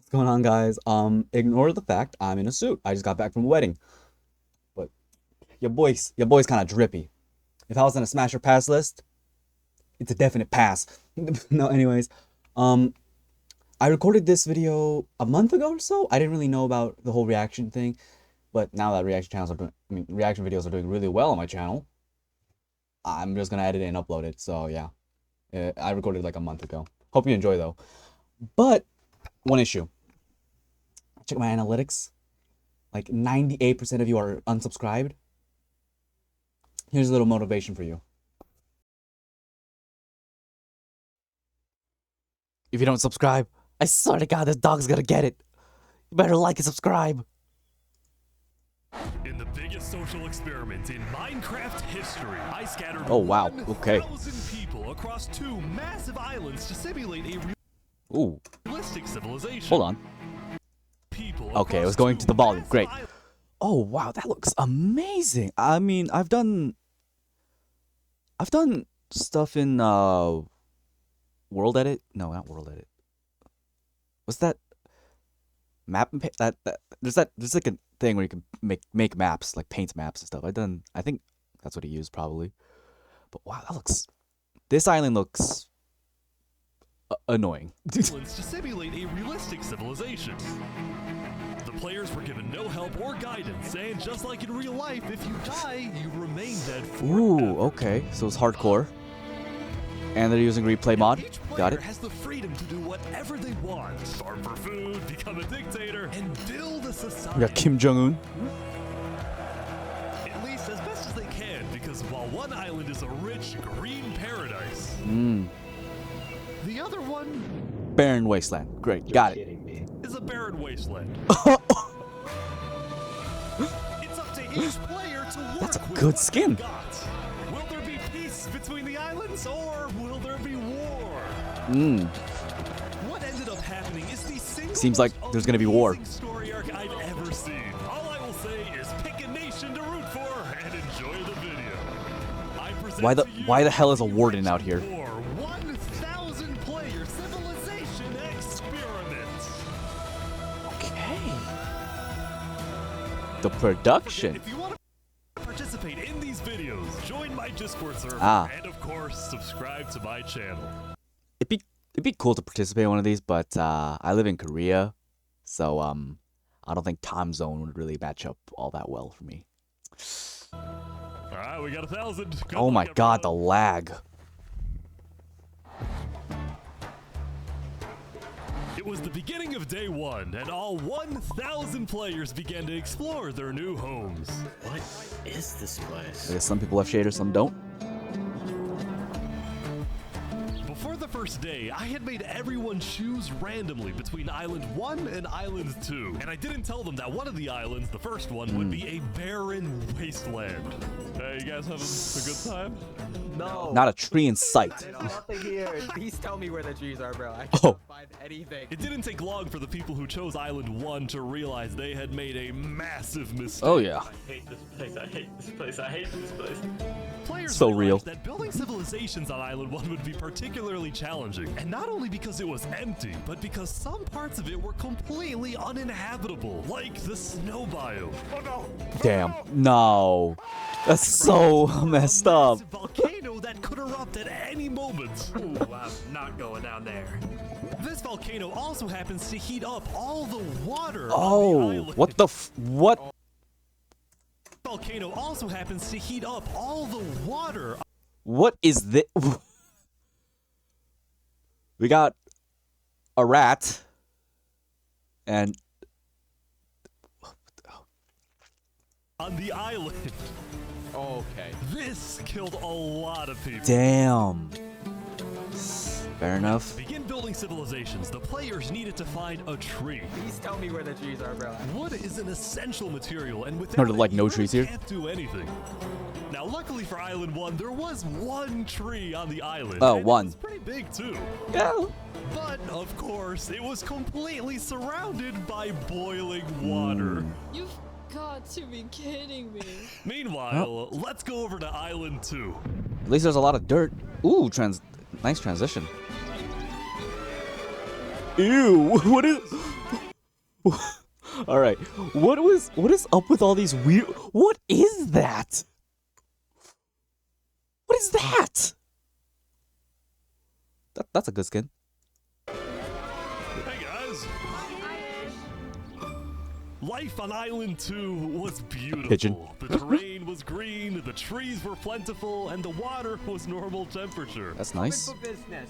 What's going on, guys? Ignore the fact I'm in a suit. I just got back from a wedding. But your boy's kind of drippy. If I was on a smash or pass list, it's a definite pass. No, anyways, I recorded this video a month ago or so. I didn't really know about the whole reaction thing, but now that reaction videos are doing really well on my channel, I'm just gonna edit it and upload it. So yeah, I recorded like a month ago. Hope you enjoy though. But one issue. Check my analytics. Like 98% of you are unsubscribed. Here's a little motivation for you. If you don't subscribe, I swear to God, this dog's gonna get it. You better like and subscribe. In the biggest social experiment in Minecraft history, I scattered Oh wow, okay. 1,000 people across 2 massive islands to simulate a realistic civilization. Hold on. Okay, it was going to the volume. Great. Oh wow, that looks amazing. I mean, I've done stuff in World Edit. No, not World Edit. What's that? Map and there's like a thing where you can make maps, like paint maps and stuff. I think that's what he used probably. But wow, this island looks annoying. To simulate a realistic civilization. The players were given no help or guidance, and just like in real life, if you die, you remain dead forever. Ooh, okay. So it's hardcore. And they're using replay mod. Each Got player it. has the freedom to do whatever they want. Starve for food, become a dictator, and build a society. We got Kim Jong-un. At least as best as they can, because while one island is a rich, green paradise, the other one Barren wasteland. Great. Got it. is a barren wasteland. It's up to each player to work That's a with good what skin. they've got. Will there be peace between the islands, or will there be war? What ended up happening is the single Seems like most there's gonna be war. amazing story arc I've ever seen. All I will say is pick a nation to root for and enjoy the video. I present to you Why the hell is a warden out here? War 1,000 player civilization experiment. Okay. The production. If you want to participate in these videos, join my Discord server and of course subscribe to my channel. It'd be cool to participate in one of these, but I live in Korea, so I don't think time zone would really match up all that well for me. Alright, we got 1,000. Good Oh my luck, God, the everyone. lag. It was the beginning of day 1, and all 1,000 players began to explore their new homes. What is this place? I guess some people have shaders, some don't. Before the first day, I had made everyone choose randomly between Island 1 and Island 2. And I didn't tell them that one of the islands, the first one, would be a barren wasteland. Hey, you guys having a good time? No. Not a tree in sight. Nothing here. Please tell me where the trees are, bro. I Oh. can't find anything. It didn't take long for the people who chose Island 1 to realize they had made a massive mistake. Oh yeah. I hate this place. I hate this place. I hate this place. Players So realized real. that building civilizations on Island 1 would be particularly challenging. And not only because it was empty, but because some parts of it were completely uninhabitable, like the snow biome. Oh no! Damn. No. That's so messed up. Massive volcano that could erupt at any moment. Ooh, I'm not going down there. This volcano also happens to heat up all the water on the Oh, island. what the what? Volcano also happens to heat up all the water. What is this? We got a rat and On the island. Okay. This killed a lot of people. damn. Fair enough. To begin building civilizations, the players needed to find a tree. Please tell me where the trees are, bro. Wood is an essential material, and without Noted, like, it, no you trees really here. can't do anything. Now, luckily for Island 1, there was one tree on the island. Oh, and one. It was pretty big, too. Yeah. But, of course, it was completely surrounded by boiling water. You've got to be kidding me. Meanwhile, let's go over to Island 2. At least there's a lot of dirt. Ooh, nice transition. Ew, what is All right. What is up with all these weird? What is that? What is that? That's a good skin. Hey guys! Life on Island 2 was beautiful. Pigeon. The terrain was green, the trees were plentiful, and the water was normal temperature. That's nice. For business.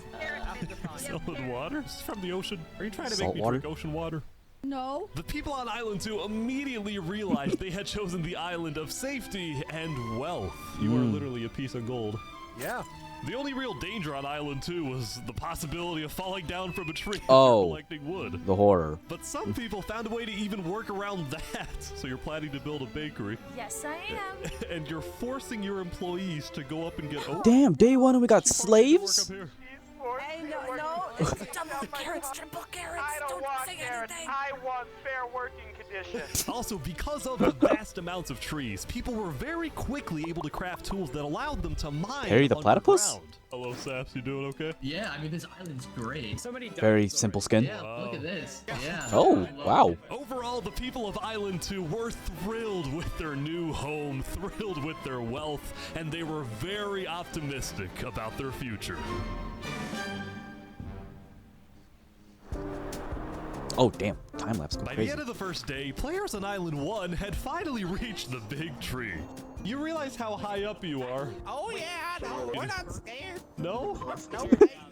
Salted water? It's from the ocean. Are you trying to Salt make me water? drink ocean water? No. The people on Island 2 immediately realized they had chosen the island of safety and wealth. You are literally a piece of gold. Yeah. The only real danger on Island 2 was the possibility of falling down from a tree Oh. or collecting wood. The horror. But some people found a way to even work around that. So you're planning to build a bakery, Yes, I am. and you're forcing your employees to go up and get oats. Damn, day one and we got Work slaves? up here. Hey, no, double carrots, triple carrots. I don't want say carrots. anything. I want fair working conditions. Also, because of the vast amounts of trees, people were very quickly able to craft tools that allowed them to mine Harry the platypus? underground. Hello, Saps. You doing okay? Yeah, I mean, this island's great. So many Very simple skin. Yeah, look at this. Yeah. Oh, wow. Overall, the people of Island 2 were thrilled with their new home, thrilled with their wealth, and they were very optimistic about their future. Oh, damn. Time lapse going By the crazy. end of the first day, players on Island 1 had finally reached the big tree. You realize how high up you are? Oh yeah, no, we're not scared. No?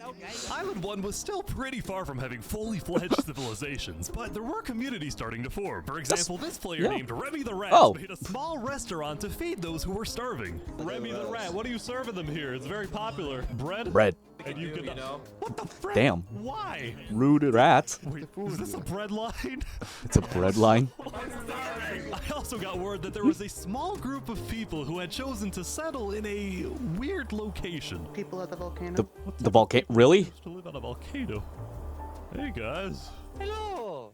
Okay. Island 1 was still pretty far from having fully fledged civilizations, but there were communities starting to form. For example, this player yeah. named Remy the Rat Oh. made a small restaurant to feed those who were starving. Remy the Rat, what are you serving them here? It's very popular. Bread? Bread. And you can. What the frick? Damn. Why? Rude rat. Wait, is this a bread line? It's a bread line. I also got word that there was a small group of people who had chosen to settle in a weird location. People at the volcano. The volcano. Really? To live on a volcano. Hey guys. Hello.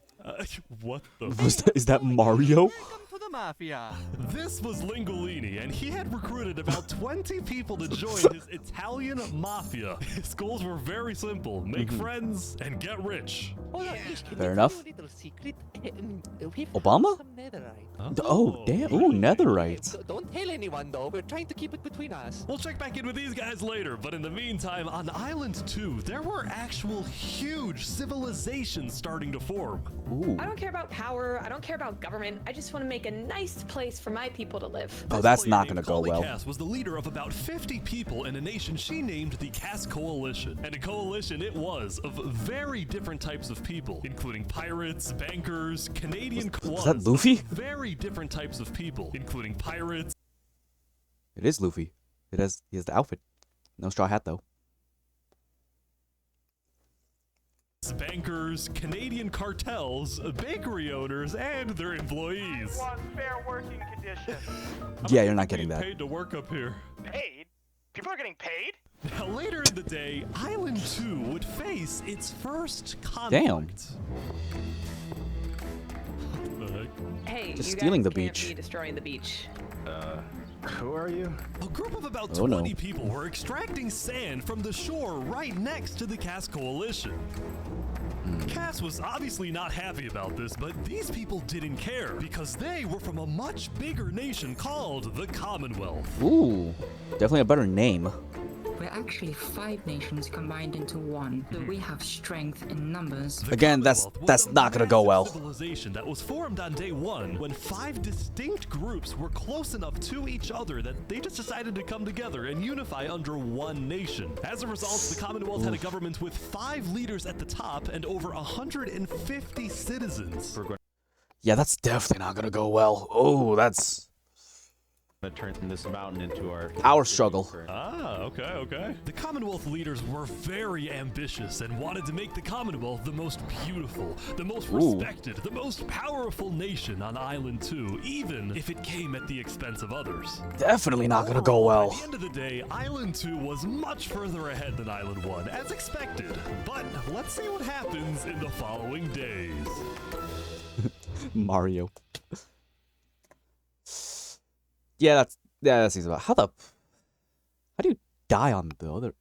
What the? Is that Mario? Welcome to the mafia. This was Lingolini, and he had recruited about 20 people to join his Italian mafia. His goals were very simple: make friends and get rich. Fair enough. Obama? Oh, damn. Ooh, netherite. Don't tell anyone though. We're trying to keep it between us. We'll check back in with these guys later, but in the meantime, on Island 2, there were actual huge civilizations starting to form. Ooh. I don't care about power. I don't care about government. I just want to make a nice place for my people to live. Oh, that's Player not named gonna go Chloe well. Cass was the leader of about 50 people in a nation she named the Cass Coalition. And a coalition it was of very different types of people, including pirates, bankers, Canadian Was that Luffy? Very different types of people, including pirates, It is Luffy. He has the outfit. No straw hat though. bankers, Canadian cartels, bakery owners, and their employees. I want fair working conditions. Yeah, you're not getting Being that. paid to work up here. Paid? People are getting paid? Now, later in the day, Island 2 would face its first conflict. Damn. What the heck? Hey, Just you stealing guys the can't beach. be destroying the beach. Who are you? A group of about Oh, 20 no. people were extracting sand from the shore right next to the Cass Coalition. Cass was obviously not happy about this, but these people didn't care because they were from a much bigger nation called the Commonwealth. Ooh, definitely a better name. We're actually 5 nations combined into one, so we have strength in numbers. The Again, that's Commonwealth was a not gonna go massive well. Civilization that was formed on day 1 when 5 distinct groups were close enough to each other that they just decided to come together and unify under one nation. As a result, the Commonwealth had a government with 5 leaders at the top and over 150 citizens. Yeah, that's definitely not gonna go well. Oh, that's Gonna turn this mountain into our struggle. Ah, okay. The Commonwealth leaders were very ambitious and wanted to make the Commonwealth the most beautiful, the most Ooh. respected, the most powerful nation on Island 2, even if it came at the expense of others. Definitely not gonna go Overall, well. At the end of the day, Island 2 was much further ahead than Island 1, as expected. But let's see what happens in the following days. Mario. Yeah, that seems about. How do you die on the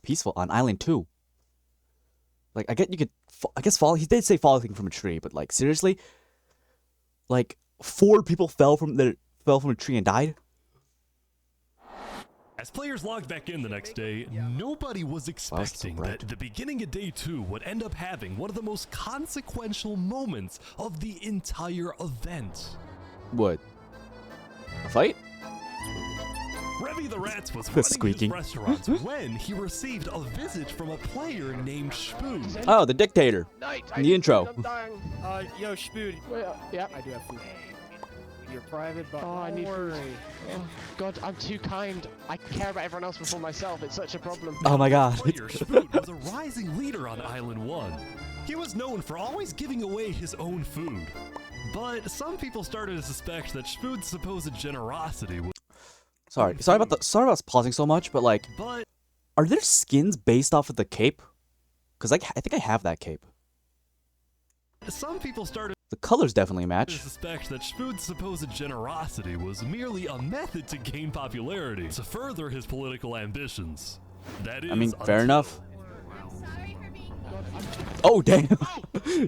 peaceful on Island 2? Like, I get you could, I guess fall. He did say falling from a tree, but like seriously, like 4 people fell from a tree and died. As players logged back in the next day, nobody was expecting that the beginning of day 2 would end up having one of the most consequential moments of the entire event. What? A fight? Revy the Rats was The running squeaking. his restaurant when he received a visit from a player named Spoon. Oh, the dictator. In the intro. Yo, Spood. Yeah, I do have food. You're private, but Oh, I need food. Oh, God, I'm too kind. I care about everyone else before myself. It's such a problem. Oh my god. Player Spoon was a rising leader on Island 1. He was known for always giving away his own food. But some people started to suspect that Spoon's supposed generosity was... Sorry about pausing so much, but like, But are there skins based off of the cape? Because I think I have that cape. some people started The colors definitely to match. suspect that Spoon's supposed generosity was merely a method to gain popularity, to further his political ambitions. That is, I mean, fair until- enough. Oh damn!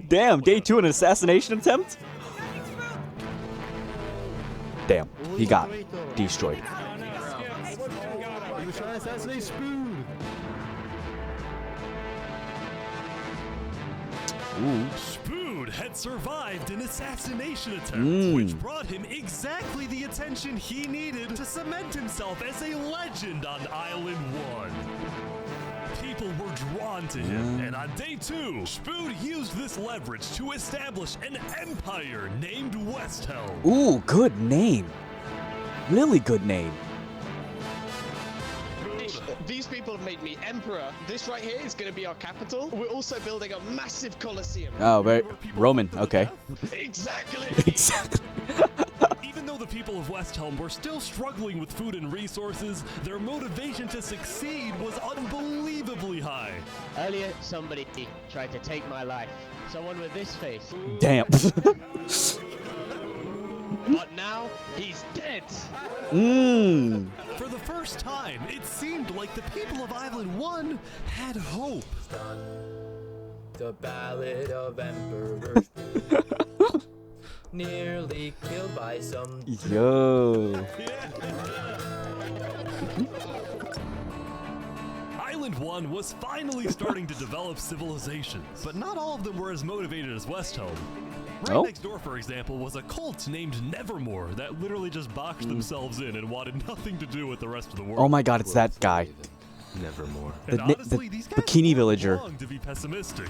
Damn, day 2 an assassination attempt. Damn, he got destroyed. He was trying to assassinate Spoon. Ooh. Spoon had survived an assassination attempt, Mm. which brought him exactly the attention he needed to cement himself as a legend on Island 1. People were drawn to him, and on day 2, Spoon used this leverage to establish an empire named Westhelm. Ooh, good name. Really good name. These people have made me emperor. This right here is going to be our capital. We're also building a massive colosseum. Oh, very Roman. Okay. Exactly. Exactly. Even though the people of Westhelm were still struggling with food and resources, their motivation to succeed was unbelievably high. Earlier, somebody tried to take my life. Someone with this face. Damn. But now, he's dead. Mmm. For the first time, it seemed like the people of Island 1 had hope. The Ballad of Emperor nearly killed by some. Yo. Island 1 was finally starting to develop civilizations, but not all of them were as motivated as Westhelm. Right Oh. next door, for example, was a cult named Nevermore that literally just boxed themselves in and wanted nothing to do with the rest of the world. Oh my god, it's that guy. Nevermore. And The honestly, these guys bikini weren't villager. wrong to be pessimistic.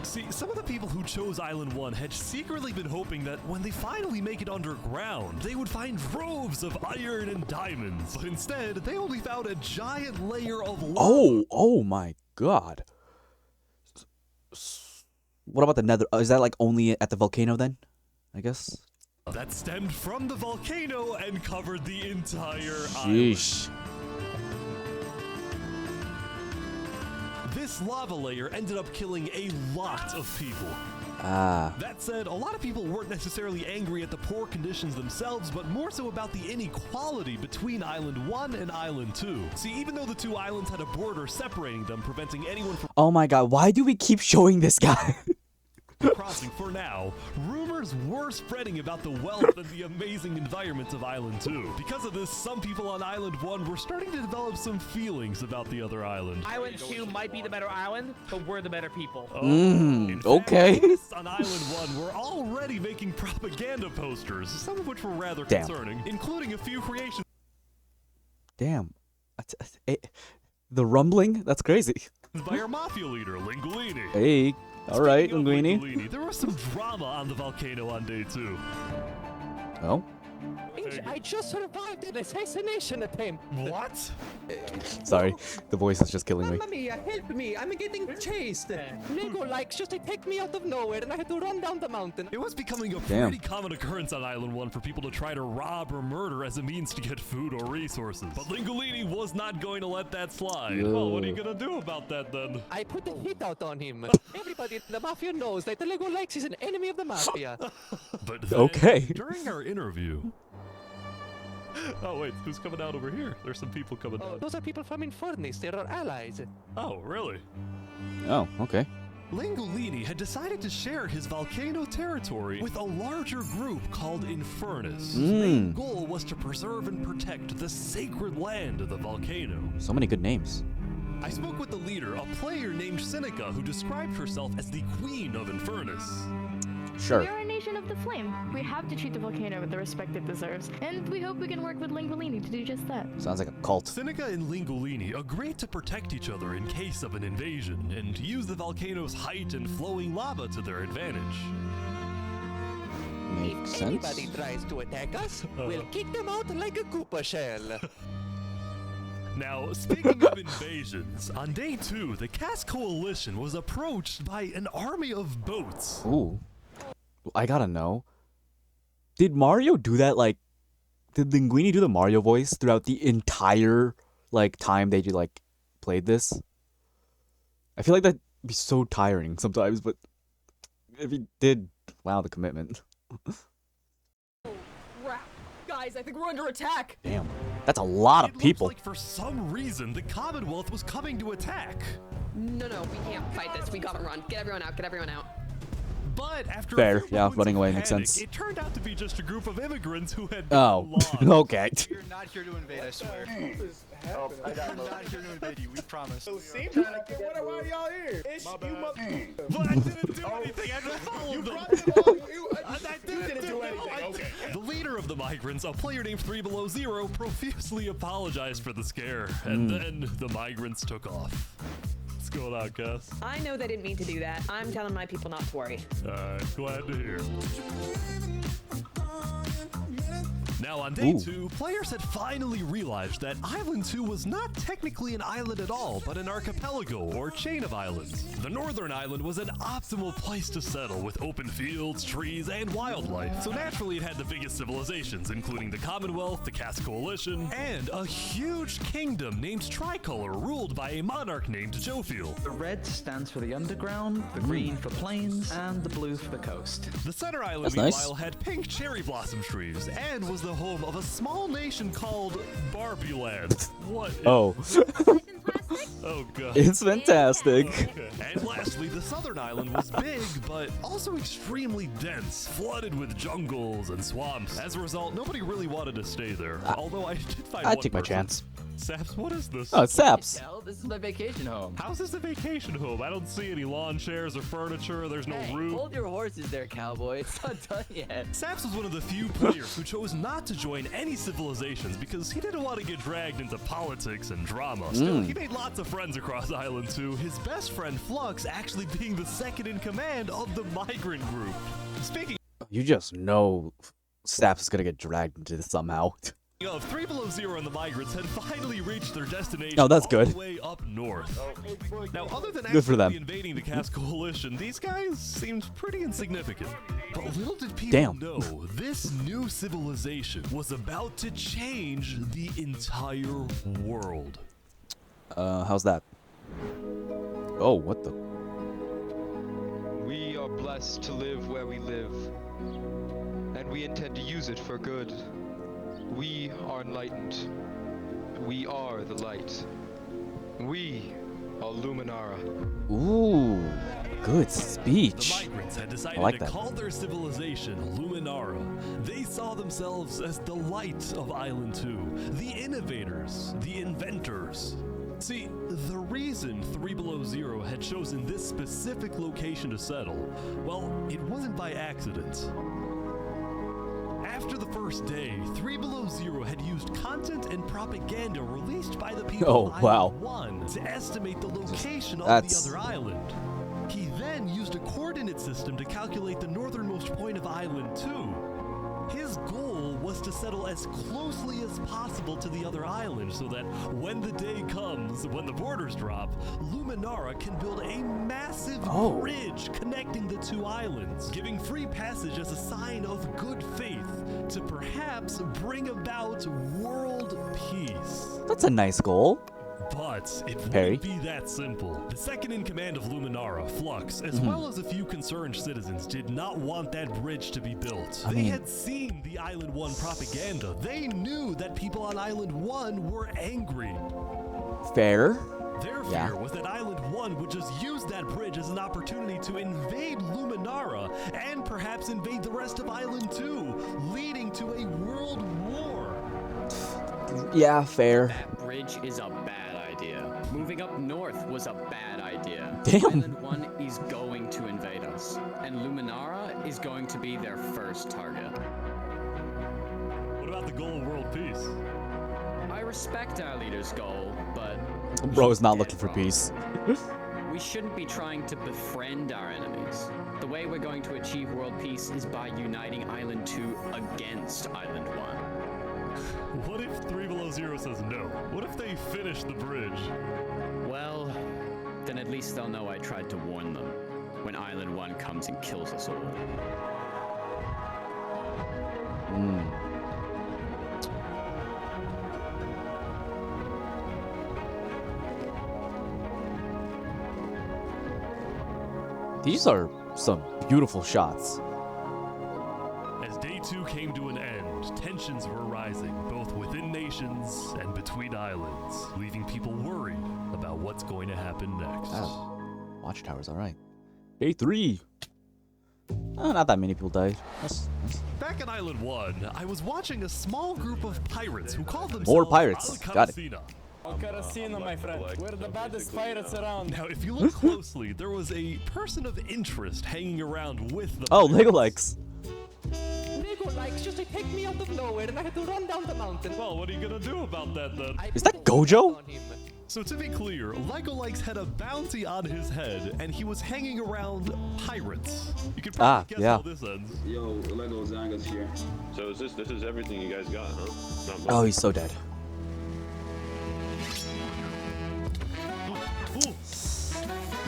See, some of the people who chose Island 1 had secretly been hoping that when they finally make it underground, they would find troves of iron and diamonds. But instead, they only found a giant layer of lava. Oh my god. What about the nether? Is that like only at the volcano then? I guess. That stemmed from the volcano and covered the entire Sheesh. island. This lava layer ended up killing a lot of people. Ah. That said, a lot of people weren't necessarily angry at the poor conditions themselves, but more so about the inequality between Island 1 and Island 2. See, even though the two islands had a border separating them, preventing anyone from Oh my god, why do we keep showing this guy? crossing for now, rumors were spreading about the wealth and the amazing environment of Island 2. Because of this, some people on Island 1 were starting to develop some feelings about the other island. Island 2 might be the better island, but we're the better people. In fact, Okay. tourists on Island 1 were already making propaganda posters, some of which were rather Damn. concerning, including a few creations Damn. The rumbling? That's crazy. by our mafia leader, Lingolini. Hey. All right, Speaking of Linguini. Lingolini, there was some drama on the volcano on day 2. Oh. I just survived an assassination attempt. What? Sorry. The voice is just killing me. Mamma mia, help me! I'm getting chased. Lego likes just attacked me out of nowhere and I had to run down the mountain. It was becoming a Damn. pretty common occurrence on Island 1 for people to try to rob or murder as a means to get food or resources. But Lingolini was not going to let that slide. Well, what are you gonna do about that then? I put a hit out on him. Everybody in the mafia knows that the Lego likes is an enemy of the mafia. But then, Okay. during our interview... Oh wait, who's coming out over here? There's some people coming out. Those are people from Infernus. They're our allies. Oh, really? Oh, okay. Langolini had decided to share his volcano territory with a larger group called Infernus. His main goal was to preserve and protect the sacred land of the volcano. So many good names. I spoke with the leader, a player named Seneca, who described herself as the Queen of Infernus. Sure. We are a nation of the flame. We have to treat the volcano with the respect it deserves, and we hope we can work with Langolini to do just that. Sounds like a cult. Seneca and Langolini agreed to protect each other in case of an invasion, and use the volcano's height and flowing lava to their advantage. Makes sense. Anybody tries to attack us, we'll kick them out like a Koopa shell. Now, speaking of invasions, on day 2, the Cask Coalition was approached by an army of boats. Ooh. I gotta know. Did Mario do that, like... Did Linguini do the Mario voice throughout the entire, like, time they, like, played this? I feel like that'd be so tiring sometimes, but... If he did... Wow, the commitment. Crap. Guys, I think we're under attack. Damn. That's a lot of people. It looked like for some reason the Commonwealth was coming to attack. No, we can't fight this. We gotta run. Get everyone out. Get everyone out. But after Fair, a few yeah, moments running of away makes panic, sense. It turned out to be just a group of immigrants who had been Oh, lost. okay. We're not here to invade, I swear. We're not here to invade you, we promise. See, why are y'all here? But I didn't do anything. I just followed them. You didn't do anything. Okay. The leader of the migrants, a player named 3 Below Zero, profusely apologized for the scare, and then the migrants took off. What's going on, Gus? I know they didn't mean to do that. I'm telling my people not to worry. Glad to hear. Now, on day 2, players had finally realized that Island 2 was not technically an island at all, but an archipelago or chain of islands. The northern island was an optimal place to settle with open fields, trees, and wildlife. So naturally, it had the biggest civilizations, including the Commonwealth, the Cask Coalition, and a huge kingdom named Tricolor, ruled by a monarch named Jophiel. The red stands for the underground, the green for plains, and the blue for the coast. The center island, That's meanwhile, nice. had pink cherry blossom trees and was the home of a small nation called Barbuland. What? Oh. Oh, God. It's fantastic. Okay. And lastly, the southern island was big, but also extremely dense, flooded with jungles and swamps. As a result, nobody really wanted to stay there. Although I did find I'd one take my person. chance. Saps, what is this? Oh, it's Saps. This is my vacation home. How's this a vacation home? I don't see any lawn chairs or furniture. There's no roof. Hold your horses there, cowboy. It's not done yet. Saps was one of the few players who chose not to join any civilizations because he didn't want to get dragged into politics and drama. Still, he made lots of friends across Island 2, his best friend Flux actually being the second in command of the migrant group. Speaking You just know Saps is gonna get dragged into this somehow. of 3 Below Zero and the migrants had finally reached their destination Oh, that's all good. the way up north. Now, other than Good for them. actually invading the Cask Coalition, these guys seemed pretty insignificant. But little did people Damn. know, this new civilization was about to change the entire world. How's that? Oh, what the? We are blessed to live where we live, and we intend to use it for good. We are enlightened. We are the light. We are Luminara. Ooh, good The speech. migrants had I decided like to that. call their civilization Luminara. They saw themselves as the light of Island 2, the innovators, the inventors. See, the reason 3 Below Zero had chosen this specific location to settle, well, it wasn't by accident. After the first day, 3 Below Zero had used content and propaganda released by the people Oh, of wow. Island 1 to estimate the location of That's- the other island. He then used a coordinate system to calculate the northernmost point of Island 2. His goal was to settle as closely as possible to the other island so that when the day comes, when the borders drop, Luminara can build a massive bridge connecting the two islands, giving free passage as a sign of good faith to perhaps bring about world peace. That's a nice goal. But it Harry? wouldn't be that simple. The second in command of Luminara, Flux, as well as a few concerned citizens, did not want that bridge to be built. I They mean- had seen the Island 1 propaganda. They knew that people on Island 1 were angry. Fair. Their fear Yeah. was that Island 1 would just use that bridge as an opportunity to invade Luminara and perhaps invade the rest of Island 2, leading to a world war. Yeah, fair. That bridge is a bad idea. Moving up north was a bad idea. Damn. Island 1 is going to invade us, and Luminara is going to be their first target. What about the goal of world peace? I respect our leader's goal, but Bro is not looking for peace. we shouldn't be trying to befriend our enemies. The way we're going to achieve world peace is by uniting Island 2 against Island 1. What if 3 Below Zero says no? What if they finish the bridge? Well, then at least they'll know I tried to warn them when Island 1 comes and kills us all. These are some beautiful shots. As day 2 came to an end, tensions were rising, both within nations and between islands, leaving people worried about what's going to happen next. Oh, Watchtower's alright. Day 3. Oh, not that many people died. That's Back at Island 1, I was watching a small group of pirates who called themselves More pirates. Al Got it. Caracina. Caracina, my friend. We're the baddest pirates around. Now, if you look closely, there was a person of interest hanging around with the Oh, pirates. Lego likes. Lego likes just to take me out of nowhere and I had to run down the mountain. Well, what are you gonna do about that then? Is that Gojo? So to be clear, Lego Likes had a bounty on his head, and he was hanging around pirates. You can probably guess yeah. how this ends. Yo, Lego Zanga's here. So this is everything you guys got, huh? Not much. Oh, he's so dead.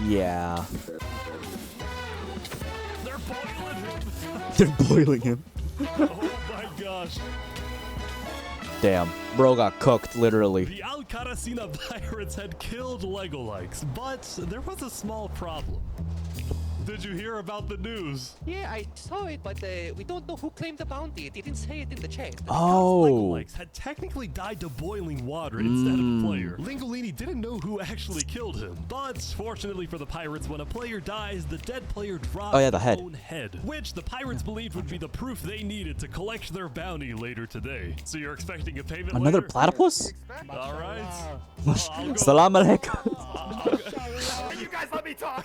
Yeah. They're boiling him. They're boiling him. Oh my gosh. Damn. Bro got cooked, literally. The Al Caracina pirates had killed Lego Likes, but there was a small problem. Did you hear about the news? Yeah, I saw it, but we don't know who claimed the bounty. It didn't say it in the chat. Lego Oh. Likes had technically died to boiling water instead of a player. Lingolini didn't know who actually killed him, but fortunately for the pirates, when a player dies, the dead player drops Oh, yeah, the their head. own head, which the pirates believed would be the proof they needed to collect their bounty later today. So you're expecting a payment Another later? platypus? All right. Salam alaikum. You guys let me talk.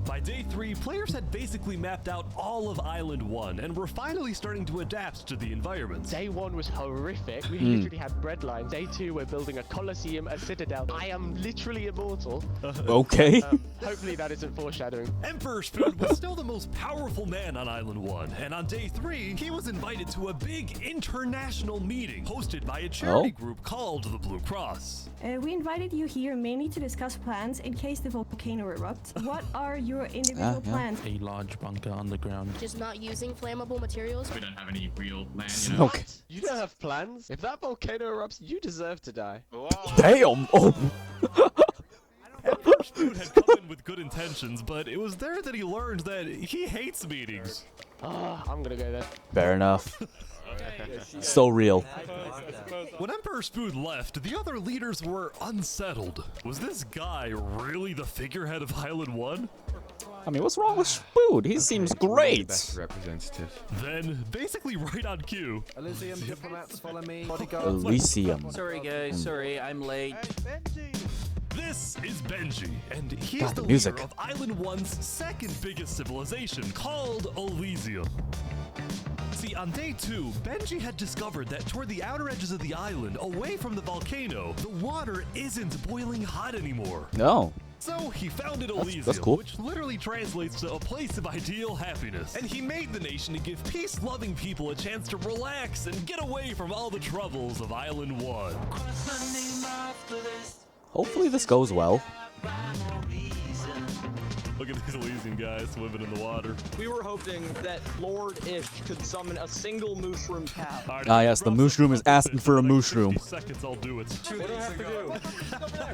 By day 3, players had basically mapped out all of Island 1 and were finally starting to adapt to the environment. Day 1 was horrific. We literally had bread lines. Day 2, we're building a coliseum, a citadel. I am literally immortal. Okay. Hopefully that isn't foreshadowing. Emperor Spoon was still the most powerful man on Island 1, and on day 3, he was invited to a big international meeting hosted by a charity group called the Blue Cross. We invited you here mainly to discuss plans in case the volcano erupts. What are your individual plans? A large bunker underground. Just not using flammable materials? We don't have any real land, Okay. You don't have plans? If that volcano erupts, you deserve to die. Damn. Oh. Emperor Spoon had come in with good intentions, but it was there that he learned that he hates meetings. I'm gonna go there. Fair enough. So real. When Emperor Spoon left, the other leaders were unsettled. Was this guy really the figurehead of Island 1? I mean, what's wrong with Spoon? He seems great. representative. Then, basically right on cue, Elysium diplomats follow me. Bodyguard. Elysium. Sorry guys, sorry, I'm late. this is Benji, and he's God, the the music. leader of Island 1's second biggest civilization, called Elysium. See, on day 2, Benji had discovered that toward the outer edges of the island, away from the volcano, the water isn't boiling hot anymore. No. So he founded Elysium, that's cool. which literally translates to a place of ideal happiness. And he made the nation to give peace-loving people a chance to relax and get away from all the troubles of Island 1. Hopefully this goes well. Look at these Elysian guys swimming in the water. We were hoping that Lord Ish could summon a single mushroom cow. Ah, yes, the mushroom is asking for a mushroom. 60 seconds, I'll do it. What do I have to do?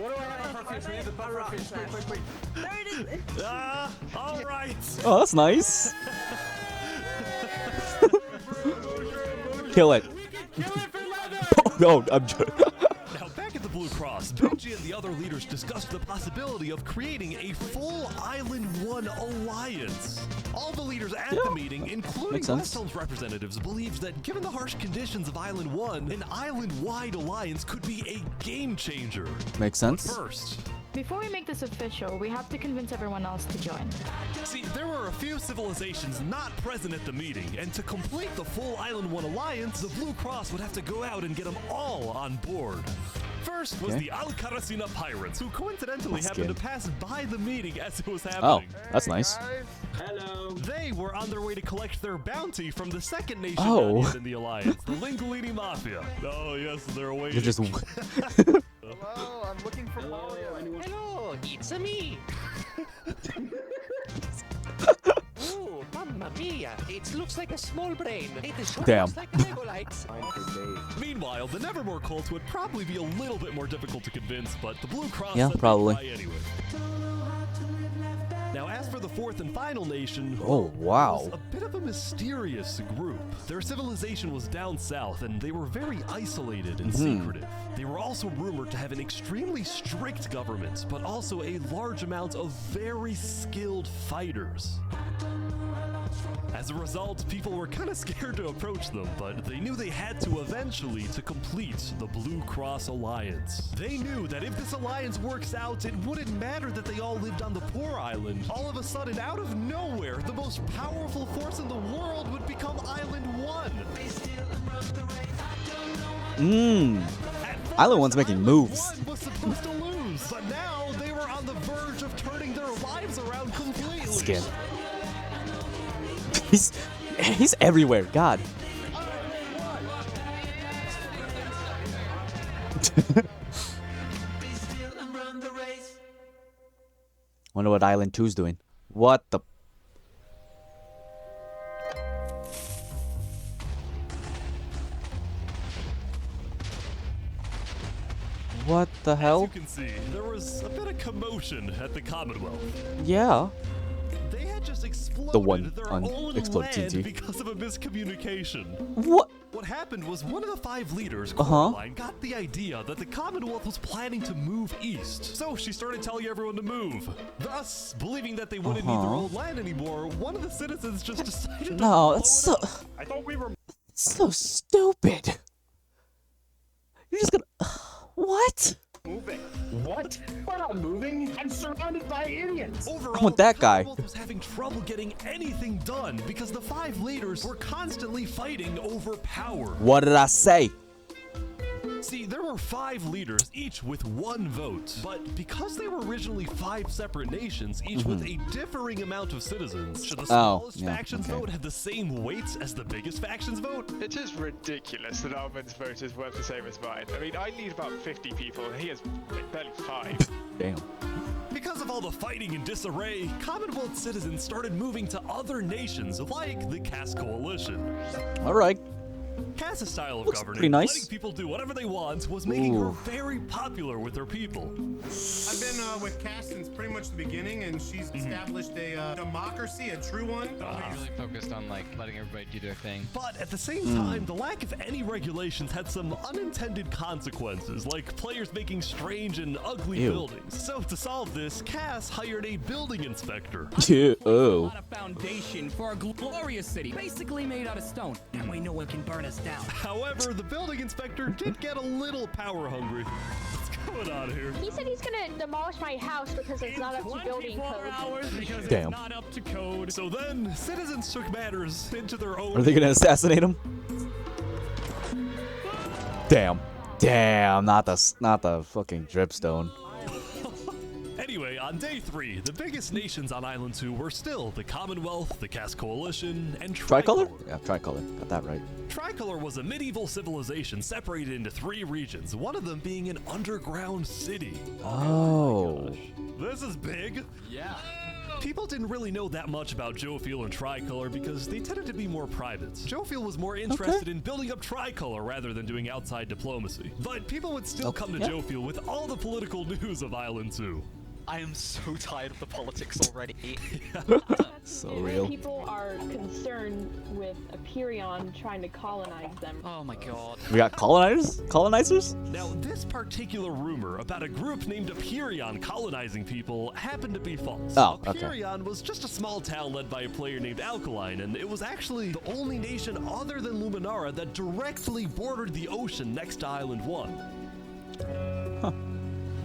What do I have for fish? We need the butter fish. Quick. There it is. Ah, all right. Oh, that's nice. Kill it. Kill it for leather. No, I'm just... Now, back at the Blue Cross, Benji and the other leaders discussed the possibility of creating a full Island 1 alliance. All the leaders at the meeting, including Makes sense. West Helm's representatives, believed that given the harsh conditions of Island 1, an island-wide alliance could be a game changer. Makes sense. But first, Before we make this official, we have to convince everyone else to join. see, there were a few civilizations not present at the meeting, and to complete the full Island 1 alliance, the Blue Cross would have to go out and get them all on board. First was the Al Karasina pirates, who coincidentally happened to pass by the meeting as it was Oh, happening. that's nice. Hello. They were on their way to collect their bounty from the second nation Oh. not yet in the alliance, the Linguini Mafia. Oh yes, they're waiting. You're just. Hello, I'm looking for Mario. Hello, it's me. Oh, mamma mia! It looks like a small brain. It sure Damn. looks like Lego lights. Meanwhile, the Nevermore cult would probably be a little bit more difficult to convince, but the Blue Cross Yeah, said they'd probably. try anyway. Now, as for the fourth and final nation, Oh, wow. was a bit of a mysterious group. Their civilization was down south, and they were very isolated and secretive. They were also rumored to have an extremely strict government, but also a large amount of very skilled fighters. As a result, people were kind of scared to approach them, but they knew they had to eventually to complete the Blue Cross Alliance. They knew that if this alliance works out, it wouldn't matter that they all lived on the poor island. All of a sudden, out of nowhere, the most powerful force in the world would become Island 1. Island 1's making moves. One was supposed to lose, but now they were on the verge of turning their lives around completely. Skin. He's everywhere. God. Wonder what Island 2's doing. What the? What the As hell? you can see, there was a bit of commotion at the Commonwealth. Yeah. They had just exploded The one their own unexploded land TNT. because of a miscommunication. What? What happened was one of the 5 leaders, Uh-huh. Coraline, got the idea that the Commonwealth was planning to move east. So she started telling everyone to move. Thus, believing that they wouldn't need their own land anymore, one of the citizens just decided to No, that's so. I thought we were. So stupid. You're just gonna. What? Moving. What? We're not moving. I'm surrounded by idiots. Overall, I want that the guy. Commonwealth was having trouble getting anything done because the 5 leaders were constantly fighting over power. What did I say? See, there were 5 leaders, each with 1 vote. But because they were originally 5 separate nations, each with a differing amount of citizens, should the smallest yeah, faction's okay. vote have the same weights as the biggest faction's vote? It is ridiculous that Alvin's vote is worth the same as mine. I mean, I need about 50 people, and he has barely 5. Damn. Because of all the fighting and disarray, Commonwealth citizens started moving to other nations like the Cass Coalition. All right. Cass's style of Looks governing, pretty nice. letting people do whatever they want, was making her Ooh. very popular with her people. I've been with Cass since pretty much the beginning, and she's established a democracy, a true one. Really focused on like letting everybody do their thing. But at the same time, the lack of any regulations had some unintended consequences, like players making strange and ugly Ew. buildings. So to solve this, Cass hired a building inspector. Yeah. Oh. Not a foundation for a glorious city, basically made out of stone. That way no one can burn us down. However, the building inspector did get a little power hungry. What's going on here? He said he's gonna demolish my house because it's not up to building code. Because Damn. it's not up to code. So then, citizens took matters into their own. Are they gonna assassinate him? Damn. Damn. Not the fucking dripstone. Anyway, on day 3, the biggest nations on Island 2 were still the Commonwealth, the Cass Coalition, and Tricolor? Yeah, tricolor. Got that right. Tricolor was a medieval civilization separated into 3 regions, one of them being an underground city. Oh. This is big. Yeah. People didn't really know that much about Jofiel and Tricolor because they tended to be more private. Jofiel was more interested in building up Tricolor rather than doing outside diplomacy. But people would still come to Jofiel with all the political news of Island 2. I am so tired of the politics already. So real. People are concern with Aperion trying to colonize them. Oh my god. We got colonizers? Now, this particular rumor about a group named Aperion colonizing people happened to be false. Oh, okay. Aperion was just a small town led by a player named Alkaline, and it was actually the only nation other than Luminara that directly bordered the ocean next to Island 1.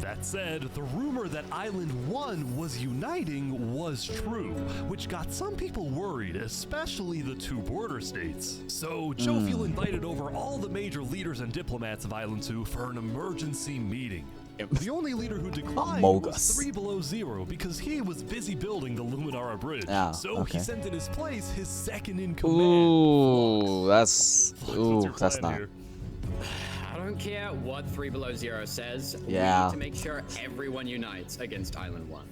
That said, the rumor that Island 1 was uniting was true, which got some people worried, especially the two border states. So, Jophiel invited over all the major leaders and diplomats of Island 2 for an emergency meeting. The only leader who declined was 3 Below Zero because he was busy building the Luminara Bridge. Ah, so okay. he sent in his place his second in command. Ooh, that's What's your plan not. here? I don't care what 3 Below Zero says. Yeah. We need to make sure everyone unites against Island 1.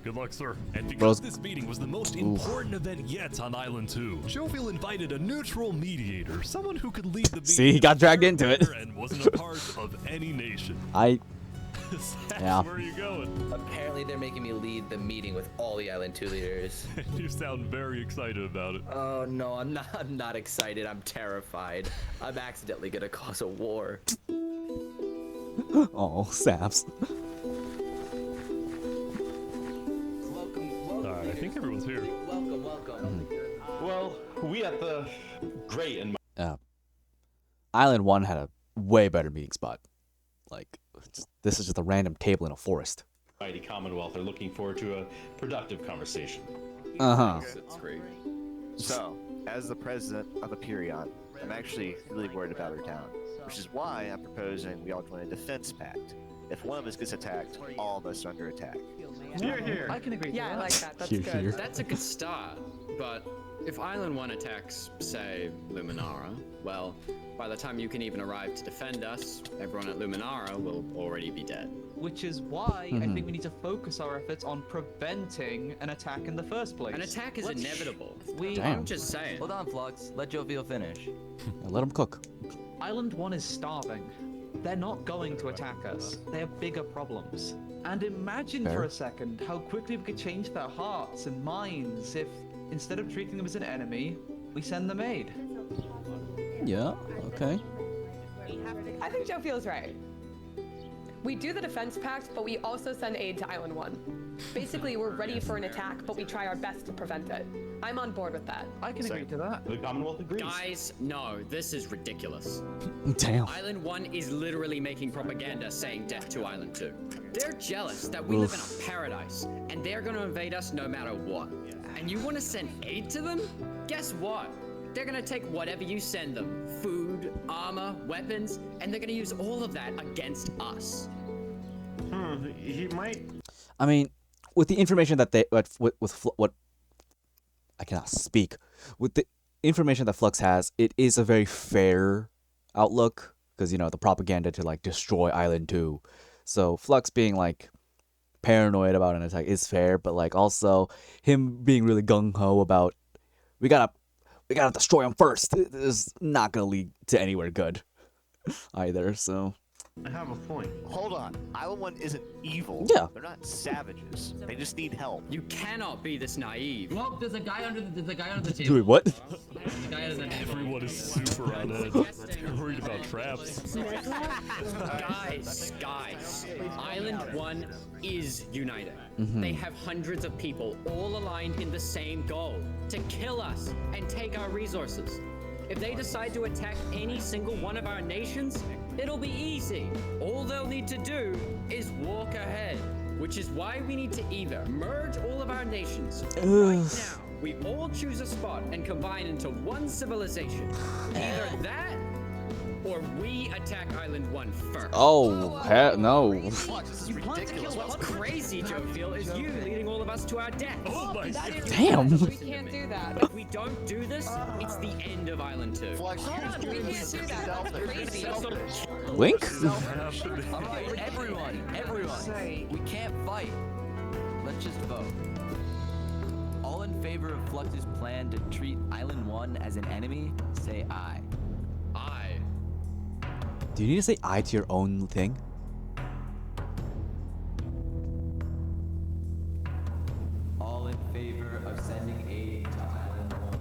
Good luck, sir. And because Bros- this meeting was the most important event yet on Island 2, Jophiel invited a neutral mediator, someone who could lead the meeting. See, he got dragged into it. And wasn't a part of any nation. Yeah. Where are you going? Apparently they're making me lead the meeting with all the Island 2 leaders. You sound very excited about it. Oh no, I'm not excited. I'm terrified. I'm accidentally gonna cause a war. Oh, saps. Alright, I think everyone's here. Welcome. Well, we at the great and Island 1 had a way better meeting spot. Like, this is just a random table in a forest. mighty Commonwealth are looking forward to a productive conversation. It's great. So, as the president of Aperion, I'm actually really worried about our town, which is why I'm proposing we all join a defense pact. If one of us gets attacked, all of us are under attack. I can agree. Yeah, I like that. That's Here, good. here. That's a good start, but if Island 1 attacks, say, Luminara, well, by the time you can even arrive to defend us, everyone at Luminara will already be dead. Which is why I think we need to focus our efforts on preventing an attack in the first place. An attack is inevitable. Damn. I'm just saying. Hold on, Flux. Let Jophiel finish. Let him cook. Island 1 is starving. They're not going to attack us. They have bigger problems. And imagine for Fair. a second how quickly we could change their hearts and minds if, instead of treating them as an enemy, we send them aid. Yeah, okay. I think Joe feels right. We do the defense pact, but we also send aid to Island 1. Basically, we're ready for an attack, but we try our best to prevent it. I'm on board with that. I can agree to that. The Commonwealth agrees. Guys, no, this is ridiculous. Damn. Island 1 is literally making propaganda saying death to Island 2. They're jealous that we live in a paradise, and they're gonna invade us no matter what. And you wanna send aid to them? Guess what? They're gonna take whatever you send them, food, armor, weapons, and they're gonna use all of that against us. He might. I mean, with the information that they what I cannot speak. With the information that Flux has, it is a very fair outlook because the propaganda to like destroy Island 2. So Flux being like paranoid about an attack is fair, but like also him being really gung ho about we gotta destroy him first is not gonna lead to anywhere good either. So. I have a point. Hold on. Island 1 isn't evil. Yeah. They're not savages. They just need help. You cannot be this naive. Well, there's a guy under the table. Wait, what? There's a guy under the table. Everyone is super on edge. They're worried about traps. Guys, Island 1 is united. Mhm. They have hundreds of people all aligned in the same goal, to kill us and take our resources. If they decide to attack any single one of our nations, it'll be easy. All they'll need to do is walk ahead, which is why we need to either merge all of our nations right now. We all choose a spot and combine into one civilization. Either that, or we attack Island 1 first. Oh, no. What's crazy, Jophiel, is you leading all of us to our death. Oh my Damn. We can't do that. If we don't do this, it's the end of Island 2. We can't do that. That's crazy. Wink? Alright, everyone. We can't fight. Let's just vote. All in favor of Flux's plan to treat Island 1 as an enemy, say aye. Aye. Do you need to say I to your own thing? All in favor of sending aid to Island 1.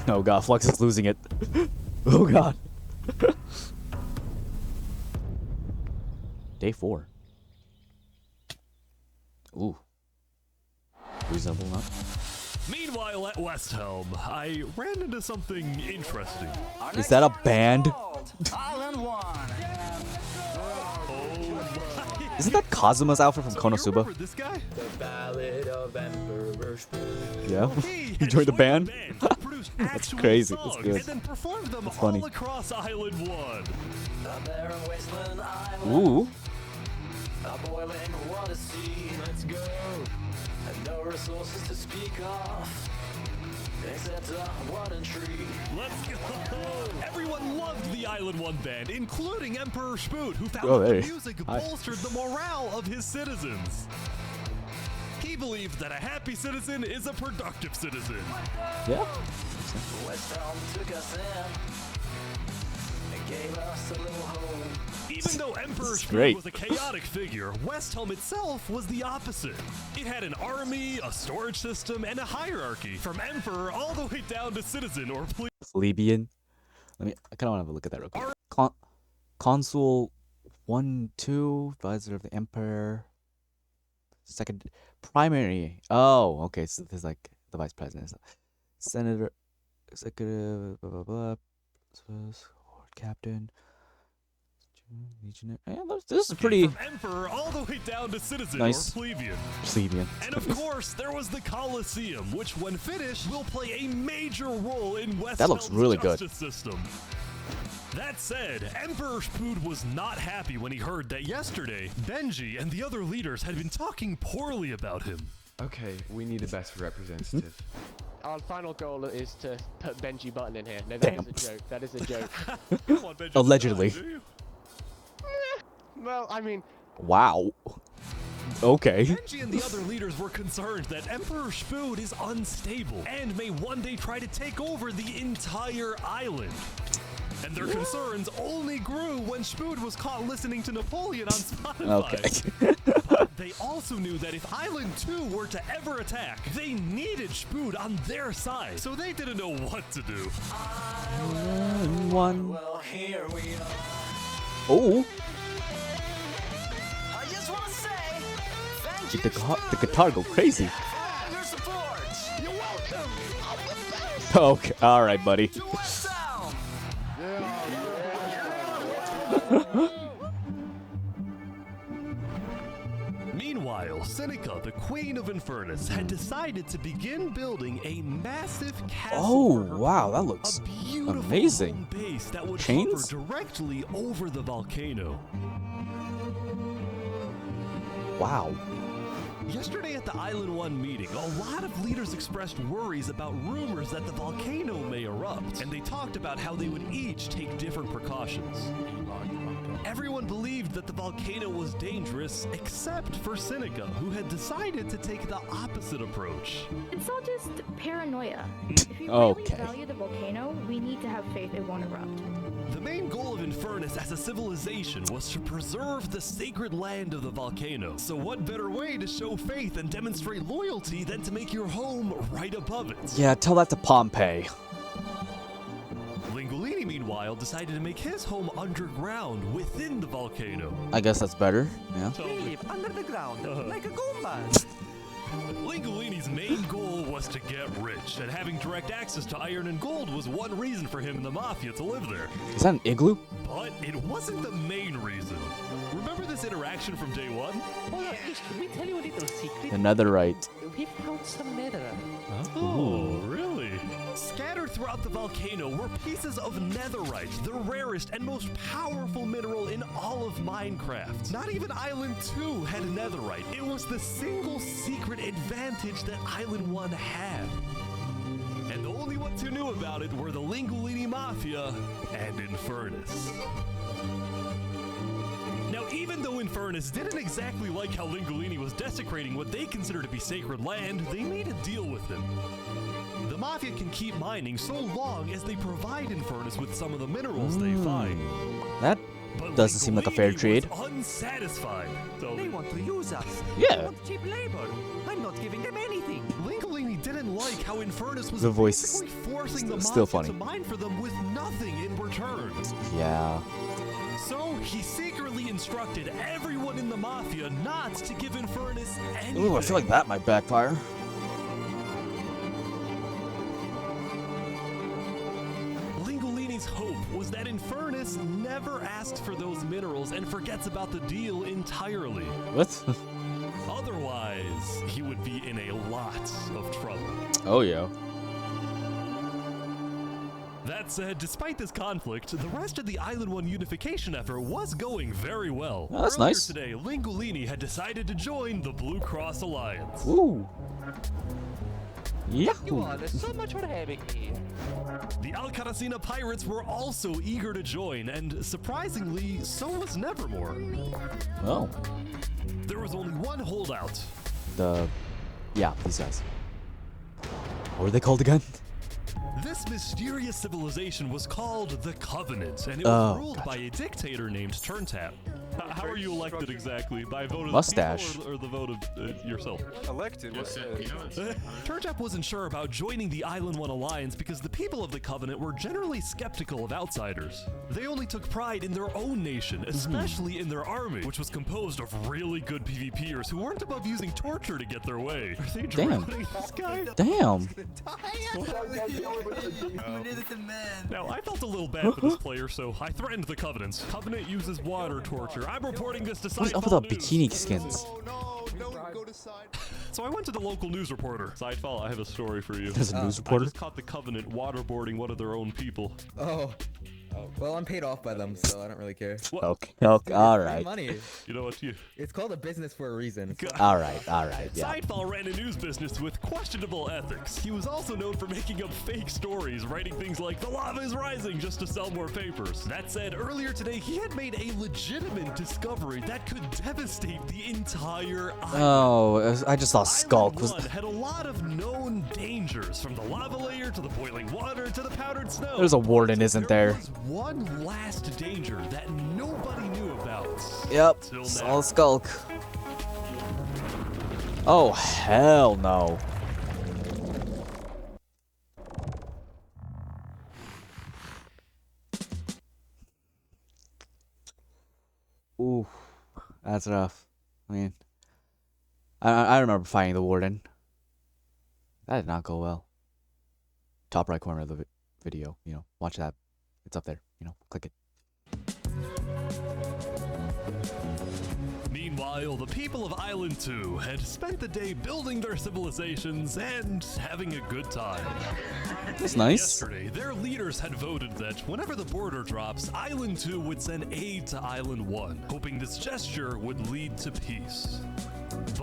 Oh god, Flux is losing it. Oh god. Day 4. Ooh. Reasonable enough. Meanwhile, at West Helm, I ran into something interesting. Is that a band? Island 1. Isn't that Kazuma's outfit from Konosuba? Remember this guy? The Ballad of Emperor Spoon. Yeah. He You joined the band? produced That's actual crazy. That's songs good. and then performed them That's funny. all across Island 1. Ooh. A boiling water sea, let's go. And no resources to speak of, except a wooden tree. Let's go! Everyone loved the Island 1 band, including Emperor Spoot, who found Oh, that hey. the music Hi. bolstered the morale of his citizens. He believed that a happy citizen is a productive citizen. Yeah. West Helm took us in and gave us a little home. Even though Emperor Spoot great. was a chaotic figure, West Helm itself was the opposite. It had an army, a storage system, and a hierarchy, from Emperor all the way down to citizen or Plebeian. I kind of want to have a look at that real quick. Consul 1, 2, advisor of the Emperor. Second, primary. Oh, okay. So this is like the vice president. Senator, executive, blah, blah, blah. Captain. Legionary. Yeah, this is pretty. From Emperor all the way down to citizen Nice. or plebeian. Plebeian. And of course, there was the Colosseum, which when finished will play a major role in West That looks Helm's really good. justice system. That said, Emperor Spood was not happy when he heard that yesterday, Benji and the other leaders had been talking poorly about him. Okay, we need a better representative. Our final goal is to put Benji Button in here. No, that Damn. is a joke. That is a joke. Come on, Benji. Allegedly. Do you? Well, I mean, Wow. Okay. Benji and the other leaders were concerned that Emperor Spood is unstable and may one day try to take over the entire island. And their concerns only grew when Spood was caught listening to Napoleon on Spotify. Okay. They also knew that if Island 2 were to ever attack, they needed Spood on their side, so they didn't know what to do. One. Well, here we are. Oh. I just want to say, thank you The guitar go crazy. for your support. You're welcome. Okay. All right, buddy. To West Helm. Meanwhile, Seneca, the Queen of Infernus, had decided to begin building a massive castle. Oh, for her wow, home, that looks a beautiful amazing. home base that would Chains? hover directly over the volcano. Wow. Yesterday at the Island 1 meeting, a lot of leaders expressed worries about rumors that the volcano may erupt, and they talked about how they would each take different precautions. Everyone believed that the volcano was dangerous, except for Seneca, who had decided to take the opposite approach. It's all just paranoia. If we really Okay. value the volcano, we need to have faith it won't erupt. The main goal of Infernus as a civilization was to preserve the sacred land of the volcano. So what better way to show faith and demonstrate loyalty than to make your home right above it? Yeah, tell that to Pompeii. Lingolini, meanwhile, decided to make his home underground within the volcano. I guess that's better. Yeah. Live under the ground, like a Goomba. Lingolini's main goal was to get rich, and having direct access to iron and gold was one reason for him and the Mafia to live there. Is that an igloo? But it wasn't the main reason. Remember this interaction from day one? Can we tell you a little secret? The netherite. We found some netherite. Oh, really? Scattered throughout the volcano were pieces of netherite, the rarest and most powerful mineral in all of Minecraft. Not even Island 2 had netherite. It was the single secret advantage that Island 1 had. And the only ones who knew about it were the Lingolini Mafia and Infernus. Now, even though Infernus didn't exactly like how Lingolini was desecrating what they consider to be sacred land, they made a deal with him. The Mafia can keep mining so long as they provide Infernus with some of the minerals they find. That But doesn't seem like a fair Lingolini trade. was unsatisfied. So They want to use us. Yeah. They want cheap labor. I'm not giving them anything. Lingolini didn't like how Infernus was The voice basically is forcing the still Mafia funny. to mine for them with nothing in return. Yeah. So he secretly instructed everyone in the Mafia not to give Infernus anything. Ooh, I feel like that might backfire. Lingolini's hope was that Infernus never asks for those minerals and forgets about the deal entirely. What? Otherwise, he would be in a lot of trouble. Oh, yeah. That said, despite this conflict, the rest of the Island 1 unification effort was going very well. Oh, that's Earlier nice. today, Lingolini had decided to join the Blue Cross Alliance. Ooh. Yeah. There's so much for having me. The Alcaracina pirates were also eager to join, and surprisingly, so was Nevermore. Oh. There was only one holdout. Yeah, these guys. What were they called again? This mysterious civilization was called the Covenant, and it Oh, was ruled by a dictator named Turntap. How are you elected exactly? By vote of Mustache. the people or the vote of yourself? Elected? What's that? Turntap wasn't sure about joining the Island 1 Alliance because the people of the Covenant were generally skeptical of outsiders. They only took pride in their own nation, especially in their army, which was composed of really good PvPers who weren't above using torture to get their way. Are they Damn. drowning this guy? Damn. Now, I felt a little bad for this player, so I threatened the Covenants. Covenant uses water torture. I'm reporting this to What's up with Sidefall the News. bikini skins? So I went to the local news reporter. Sidefall, I have a story for you. There's a news reporter? I just caught the Covenant waterboarding one of their own people. Oh. Well, I'm paid off by them, so I don't really care. Okay, all Free right. money. You know what? It's called a business for a reason. All right, yeah. Sidefall ran a news business with questionable ethics. He was also known for making up fake stories, writing things like, "The lava is rising," just to sell more papers. That said, earlier today, he had made a legitimate discovery that could devastate the entire island. Oh, I just saw Skulk. Island 1 had a lot of known dangers, from the lava layer to the boiling water to the powdered snow. There's a warden, isn't there? One last danger that nobody knew about. Yep, till saw now. Skulk. Oh, hell no. Ooh, that's rough. I mean, I remember fighting the warden. That did not go well. Top right corner of the video, watch that. It's up there, click it. Meanwhile, the people of Island 2 had spent the day building their civilizations and having a good time. That's nice. Yesterday, their leaders had voted that whenever the border drops, Island 2 would send aid to Island 1, hoping this gesture would lead to peace.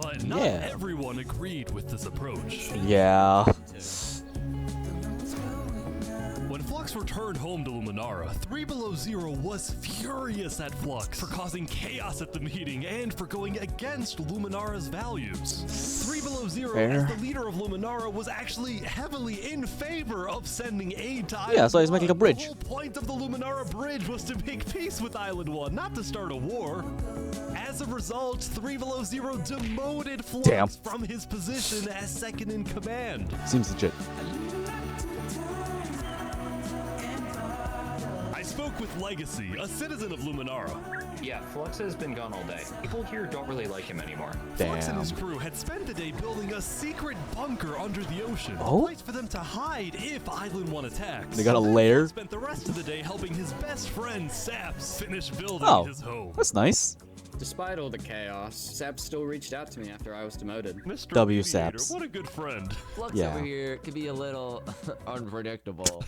But not Yeah. everyone agreed with this approach. Yeah. When Flux returned home to Luminara, 3 Below Zero was furious at Flux for causing chaos at the meeting and for going against Luminara's values. 3 Below Zero, Fair. as the leader of Luminara, was actually heavily in favor of sending aid to Island Yeah, so he's making a 1. bridge. The whole point of the Luminara bridge was to make peace with Island 1, not to start a war. As a result, 3 Below Zero demoted Flux Damn. from his position as second in command. Seems legit. I spoke with Legacy, a citizen of Luminara. Yeah, Flux has been gone all day. People here don't really like him anymore. Flux and his crew had spent the day building a secret bunker under the ocean, Oh? a place for them to hide if Island 1 attacks. They got a Then lair? Flux spent the rest of the day helping his best friend Saps finish building Oh, his home. that's nice. Despite all the chaos, Sap still reached out to me after I was demoted. Mr. W Mediator, Saps. what a good friend. Flux Yeah. over here could be a little unpredictable,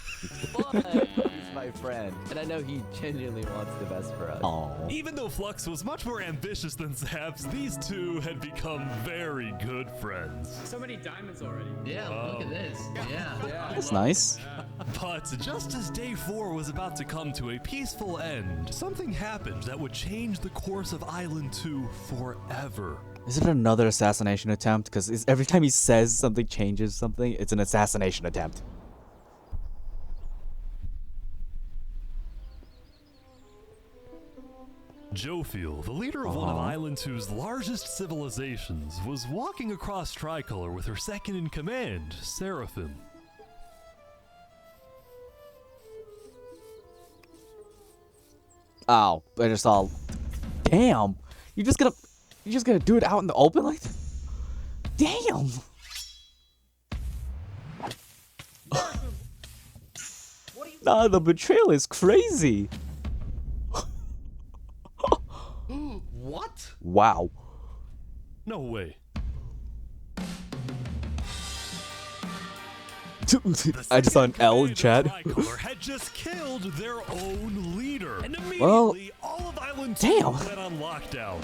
but he's my friend, and I know he genuinely wants the best for us. Aww. Even though Flux was much more ambitious than Saps, these two had become very good friends. So many diamonds already. Yeah, look at this. Yeah. That's nice. But just as day 4 was about to come to a peaceful end, something happened that would change the course of Island 2 forever. Is it another assassination attempt? Because every time he says something changes something, it's an assassination attempt. Jofiel, the leader of one of Island 2's largest civilizations, was walking across Tricolor with her second-in-command, Seraphim. Oh, I just saw. Damn, you're just gonna do it out in the open like that? Damn. Nah, the betrayal is crazy. What? Wow. No way. I just saw an L in chat. Tricolor had just killed their own leader, and immediately Well, all of Island 2 damn. went on lockdown.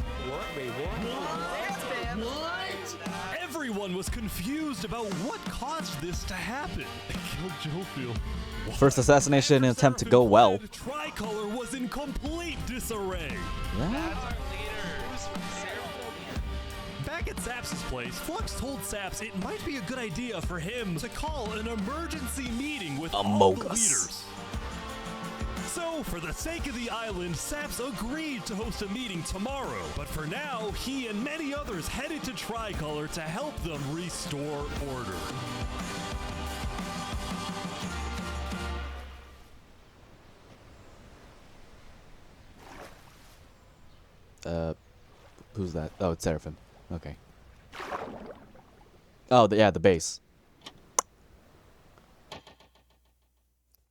Everyone was confused about what caused this to happen. They killed Jofiel. First assassination attempt to go well. Tricolor was in complete disarray. Yeah. Back at Saps' place, Flux told Saps it might be a good idea for him to call an emergency meeting with all the leaders. So, for the sake of the island, Saps agreed to host a meeting tomorrow. But for now, he and many others headed to Tricolor to help them restore order. Who's that? Oh, it's Seraphim. Okay. Oh, yeah, the base.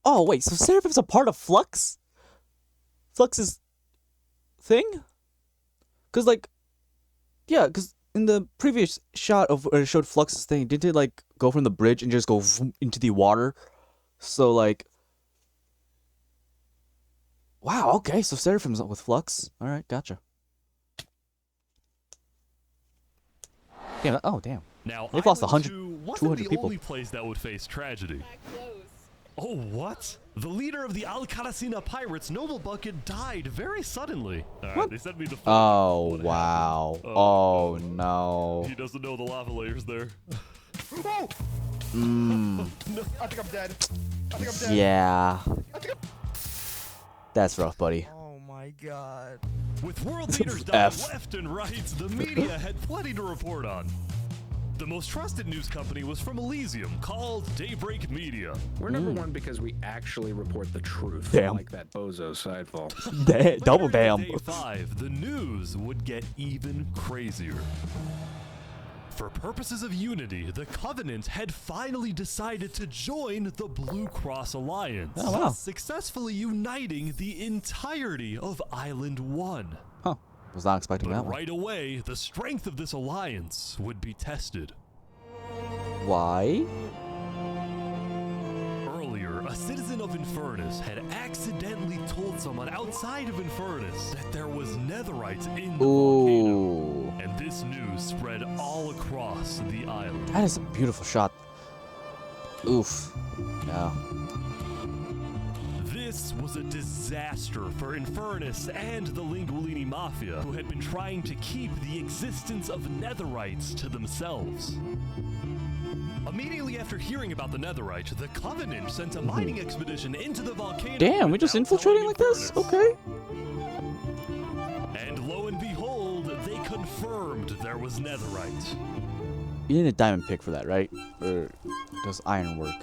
Oh, wait, so Seraphim's a part of Flux? Flux's thing? Because, like, yeah, because in the previous shot of where it showed Flux's thing, didn't it, like, go from the bridge and just go into the water? So, like, wow, okay, so Seraphim's with Flux. Alright, gotcha. Damn, oh, damn. Now, They've lost Island 100, 2 wasn't 200 the people. only place that would face tragedy. Oh, what? The leader of the Al-Karasina pirates, Noble Bucket, died very suddenly. Alright, they sent me the photo. Oh, wow. Oh, no. He doesn't know the lava layers there. Oh! Mm. No, I think I'm dead. I think I'm dead. Yeah. That's rough, buddy. Oh my god. With world leaders dying left and right, the media had plenty to report on. The most trusted news company was from Elysium, called Daybreak Media. We're number one because we actually report the truth. Damn. Like that bozo Sidefall. Double damn. Day 5, the news would get even crazier. For purposes of unity, the Covenant had finally decided to join the Blue Cross Alliance, Oh, wow. successfully uniting the entirety of Island 1. Huh. Was not expecting that But one. right away, the strength of this alliance would be tested. Why? Earlier, a citizen of Infernus had accidentally told someone outside of Infernus that there was netherite in the volcano, and this news spread all across the island. That is a beautiful shot. Oof. Yeah. This was a disaster for Infernus and the Lingualini Mafia, who had been trying to keep the existence of netherites to themselves. Immediately after hearing about the netherite, the Covenant sent a mining expedition into the volcano. Damn, we just infiltrating like this? Okay. And lo and behold, they confirmed there was netherite. You need a diamond pick for that, right? Or does iron work?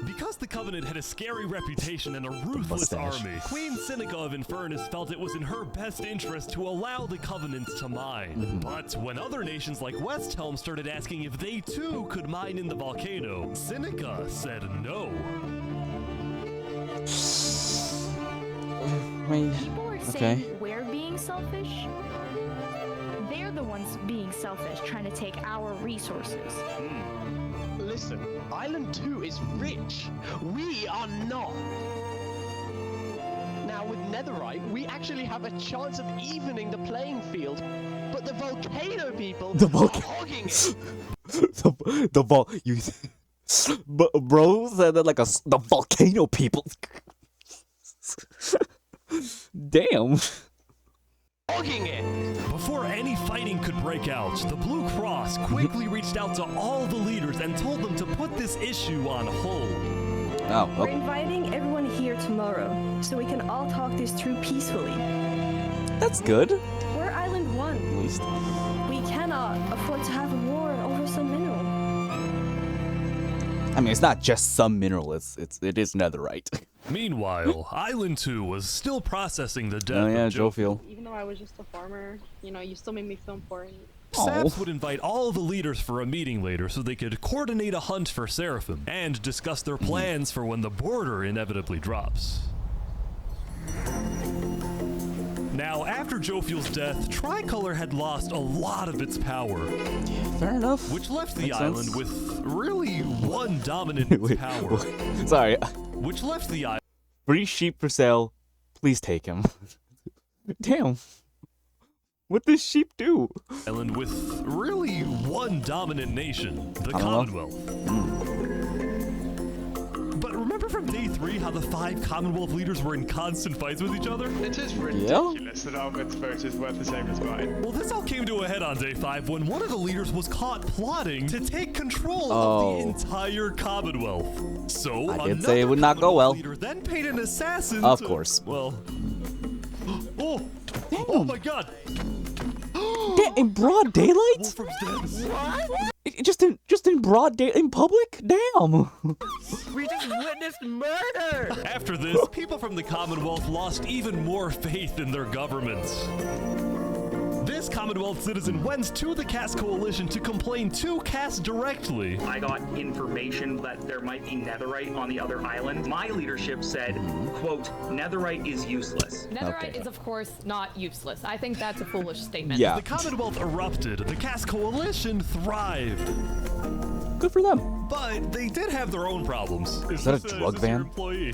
Because the Covenant had a scary reputation and a ruthless mustache. army, Queen Seneca of Infernus felt it was in her best interest to allow the Covenant to mine. But when other nations like Westhelm started asking if they too could mine in the volcano, Seneca said no. People are saying we're being selfish. They're the ones being selfish, trying to take our resources. Listen, Island 2 is rich. We are not. Now, with netherite, we actually have a chance of evening the playing field. But the volcano people The are volcano. hogging it. You. Bro said that like the volcano people. Damn. Hogging it. Before any fighting could break out, the Blue Cross quickly reached out to all the leaders and told them to put this issue on hold. Oh, We're inviting everyone here tomorrow so we can all talk this through peacefully. That's good. We're Island 1. At least. We cannot afford to have a war over some mineral. I mean, it's not just some mineral. It is netherite. Meanwhile, Island 2 was still processing the death Oh yeah, of Joe. Jofiel. Even though I was just a farmer, you know, you still made me feel important. Saps would invite all the leaders for a meeting later so they could coordinate a hunt for Seraphim and discuss their plans for when the border inevitably drops. Now, after Jofiel's death, Tricolor had lost a lot of its power. Fair enough. Which left the Makes island sense. with really one dominant power. Sorry. Which left the island. Free sheep for sale. Please take him. Damn. What does sheep do? Island with really one dominant nation, the Commonwealth. Commonwealth. But remember from day 3 how the 5 Commonwealth leaders were in constant fights with each other? It is ridiculous that Ahmed's vote is worth the same as mine. Well, this all came to a head on day 5 when one of the leaders was caught plotting to take control Oh. of the entire Commonwealth. So I did say it would not go well. leader then paid an assassin Of to- course. Well. Oh my god! In broad daylight? What? Just in broad day in public? Damn. We just witnessed murder! After this, people from the Commonwealth lost even more faith in their governments. This Commonwealth citizen went to the Cass Coalition to complain to Cass directly. I got information that there might be netherite on the other island. My leadership said, quote, netherite is useless. Netherite is, of course, not useless. I think that's a foolish statement. The Commonwealth erupted. The Cass Coalition thrived. Good for them. But they did have their own problems. Is that a drug this your van? employee?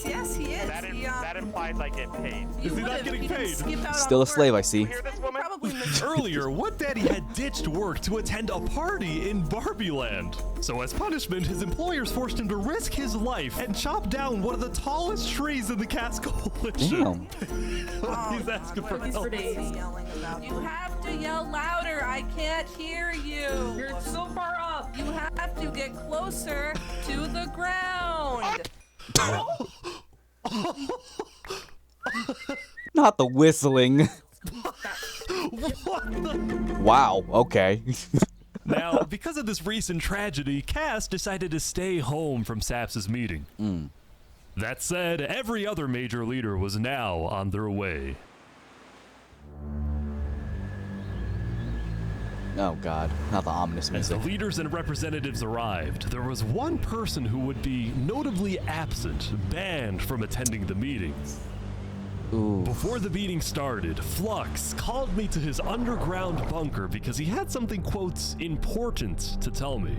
Yes, he is. That implies I get paid. Is he not getting paid? Still a slave, I see. Earlier, What Daddy had ditched work to attend a party in Barbie Land. So as punishment, his employers forced him to risk his life and chop down one of the tallest trees in the Cass Coalition. Damn. He's asking for help. You have to yell louder. I can't hear you. You're so far up. You have to get closer to the ground. Not the whistling. Wow, okay. Now, because of this recent tragedy, Cass decided to stay home from Saps' meeting. That said, every other major leader was now on their way. Oh god, not the ominous As the music. leaders and representatives arrived, there was one person who would be notably absent, banned from attending the meetings. Ooh. Before the meeting started, Flux called me to his underground bunker because he had something, quote, important to tell me.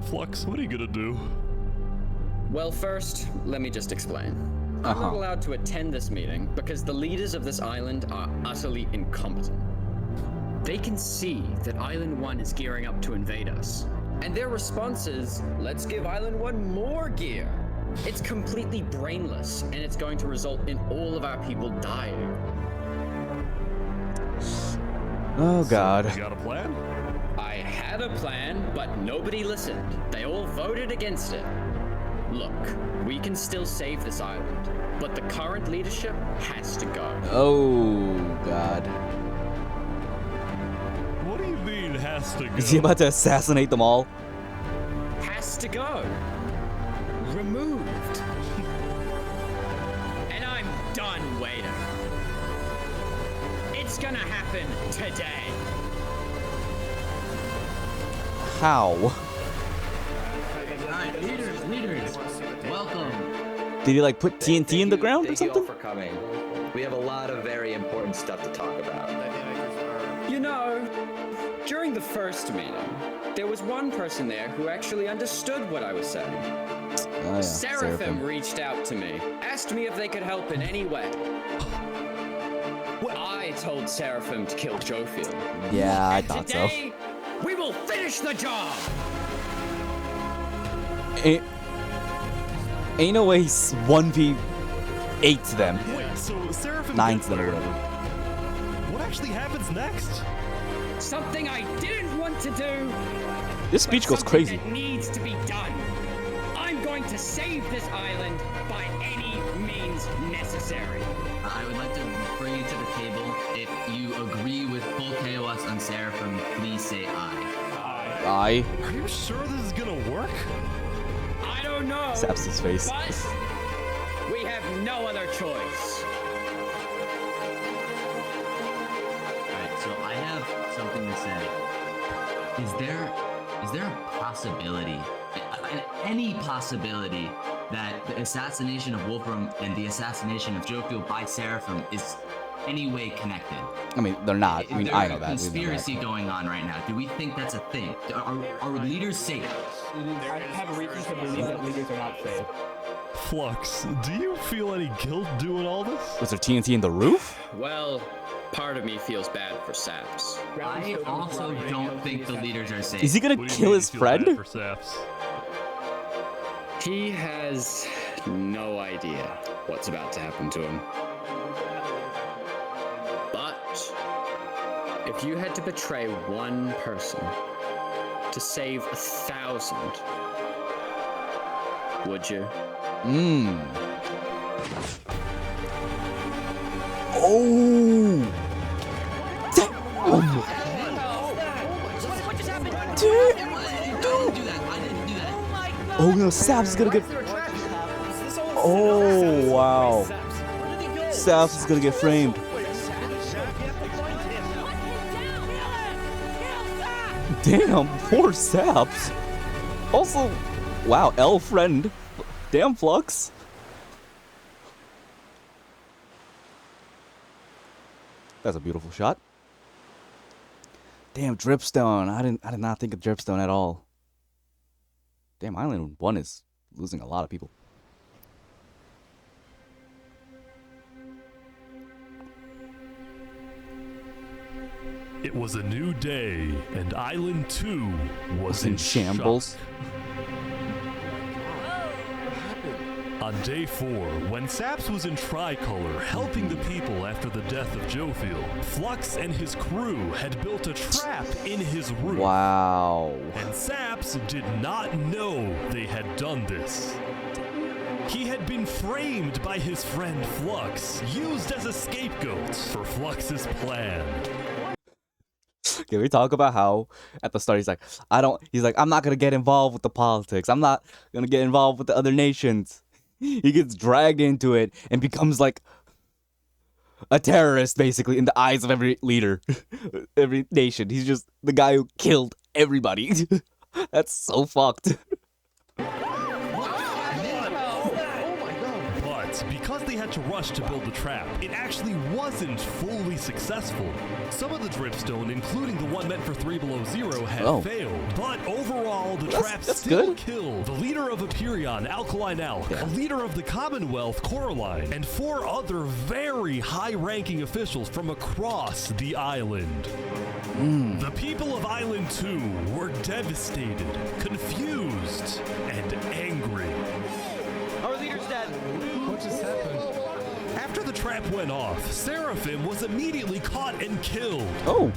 Flux, what are you gonna do? Well, first, let me just explain. I'm not allowed to attend this meeting because the leaders of this island are utterly incompetent. They can see that Island 1 is gearing up to invade us. And their response is, let's give Island 1 more gear. It's completely brainless, and it's going to result in all of our people dying. Oh god. You got a plan? I had a plan, but nobody listened. They all voted against it. Look, we can still save this island, but the current leadership has to go. Oh god. What do you mean, has to go? Is he about to assassinate them all? Has to go. Removed. And I'm done waiting. It's gonna happen today. How? Alright, leaders, welcome. Did he like put TNT in the ground or Thank you all something? for coming. We have a lot of very important stuff to talk about. You know, during the first meeting, there was one person there who actually understood what I was saying. Oh, yeah. Seraphim reached out to me, asked me if they could help in any way. I told Seraphim to kill Jofiel. Yeah, I thought so. Today, we will finish the job! Ain't no way he's 1v8 to them. Wait, so Seraphim 9 gets to them or there. whatever. What actually happens next? Something I didn't want to do. This speech but goes something crazy. that needs to be done. I'm going going to save this island by any means necessary. I would like to bring you to the table. If you agree with full KOS on Seraphim, please say aye. Aye. Are you sure this is gonna work? I don't know. Saps his face. But we have no other choice. Alright, so I have something to say. Is there a possibility, any possibility, that the assassination of Wolfram and the assassination of Jofiel by Seraphim is any way connected? I mean, they're not. I mean, There's I know a that. conspiracy going on right now. Do we think that's a thing? Are leaders safe? I have reasons to believe that leaders are not safe. Flux, do you feel any guilt doing all this? Was there TNT in the roof? Well, part of me feels bad for Saps. I also don't think the leaders are safe. Is he gonna kill his friend? For Saps? He has no idea what's about to happen to him. But if you had to betray one person to save 1,000, would you? Oh! Oh no, Saps is gonna get. Oh wow. Saps is gonna get framed. Damn, poor Saps. Also, wow, L friend. Damn, Flux. That's a beautiful shot. Damn, Dripstone. I did not think of Dripstone at all. Damn, Island 1 is losing a lot of people. It was a new day, and Island 2 was in shambles. On day 4, when Saps was in Tricolor helping the people after the death of Jofiel, Flux and his crew had built a trap in his roof. Wow. And Saps did not know they had done this. He had been framed by his friend Flux, used as a scapegoat for Flux's plan. Can we talk about how at the start he's like, I'm not gonna get involved with the politics. I'm not gonna get involved with the other nations. He gets dragged into it and becomes like a terrorist, basically, in the eyes of every leader, every nation. He's just the guy who killed everybody. That's so fucked. But because they had to rush to build the trap, it actually wasn't fully successful. Some of the dripstone, including the one meant for 3 Below Zero, had failed. But overall, the trap still killed the leader of Aperion, Alkaline Alk, a leader of the Commonwealth, Coraline, and 4 other very high-ranking officials from across the island. The people of Island 2 were devastated, confused, and angry. Our leader's dead. What just happened? After the trap went off, Seraphim was immediately caught and killed. Oh!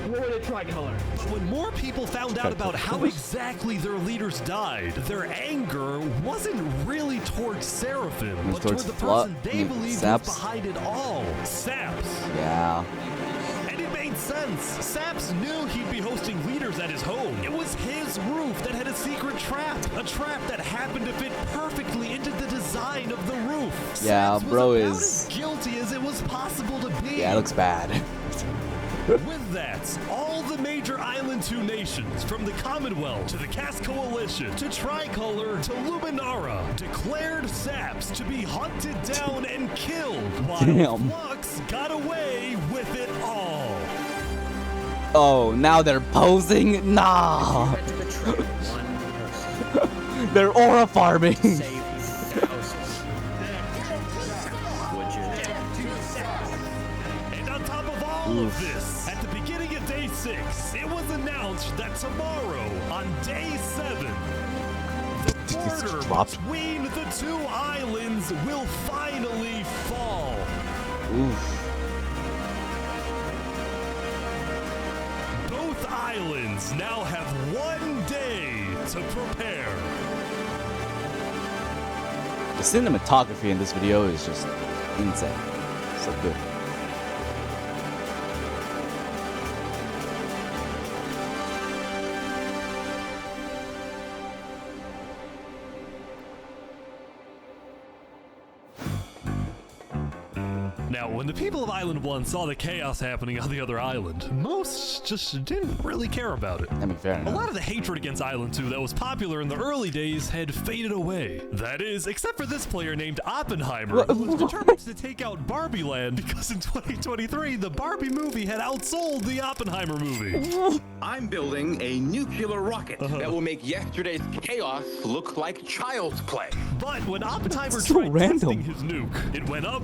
What would a tricolor? But when more people found out about how exactly their leaders died, their anger wasn't really towards Seraphim, but toward the person they believed was behind it all, Saps. Yeah. And it made sense. Saps knew he'd be hosting leaders at his home. It was his roof that had a secret trap. A trap that happened to fit perfectly into the design of the roof. Yeah, Saps bro was about is... as guilty as it was possible to be. Yeah, it looks bad. With that, all the major Island 2 nations, from the Commonwealth to the Caste Coalition to Tricolor to Luminara, declared Saps to be hunted down and killed, while Flux got away with it all. Oh, now they're posing? Nah. They're aura farming. And on top of all of this, at the beginning of day 6, it was announced that tomorrow, on day 7, the border between the 2 islands will finally fall. Both islands now have 1 day to prepare. cinematography in this video is just insane. So good. Now, when the people of Island 1 saw the chaos happening on the other island, most just didn't really care about it. I mean, fair A enough. lot of the hatred against Island 2 that was popular in the early days had faded away. That is, except for this player named Oppenheimer, who was determined to take out Barbie Land because in 2023, the Barbie movie had outsold the Oppenheimer movie. I'm building a nuclear rocket that will make yesterday's chaos look like child's play. But when Oppenheimer So tried random. testing his nuke, it went up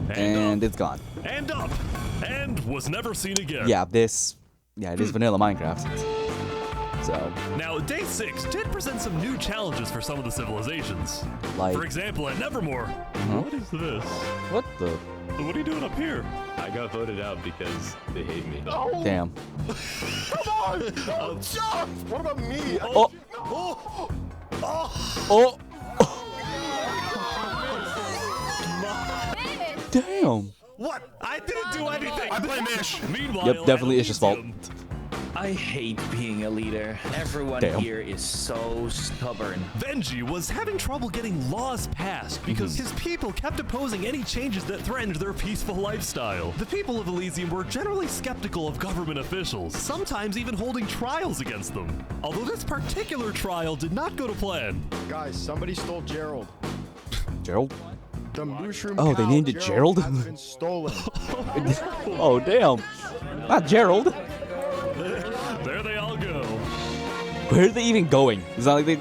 And it's gone. and up and was never seen again. Yeah, it is vanilla Minecraft. So, Now, Day 6 did present some new challenges for some of the civilizations. Like- For example, at Nevermore. What is this? what the? What are you doing up here? I got voted out because they hate me. Damn. Come on! Oh, Josh! What about me? Oh. Oh! Oh! Damn. What? I didn't do anything. I blame Ish. Meanwhile, Yep, definitely Ish's fault. I hate being a leader. Everyone Damn. here is so stubborn. Venji was having trouble getting laws passed because his people kept opposing any changes that threatened their peaceful lifestyle. The people of Elysium were generally skeptical of government officials, sometimes even holding trials against them. Although this particular trial did not go to plan. Guys, somebody stole Gerald. Gerald? The mushroom Oh, they cow named it Gerald? has been stolen. Oh, damn. Not Gerald. There they all go. Where are they even going? It's not like they.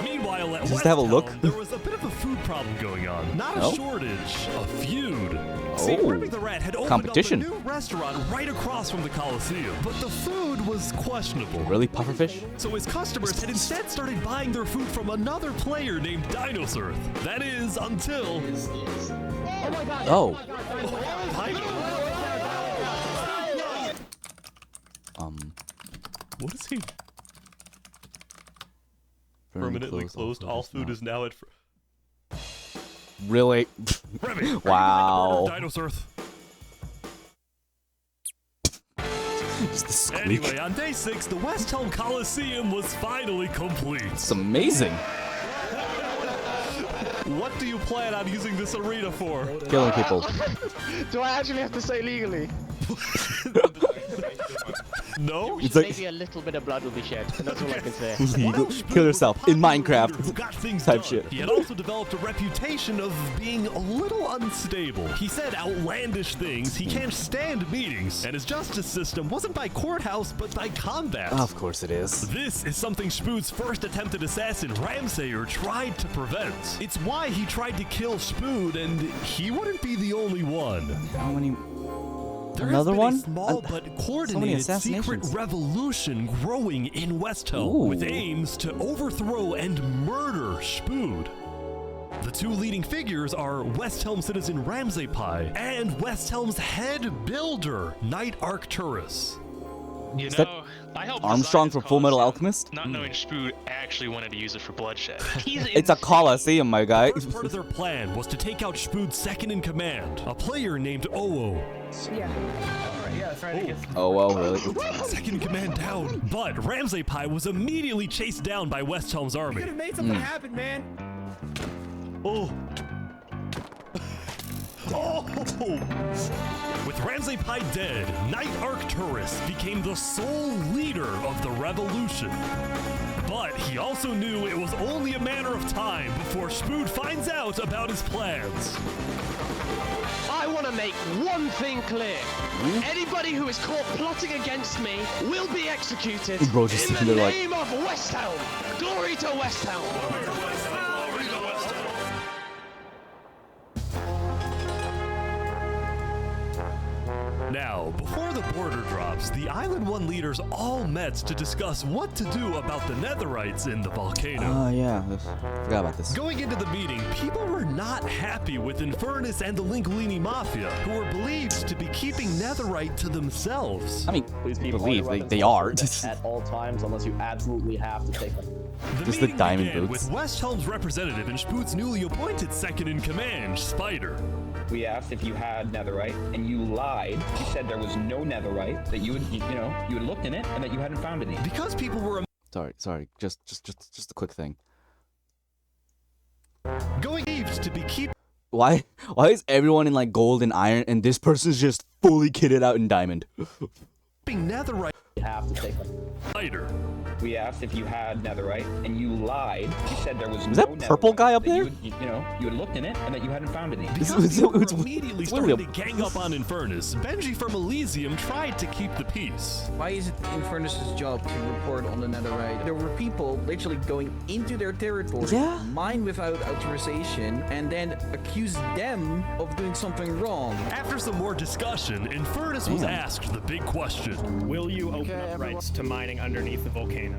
Meanwhile, at Just have a look. Westhelm, there was a bit of a food problem going on. Not No? a shortage, a feud. See, Oh. Remy the Rat had opened Competition. up a new restaurant right across from the Coliseum, but the food was questionable. Really, pufferfish? So his customers had instead started buying their food from another player named Dinosaur. That is, until... Oh. What is he? Permanently closed. All food is now at... Really? Remy, Wow. Dinosaur. Just the squeak. Anyway, on day 6, the West Helm Coliseum was finally complete. It's amazing. What do you plan on using this arena for? Killing people. Do I actually have to say legally? No? It's like- Maybe a little bit of blood will be shed. That's all I can say. Legal. Kill yourself in Minecraft. Got things Type done. shit. He had also developed a reputation of being a little unstable. He said outlandish things, he can't stand meetings, and his justice system wasn't by courthouse, but by combat. Of course it is. This is something Spood's first attempted assassin, Ramsayer, tried to prevent. It's why he tried to kill Spood, and he wouldn't be the only one. How many? There Another has been one? a small but coordinated secret assassinations. revolution growing in Westhelm Ooh. with aims to overthrow and murder Spood. The two leading figures are Westhelm citizen Ramsay Pi and Westhelm's head builder, Knight Arcturus. You Is that know, I helped Armstrong from Full Metal Alchemist? not knowing Spood actually wanted to use it for bloodshed. He's It's a Coliseum, my guy. First part of their plan was to take out Spood's second in command, a player named Oo. Oh, well, really? Second in command down. But Ramsay Pi was immediately chased down by Westhelm's army. Could have made something happen, man. Oh. Oh! With Ramsay Pi dead, Knight Arcturus became the sole leader of the revolution. But he also knew it was only a matter of time before Spood finds out about his plans. I want to make one thing clear. Anybody who is caught plotting against me will be executed. Bro, just in the sitting there like- name of West Helm. Glory to West Helm. Now, before the border drops, the Island 1 leaders all met to discuss what to do about the Netherites in the volcano. Oh, yeah. Forgot about this. Going into the meeting, people were not happy with Infernus and the Lingolini Mafia, who were believed to be keeping Netherite to themselves. I mean, believe they are. At all times, unless you absolutely have to take them. The Just the meeting diamond began boots. with West Helm's representative and Spoot's newly appointed second-in-command, Spider. We asked if you had netherite, and you lied. You said there was no netherite, that you had looked in it, and that you hadn't found any. Because people were Sorry. Just a quick thing. going to be keep. Why is everyone in like gold and iron, and this person's just fully kitted out in diamond? Netherite. You have to take them. Spider. We asked if you had netherite, and you lied. You said there was Is no that purple netherite, guy up that there? You had looked in it, and that you hadn't found any. Because people were immediately starting to gang up on Infernus, Benji from Elysium tried to keep the peace. Why is it Infernus' job to report on the Netherite? There were people literally going into their territory, mine without authorization, and then accuse them of doing something wrong. After some more discussion, Infernus was asked the big question. Will you open up rights to mining underneath the volcano?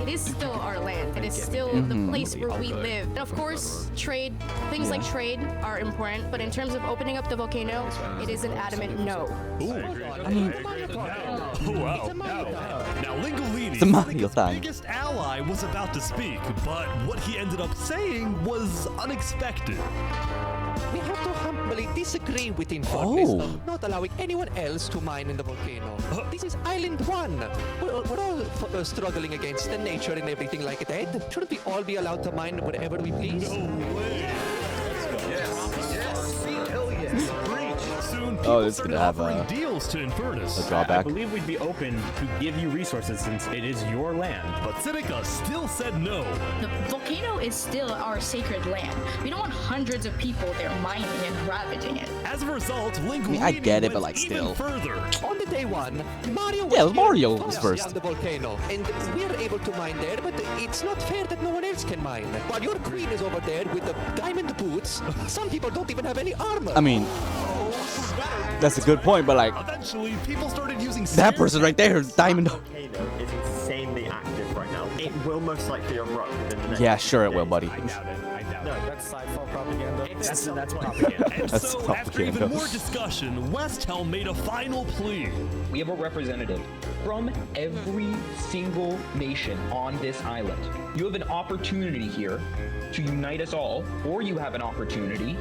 It is still our land. It is still the place where we live. And of course, things like trade are important, but in terms of opening up the volcano, it is an adamant no. Wow. Now, Lingolini, It's a Mario Seneca's time. biggest ally, was about to speak, but what he ended up saying was unexpected. We have to humbly disagree with Infernus Oh. not allowing anyone else to mine in the volcano. This is Island 1. We're all struggling against the nature and everything like that. Shouldn't we all be allowed to mine wherever we please? Soon, Oh, this is gonna have offering a deals to Infernus. I drawback. believe we'd be open to give you resources since it is your land. But Seneca still said no. The volcano is still our sacred land. We don't want hundreds of people there mining and ravaging it. As a result, Lingolini I mean, I get it, but went like even still. further. On the day one, Mario Yeah, it was Mario here was us first. on the volcano, and we're able to mine there, but it's not fair that no one else can mine. While your queen is over there with the diamond boots, some people don't even have any armor. I mean, that's a good point, but like Eventually, people started using that person right there, diamond. volcano is insanely active right now. It will most likely erupt within the next Yeah, sure it will, buddy. I doubt it. No, that's sci-fi propaganda. That's propaganda. And That's so, after even propaganda. more discussion, West Helm made a final plea. We have a representative from every single nation on this island. You have an opportunity here to unite us all, or you have an opportunity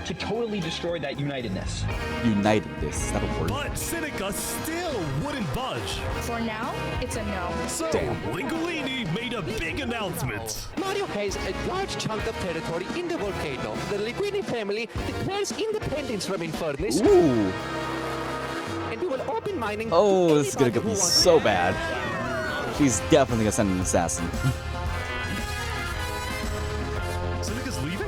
to totally destroy that unitedness. United this. Is that a word? But Seneca still wouldn't budge. For now, it's a no. So, Lingolini made a big announcement. Mario has a large chunk of territory in the volcano. The Linguini family declares independence from Infernus, Ooh. and we will open mining. Oh, to this is gonna anybody be who wants so it. bad. She's definitely gonna send an assassin. Seneca's leaving?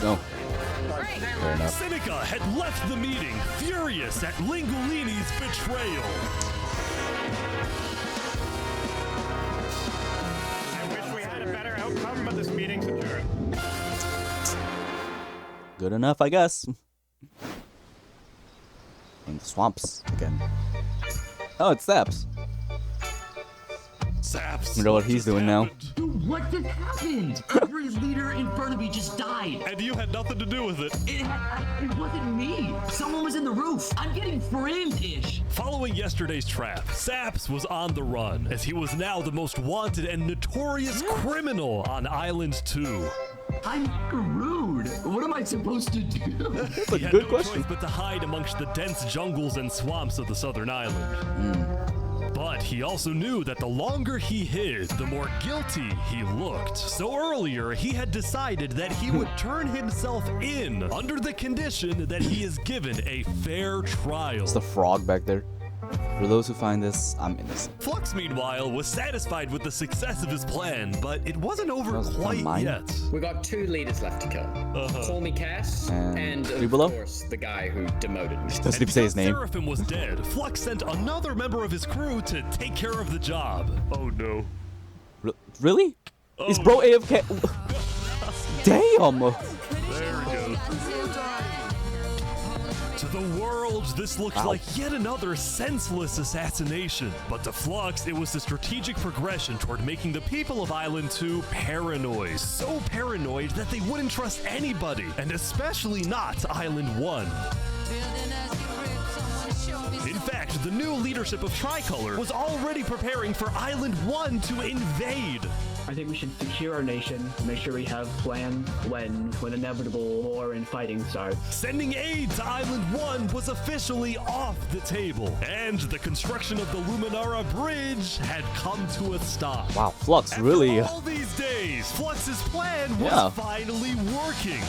No. Fair enough. Seneca had left the meeting, furious at Lingolini's betrayal. I wish we had a better outcome, but this meeting's adjourned. Good enough, I guess. In the swamps again. Oh, it's Saps. Saps. Wonder what he's doing now. Dude, what just happened? Every leader in front of me just died. And you had nothing to do with it. It wasn't me. Someone was in the roof. I'm getting framed-ish. Following yesterday's trap, Saps was on the run, as he was now the most wanted and notorious criminal on Island 2. I'm screwed. What am I supposed to do? That's a He had good no question. choice but to hide amongst the dense jungles and swamps of the southern island. But he also knew that the longer he hid, the more guilty he looked. So earlier, he had decided that he would turn himself in under the condition that he is given a fair trial. It's the frog back there. For those who find this, I'm innocent. Flux, meanwhile, was satisfied with the success of his plan, but it wasn't over That was quite mine. yet. We got two leaders left to kill. Call me Cass, And and of Ribolo? course the guy who demoted me. Doesn't even say his name. Seraphim was dead. Flux sent another member of his crew to take care of the job. Oh no. Really? Is bro AFK? Damn! There we go. To the world, this looked like yet another senseless assassination. But to Flux, it was a strategic progression toward making the people of Island 2 paranoid. So paranoid that they wouldn't trust anybody, and especially not Island 1. In fact, the new leadership of Tricolor was already preparing for Island 1 to invade. I think we should secure our nation, make sure we have plans when inevitable war and fighting starts. Sending aid to Island 1 was officially off the table, and the construction of the Luminara Bridge had come to a stop. Wow, Flux really. All these days, Flux's plan was finally working.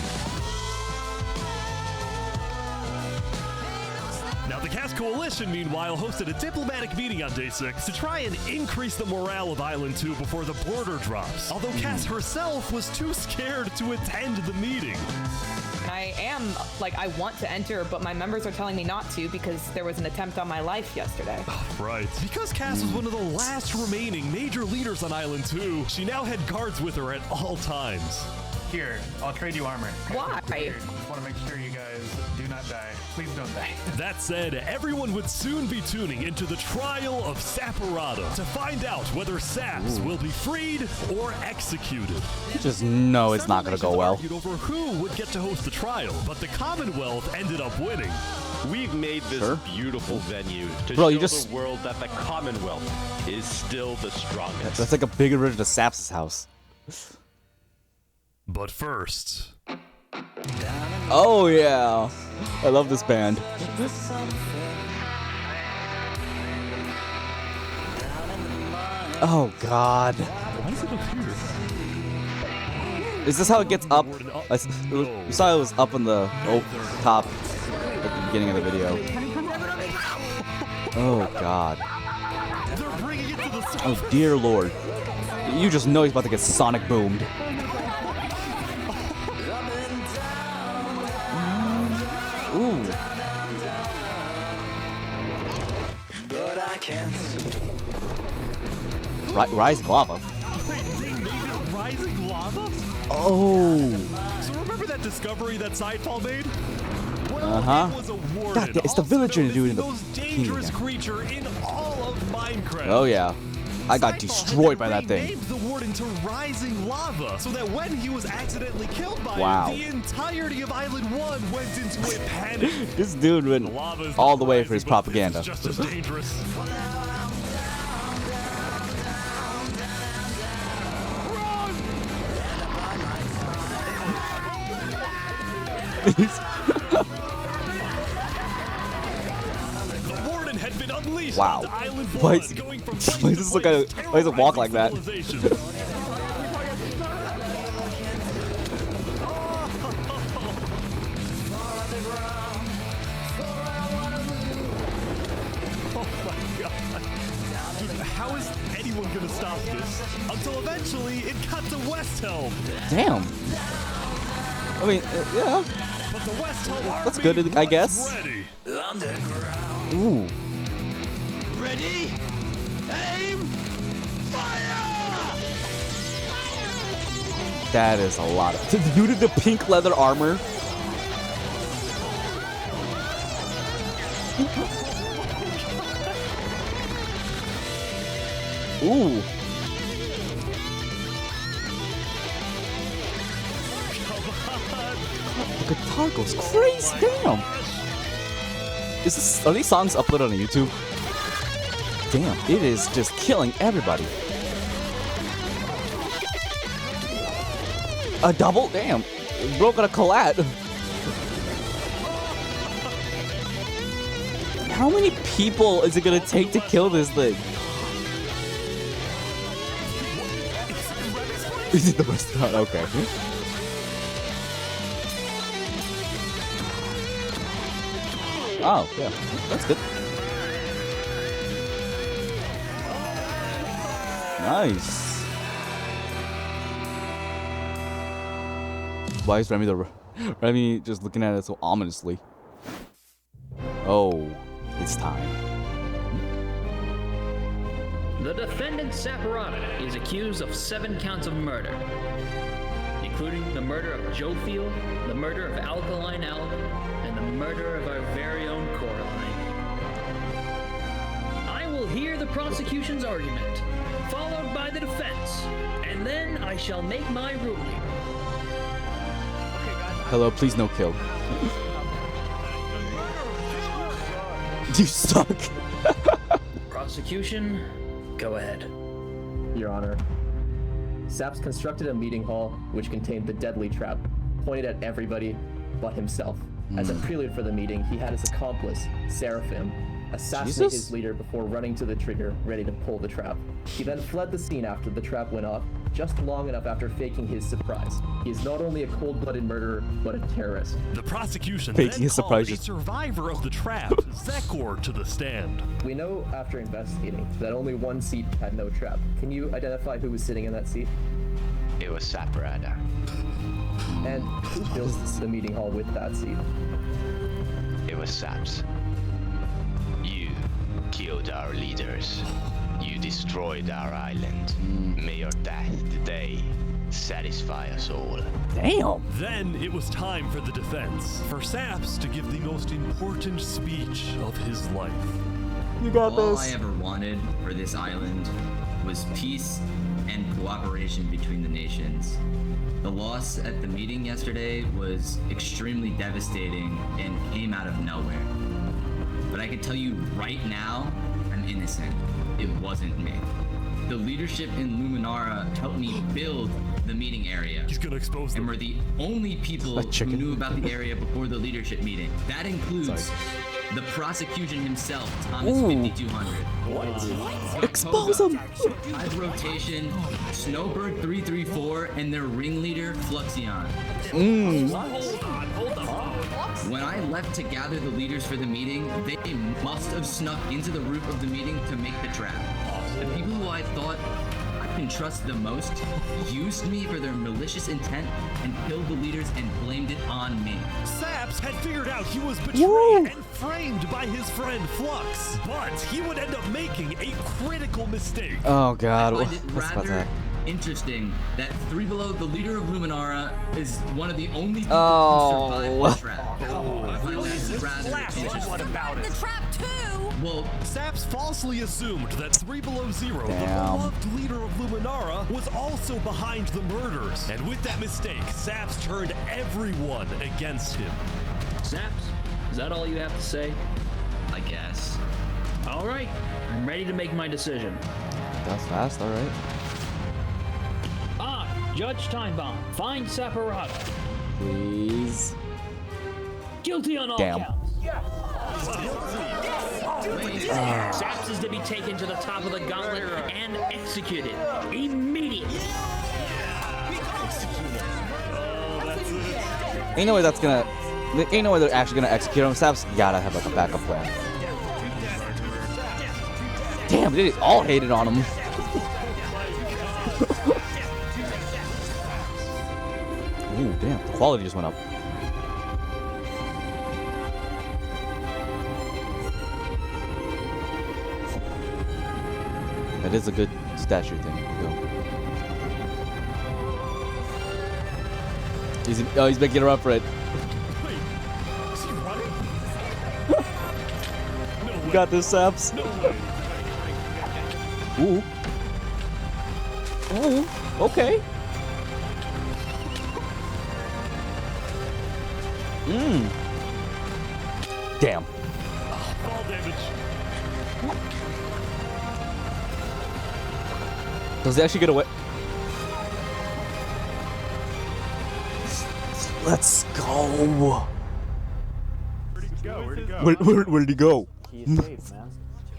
Now, the Cass Coalition, meanwhile, hosted a diplomatic meeting on Day 6 to try and increase the morale of Island 2 before the border drops, although Cass herself was too scared to attend the meeting. I want to enter, but my members are telling me not to because there was an attempt on my life yesterday. Right. Because Cass was one of the last remaining major leaders on Island 2, she now had guards with her at all times. Here, I'll trade you armor. Why? Here, just want to make sure you guys do not die. Please don't die. That said, everyone would soon be tuning into the trial of Saporada to find out whether Saps will be freed or executed. You just know it's not gonna go well. Argued over who would get to host the trial, but the Commonwealth ended up winning. We've made this beautiful venue to Bro, show you just- the world that the Commonwealth is still the strongest. That's like a bigger version of Saps' house. But first... Oh yeah, I love this band. Oh god. Why is it up here? Is this how it gets up? We saw it was up on the top at the beginning of the video. Oh god. Oh dear lord. You just know he's about to get sonic boomed. Ooh. But I can't. Rising lava. Wait, they made it rising lava? Oh. So remember that discovery that Sidefall made? Well, Uh-huh. it was awarded God, it's the villager dude in the most king dangerous again. creature in all of Minecraft. Oh yeah. I got destroyed by that thing. Named the warden to Rising Lava, so that when he was accidentally killed by Wow. it, the entirety of Island 1 went into a panic. This dude went all the way for his propaganda. It's just as dangerous. The warden had been unleashed Wow. onto Island 1, Why is, going from why does this look like why does it walk like that? How is anyone gonna stop this? Until eventually it got to West Helm. Damn. I mean, yeah. But the West Helm That's army good, I was guess. ready. Ooh. Ready? Aim! Fire! That is a lot of. The dude in the pink leather armor. Ooh. The guitar goes crazy. Damn. Are these songs uploaded on YouTube? Damn, it is just killing everybody. A double? Damn. Bro got a collat. How many people is it gonna take to kill this thing? Is it the restaurant? Okay. Oh, yeah. That's good. Nice. Why is Remy just looking at it so ominously? Oh, it's time. The defendant Saporada is accused of 7 counts of murder, including the murder of Joe Field, the murder of Alkaline Elk, and the murder of our very own Coraline. I will hear the prosecution's argument, followed by the defense, and then I shall make my ruling. Hello, please no kill. You suck. Prosecution, go ahead. Your Honor, Saps constructed a meeting hall which contained the deadly trap, pointed at everybody but himself. As a prelude for the meeting, he had his accomplice, Seraphim, assassinate his leader before running to the trigger, ready to pull the trap. He then fled the scene after the trap went off, just long enough after faking his surprise. He is not only a cold-blooded murderer, but a terrorist. The prosecution Faking then his called surprise. a survivor of the trap, Zekor, to the stand. We know after investigating that only one seat had no trap. Can you identify who was sitting in that seat? It was Saparada. And who built the meeting hall with that seat? It was Saps. You killed our leaders. You destroyed our island. May your death today satisfy us all. Damn. Then it was time for the defense, for Saps to give the most important speech of his life. You got All I ever wanted for this island was peace and cooperation between the nations. The loss at the meeting yesterday was extremely devastating and came out of nowhere. But I can tell you right now, I'm innocent. It wasn't me. The leadership in Luminara helped me build the meeting area. He's gonna expose them. And we're the only people who knew about the area before the leadership meeting. That includes the prosecution himself, Thomas 5200. What? Expose him! High rotation, Snowbird 334, and their ringleader, Fluxion. When I left to gather the leaders for the meeting, they must have snuck into the roof of the meeting to make the trap. The people who I thought I can trust the most used me for their malicious intent and killed the leaders and blamed it on me. Saps had figured out he was betrayed and framed by his friend Flux, but he would end up making a critical mistake. Oh god, I find it what's about rather that? interesting that Three Below, the leader of Luminara, is one of the only people Oh. who survived the trap. I find that rather interesting. What about it? The trap too! Well, Saps falsely assumed that 3 Below Zero, Damn. the beloved leader of Luminara, was also behind the murders. And with that mistake, Saps turned everyone against him. Saps, is that all you have to say? I guess. All right, I'm ready to make my decision. That's fast, alright. Judge Timebomb, find Saparada. Please. Guilty on all Damn. counts. Saps is to be taken to the top of the gauntlet and executed immediately. Ain't no way that's gonna. Ain't no way they're actually gonna execute him. Saps gotta have like a backup plan. Damn, they all hated on him. Ooh, damn, the quality just went up. That is a good statue thing, though. He's making her up for it. Is he running? You got this, Saps. Ooh. Ooh, okay. Damn. Fall damage. Does he actually get away? Let's go. Where'd he go? Where'd he go? Where did he go? He escaped, man.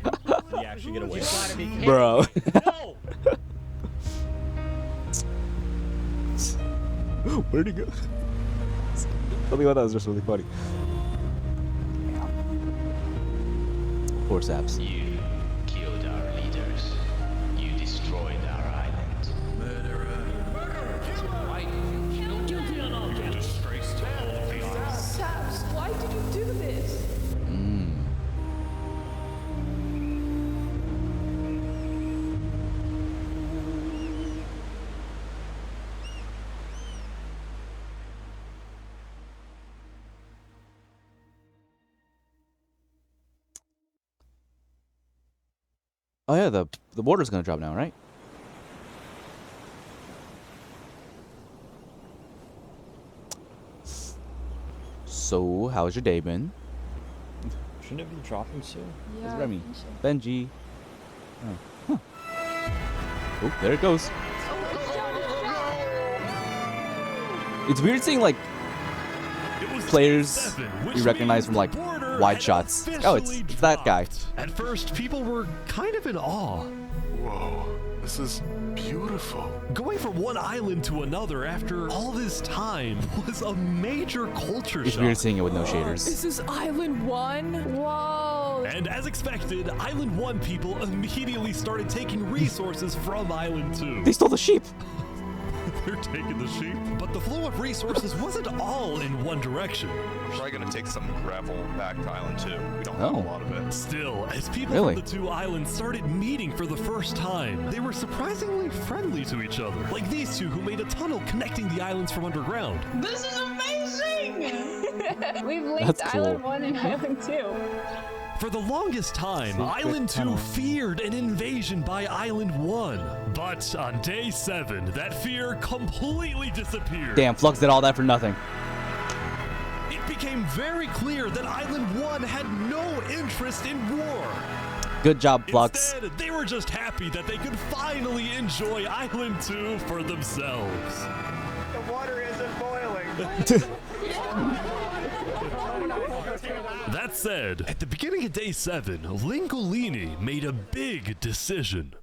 Did he actually get away? Bro. Where'd he go? Something about that was just really funny. Poor Saps. You killed our leaders. You destroyed our island. Guilty on all counts. Disgrace to all of the island. Saps, why did you do this? Oh yeah, the border's gonna drop now, right? So, how's your day been? Shouldn't it be dropping soon? It's Remy. Benji. Oh. Huh. Oh, there it goes. It's weird seeing like players you recognize from like wide shots. Oh, it's that guy. At first, people were kind of in awe. Whoa, this is beautiful. Going from one island to another after all this time was a major culture It's shock. weird seeing it with no shaders. This is Island 1? Whoa. And as expected, Island 1 people immediately started taking resources from Island 2. They stole the sheep. They're taking the sheep. But the flow of resources wasn't all in one direction. We're probably gonna take some gravel back to Island 2. We don't have a lot of it. Still, as people Really? from the two islands started meeting for the first time, they were surprisingly friendly to each other. Like these two who made a tunnel connecting the islands from underground. This is amazing! We've linked That's cool. Island 1 and Island 2. For the longest time, Island 2 feared an invasion by Island 1. But on day 7, that fear completely disappeared. Damn, Flux did all that for nothing. It became very clear that Island 1 had no interest in war. Good job, Flux. Instead, they were just happy that they could finally enjoy Island 2 for themselves. The water isn't boiling. That said, at the beginning of day 7, Lingolini made a big decision.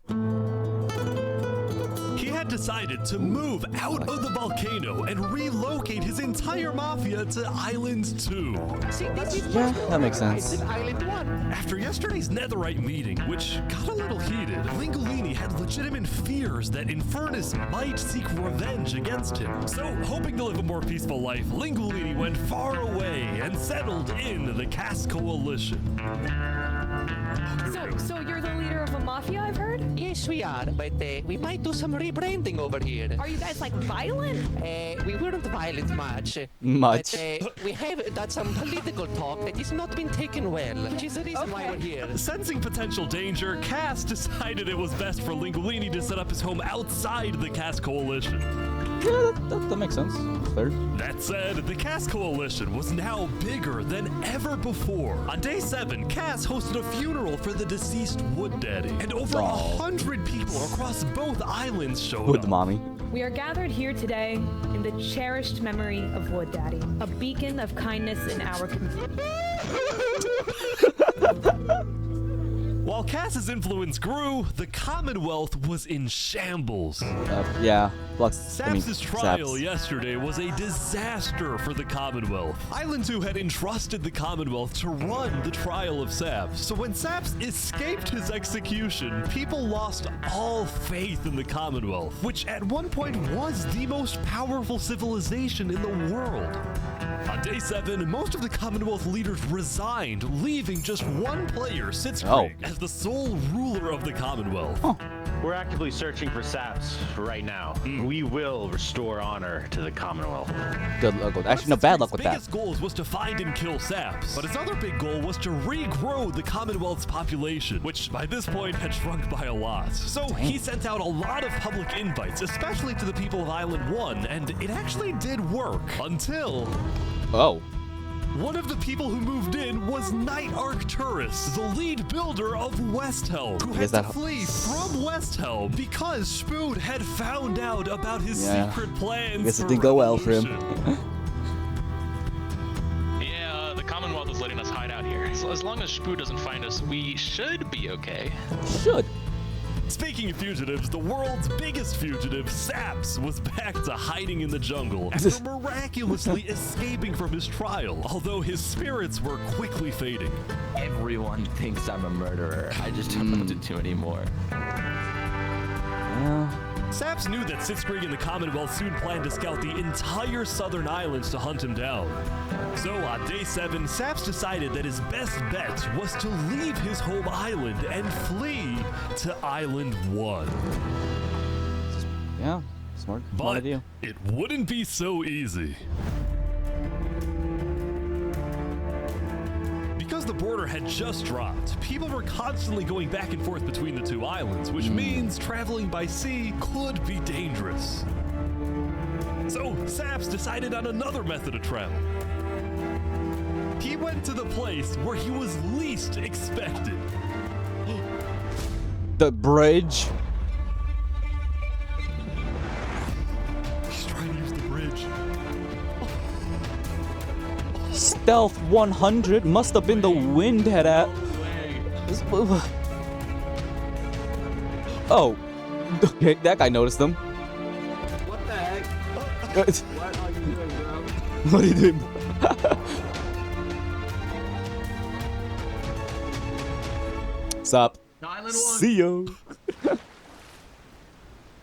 He had decided to move out of the volcano and relocate his entire mafia to Island 2. See, this is Yeah, that makes sense. Island 1. After yesterday's Netherite meeting, which got a little heated, Lingolini had legitimate fears that Infernus might seek revenge against him. So, hoping to live a more peaceful life, Lingolini went far away and settled in the Cass Coalition. So you're the leader of a mafia, I've heard? Yes, we are, but we might do some rebranding over here. Are you guys like violent? We weren't violent much. Much. But we have done some political talk that has not been taken well, which is the reason why we're here. Sensing potential danger, Cass decided it was best for Lingolini to set up his home outside the Cass Coalition. Yeah, that makes sense. Fair. That said, the Cass Coalition was now bigger than ever before. On day 7, Cass hosted a funeral for the deceased Wood Daddy, and over 100 people across both islands showed With up. the mommy. We are gathered here today in the cherished memory of Wood Daddy, a beacon of kindness in our community. While Cass's influence grew, the Commonwealth was in shambles. Yeah, Flux. I mean, Sap's trial Saps. yesterday was a disaster for the Commonwealth. Island 2 had entrusted the Commonwealth to run the trial of Saps. So when Saps escaped his execution, people lost all faith in the Commonwealth, which at one point was the most powerful civilization in the world. On day 7, most of the Commonwealth leaders resigned, leaving just one player, Sitzkrieg, as the sole ruler of the Commonwealth. We're actively searching for Saps right now. We will restore honor to the Commonwealth. Good luck with actually no bad luck with His that. biggest goals was to find and kill Saps, but his other big goal was to regrow the Commonwealth's population, which by this point had shrunk by a lot. So he sent out a lot of public invites, especially to the people of Island 1, and it actually did work until... Oh. One of the people who moved in was Night Arcturus, the lead builder of Westhelm, who had Guess to that- flee from Westhelm because Spood had found out about his Yeah. secret plans. Guess it for didn't go well for him. revolution. Yeah, the Commonwealth is letting us hide out here. So as long as Spoo doesn't find us, we should be okay. Should. Speaking of fugitives, the world's biggest fugitive, Saps, was back to hiding in the jungle after miraculously escaping from his trial, although his spirits were quickly fading. Everyone thinks I'm a murderer. I just don't know what to do anymore. Saps knew that Sitzkrieg and the Commonwealth soon planned to scout the entire southern islands to hunt him down. So on day 7, Saps decided that his best bet was to leave his home island and flee to Island 1. Yeah, smart But idea. it wouldn't be so easy. Because the border had just dropped, people were constantly going back and forth between the two islands, which means traveling by sea could be dangerous. So Saps decided on another method of travel. He went to the place where he was least expected. The bridge. He's trying to use the bridge. Stealth 100 must have been the wind had at. Oh, okay, that guy noticed them. What the heck? What What are you doing, bro? What are you doing? Sup? See ya.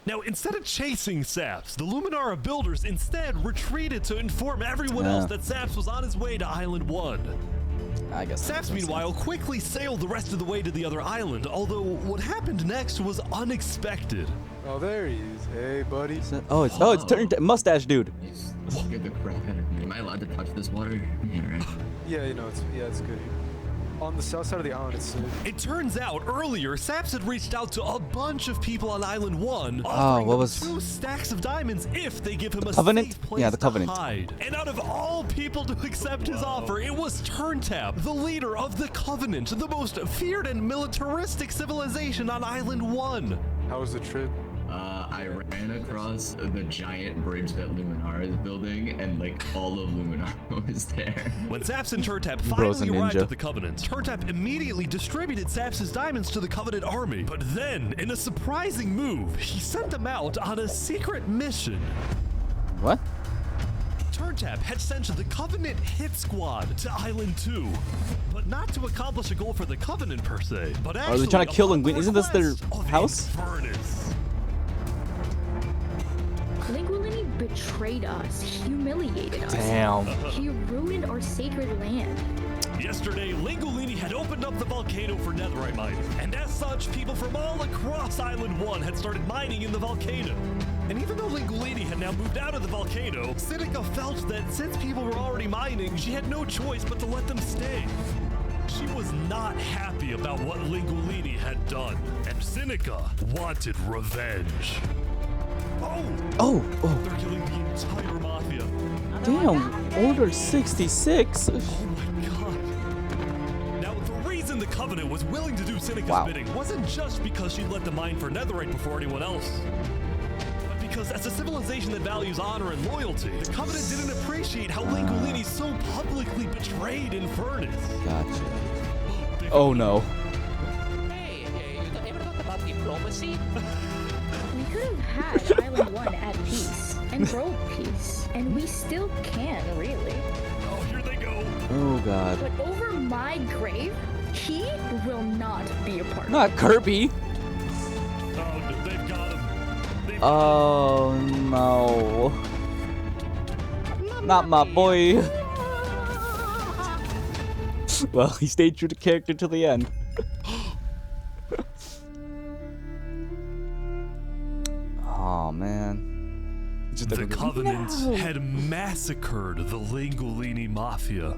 Now, instead of chasing Saps, the Luminara builders instead retreated to inform everyone else that Saps was on his way to Island 1. I guess. Saps, meanwhile, quickly sailed the rest of the way to the other island, although what happened next was unexpected. Oh, there he is. Hey, buddy. It's turned mustache dude. Scared the crap out of me. Am I allowed to touch this water? Yeah, right. Yeah, you know, it's good. On the south side of the island, it's safe. It turns out earlier, Saps had reached out to a bunch of people on Island 1, Oh, offering what them was 2 stacks of diamonds if they give him a Covenant? safe place Yeah, the Covenant. to hide. And out of all people to accept his offer, it was Turntap, the leader of the Covenant, the most feared and militaristic civilization on Island 1. How was the trip? I ran across the giant bridge that Luminara is building, and like all of Luminara was there. When Saps and Turntap Bro's a finally arrived ninja. at the Covenant, Turntap immediately distributed Saps' diamonds to the Covenant army. But then, in a surprising move, he sent them out on a secret mission. What? Turntap had sent the Covenant hit squad to Island 2, but not to accomplish a goal for the Covenant per se, but actually Are they trying to kill upon Linguini? Isn't this their house? Infernus. Linguini betrayed us, humiliated us. Damn. He ruined our sacred land. Yesterday, Lingolini had opened up the volcano for netherite mining, and as such, people from all across Island 1 had started mining in the volcano. And even though Lingolini had now moved out of the volcano, Sinica felt that since people were already mining, she had no choice but to let them stay. She was not happy about what Lingolini had done, and Sinica wanted revenge. Oh. They're killing the entire mafia. Damn. Order 66. Oh my god. Now, the reason the Covenant was willing to do Sinica's bidding wasn't just because she let them mine for netherite before anyone else. But because as a civilization that values honor and loyalty, the Covenant didn't appreciate how Lingolini so publicly betrayed Infernus. Gotcha. Oh no. Hey, you ever talk about diplomacy? We could have had Island 1 at peace and world peace, and we still can, really. Oh, here they go. Oh god. But over my grave, he will not be a part of Not it. Kirby. Oh, they've got him. Oh no. Not my boy. Well, he stayed true to character till the end. Oh man. The Covenant had massacred the Lingolini Mafia.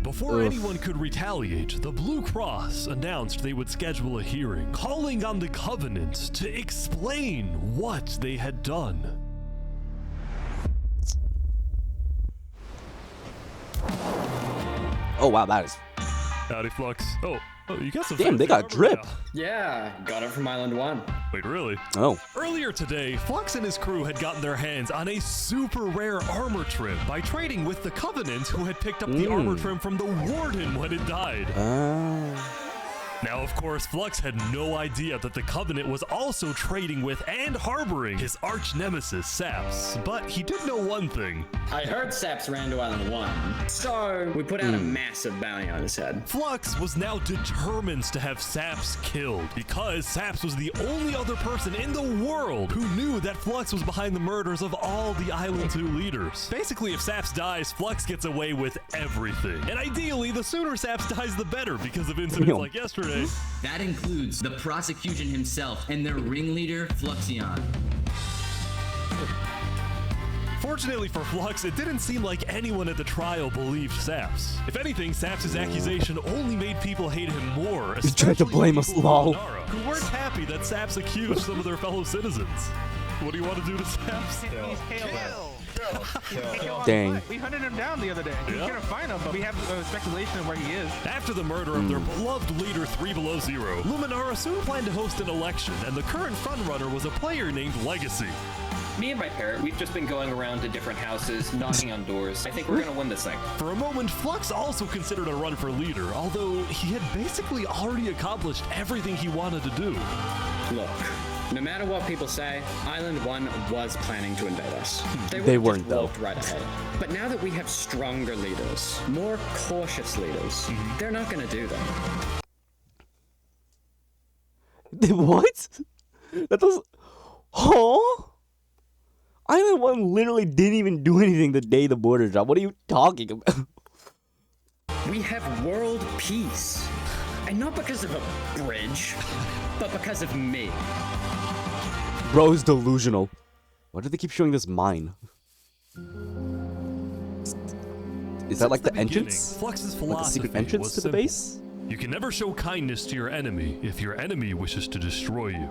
Before anyone could retaliate, the Blue Cross announced they would schedule a hearing, calling on the Covenant to explain what they had done. Oh wow, that is. Howdy, Flux. Oh, you got some. Damn, they fancy got armor drip. now. Yeah, got it from Island 1. Wait, really? Oh. Earlier today, Flux and his crew had gotten their hands on a super rare armor trim by trading with the Covenant, who had picked up the armor trim from the Warden when it died. Now, of course, Flux had no idea that the Covenant was also trading with and harboring his arch nemesis, Saps. But he did know one thing. I heard Saps ran to Island 1, so we put out a massive bounty on his head. Flux was now determined to have Saps killed, because Saps was the only other person in the world who knew that Flux was behind the murders of all the Island 2 leaders. Basically, if Saps dies, Flux gets away with everything. And ideally, the sooner Saps dies, the better, because of incidents like yesterday. That includes the prosecution himself and their ringleader, Fluxion. Fortunately for Flux, it didn't seem like anyone at the trial believed Saps. If anything, Saps' accusation only made people hate him more. He tried to blame us, lol. Who weren't happy that Saps accused some of their fellow citizens. What do you want to do to Saps? Dang. We hunted him down the other day. We couldn't find him, but we have speculation of where he is. After the murder of their beloved leader 3 Below Zero, Luminara soon planned to host an election, and the current frontrunner was a player named Legacy. Me and my parrot, we've just been going around to different houses, knocking on doors. I think we're gonna win this thing. For a moment, Flux also considered a run for leader, although he had basically already accomplished everything he wanted to do. Look, no matter what people say, Island 1 was planning to invade us. They weren't, though. Walked right ahead. But now that we have stronger leaders, more cautious leaders, they're not gonna do that. What? That does. Huh? Island 1 literally didn't even do anything the day the border dropped. What are you talking about? We have world peace. And not because of a bridge, but because of me. Bro is delusional. Why do they keep showing this mine? Is that like the entrance? Flux's Like the philosophy secret entrance was to the simple. base? You can never show kindness to your enemy if your enemy wishes to destroy you.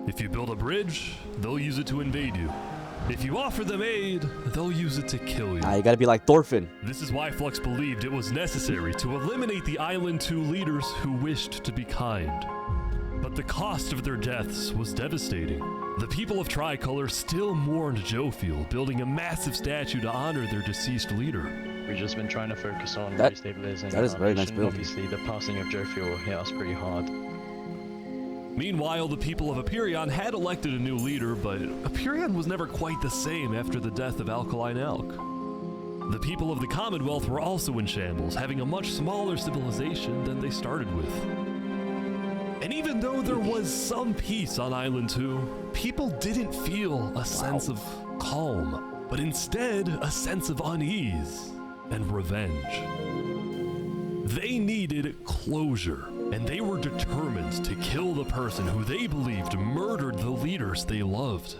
If you build a bridge, they'll use it to invade you. If you offer them aid, they'll use it to kill you. You gotta be like Thorfinn. This is why Flux believed it was necessary to eliminate the Island 2 leaders who wished to be kind. But the cost of their deaths was devastating. The people of Tricolor still mourned Jofiel, building a massive statue to honor their deceased leader. We've just been trying to focus on That- restabilizing that is a our very nice nation. build. Obviously, the passing of Jofiel hit us pretty hard. Meanwhile, the people of Aperion had elected a new leader, but Aperion was never quite the same after the death of Alkaline Elk. The people of the Commonwealth were also in shambles, having a much smaller civilization than they started with. And even though there was some peace on Island 2, people didn't feel a sense of calm, but instead a sense of unease and revenge. They needed closure, and they were determined to kill the person who they believed murdered the leaders they loved.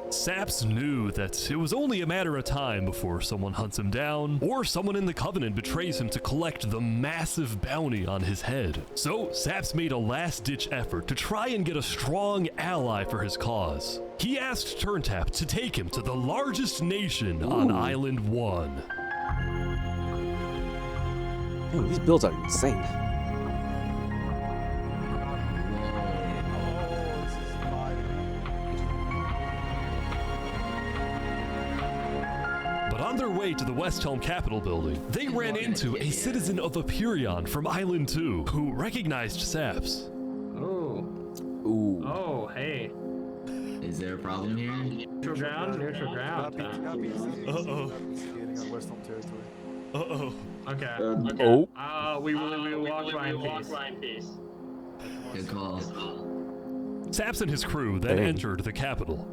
Saps knew that it was only a matter of time before someone hunts him down, or someone in the Covenant betrays him to collect the massive bounty on his head. So Saps made a last-ditch effort to try and get a strong ally for his cause. He asked Turntap to take him to the largest nation on Island 1. Damn, these builds are insane. But on their way to the West Helm Capitol building, they ran into a citizen of Aperion from Island 2 who recognized Saps. Oh. Ooh. Oh, hey. Is there a problem here? Neutral ground, neutral ground. Uh-oh. Skating on West Helm territory. Uh-oh. Okay. Oh. We will walk by in peace. Good call. Saps and his crew then Dang. entered the Capitol.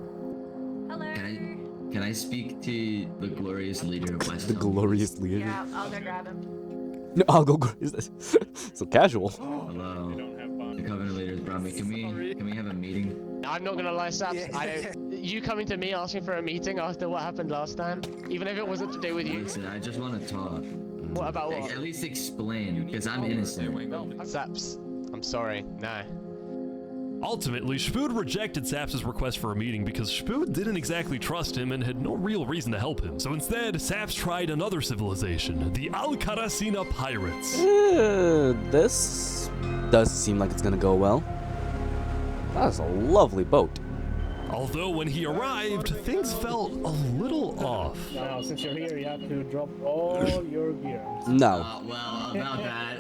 Can I speak to the glorious leader of West The Helm? glorious leader. Yeah, I'll go grab him. No, I'll go. Is this so casual? Hello. The Covenant leaders brought me. Can we have a meeting? I'm not gonna lie, Saps. You coming to me asking for a meeting after what happened last time, even if it wasn't to do with you. Listen, I just want to talk. What about what? At least explain, because I'm innocent. Saps, I'm sorry. No. Ultimately, Spood rejected Saps' request for a meeting because Spood didn't exactly trust him and had no real reason to help him. So instead, Saps tried another civilization, the Alcaracina Pirates. This does seem like it's gonna go well. That's a lovely boat. Although when he arrived, things felt a little off. Now, since you're here, you have to drop all your gear. No. Well, about that.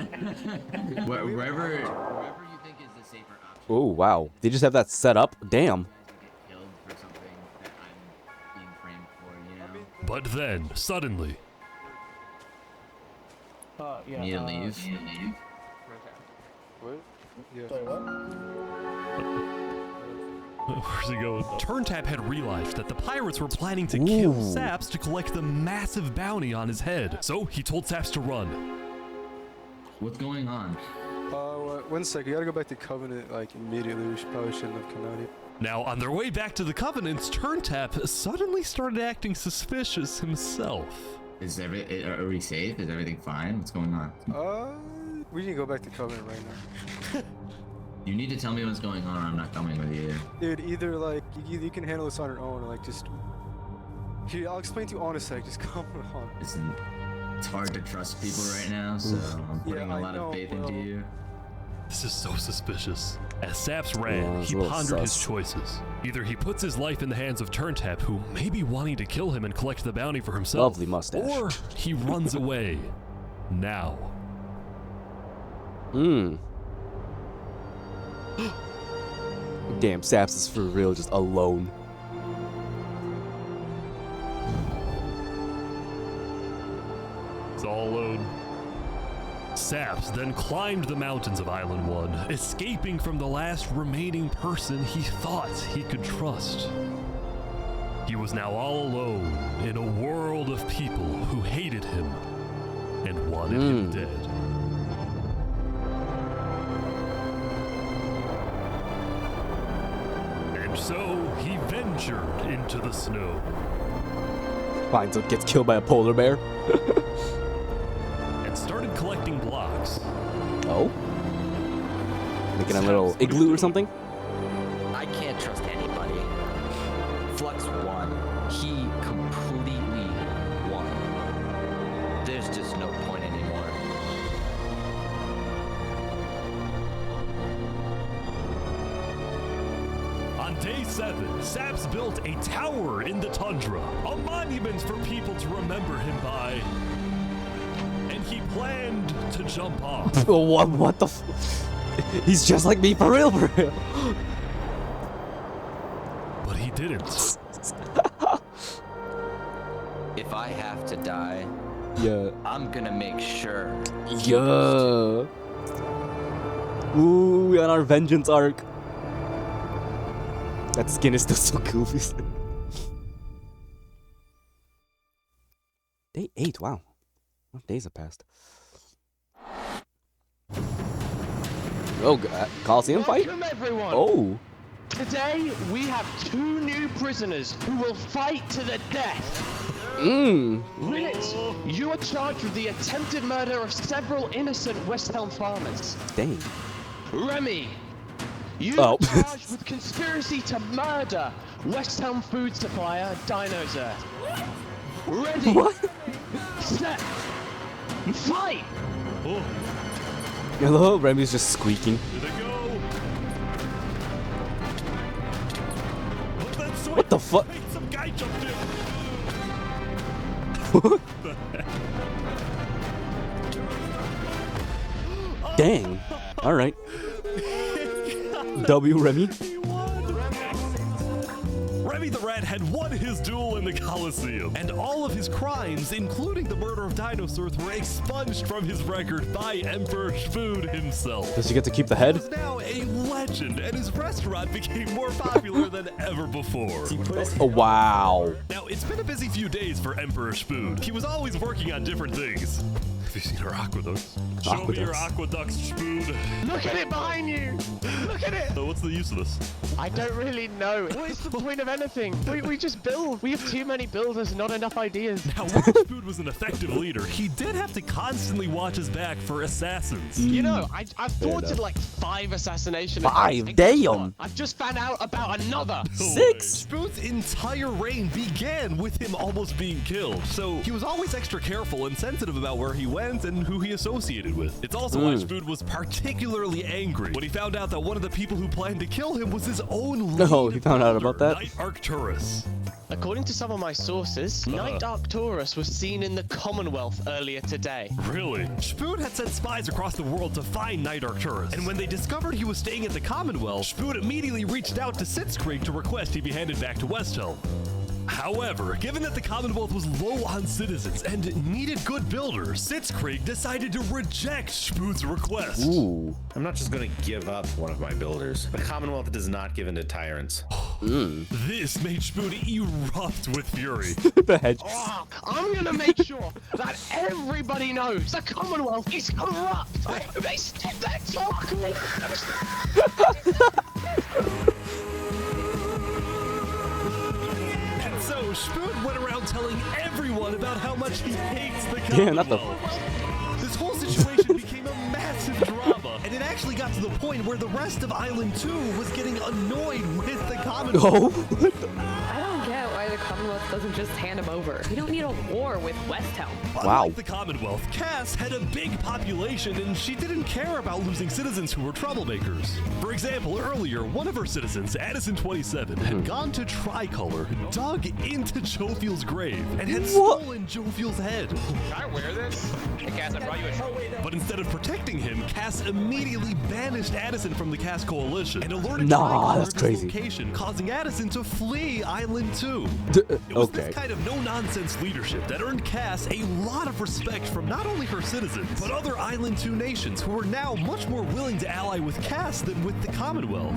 Wherever you think is the safer option. Oh wow. They just have that set up. Damn. Killed for something that I'm being framed for, you know? But then, suddenly, Need to leave. What? Yeah. Sorry, what? where's he going? Turntap had realized that the pirates were planning to kill Ooh. Saps to collect the massive bounty on his head. So he told Saps to run. What's going on? 1 second. You gotta go back to Covenant like immediately. We probably shouldn't have come out here. Now, on their way back to the Covenants, Turntap suddenly started acting suspicious himself. Are we safe? Is everything fine? What's going on? We need to go back to Covenant right now. You need to tell me what's going on or I'm not coming with you. Dude, either like you can handle this on your own or like just. Here, I'll explain to you on a sec. Just come on. Listen, it's hard to trust people right now, so I'm putting a lot of faith into you. This is so suspicious. As Saps ran, he pondered his choices. Either he puts his life in the hands of Turntap, who may be wanting to kill him and collect the bounty for himself. Lovely mustache. Or he runs away. Now. Damn, Saps is for real, just alone. He's all alone. Saps then climbed the mountains of Island 1, escaping from the last remaining person he thought he could trust. He was now all alone in a world of people who hated him and wanted him dead. And so he ventured into the snow. Finds out, gets killed by a polar bear. And started collecting blocks. Oh? Making a little igloo or something? I can't trust anybody. Flux won. He completely won. There's just no point anymore. On day 7, Saps built a tower in the tundra, a monument for people to remember him by. And he planned to jump off. What the He's just like me, for real, for real. But he didn't. If I have to die, yeah, I'm gonna make sure. Yeah. Ooh, we on our vengeance arc. That skin is still so goofy. Day 8, wow. What days have passed? Oh, God. Coliseum fight? Welcome, everyone. Oh. Today, we have 2 new prisoners who will fight to the death. Rinit, you are charged with the attempted murder of several innocent West Helm farmers. Dang. Remy, you are charged with conspiracy to murder West Helm food supplier Dinosaur. Ready, set, fight! Hello, Remy's just squeaking. Here they go. What the fuck? Some guy jumped in. What the heck? Dang. Alright. W, Remy. Remy the Rat had won his duel in the Coliseum, and all of his crimes, including the murder of dinosaurs, were expunged from his record by Emperor Spood himself. Does he get to keep the head? He is now a legend, and his restaurant became more popular than ever before. Oh, wow. Now, it's been a busy few days for Emperor Spood. He was always working on different things. Have you seen our aqueducts? Show me your aqueducts, Spood. Look at it behind you! Look at it! So what's the use of this? I don't really know. What is the point of anything? We just build. We have too many builders, not enough ideas. Now, while Spood was an effective leader, he did have to constantly watch his back for assassins. You know, I've thwarted like 5 assassination attempts. 5? Damn! I've just found out about another. 6? Spood's entire reign began with him almost being killed, so he was always extra careful and sensitive about where he went and who he associated with. It's also why Spood was particularly angry when he found out that one of the people who planned to kill him was his own No, he found out about that? Knight Arcturus. According to some of my sources, Knight Arcturus was seen in the Commonwealth earlier today. Really? Spood had sent spies across the world to find Knight Arcturus, and when they discovered he was staying at the Commonwealth, Spood immediately reached out to Sitzkrieg to request he be handed back to Westhelm. However, given that the Commonwealth was low on citizens and needed good builders, Sitzkrieg decided to reject Spood's request. Ooh. I'm not just going to give up one of my builders. The Commonwealth does not give in to tyrants. This made Spood erupt with fury. The hedge. Oh, I'm gonna make sure that everybody knows the Commonwealth is corrupt. They step that talk. Spoon went around telling everyone about how much he hates the Damn, not the. Commonwealth. This whole situation became a massive drama, and it actually got to the point where the rest of Island 2 was getting annoyed with the Commonwealth. I don't get why the Commonwealth doesn't just hand him over. We don't need a war with West Helm. Unlike the Commonwealth, Cass had a big population and she didn't care about losing citizens who were troublemakers. For example, earlier, one of her citizens, Addison27, had gone to Tricolor, dug into Jophiel's grave, and had stolen Jophiel's head. Can I wear this? Hey, Cass, I brought you a shirt. But instead of protecting him, Cass immediately banished Addison from the Cass Coalition and alerted Nah, Tricolor that's of his crazy. location, causing Addison to flee Island 2. It was this kind of no-nonsense leadership that earned Cass a lot of respect from not only her citizens, but other Island 2 nations who were now much more willing to ally with Cass than with the Commonwealth.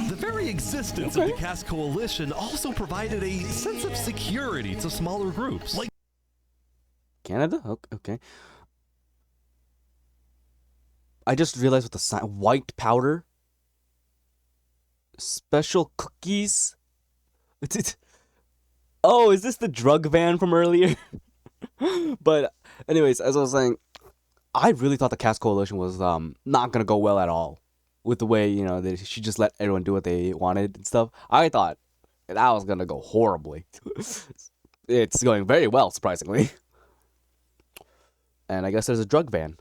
The very existence of the Cass Coalition also provided a sense of security to smaller groups. Like Canada? Okay. I just realized what the sign. White powder. Special cookies. Oh, is this the drug van from earlier? But anyways, as I was saying, I really thought the Cass Coalition was not gonna go well at all with the way, you know, she just let everyone do what they wanted and stuff. I thought that was gonna go horribly. It's going very well, surprisingly. And I guess there's a drug van.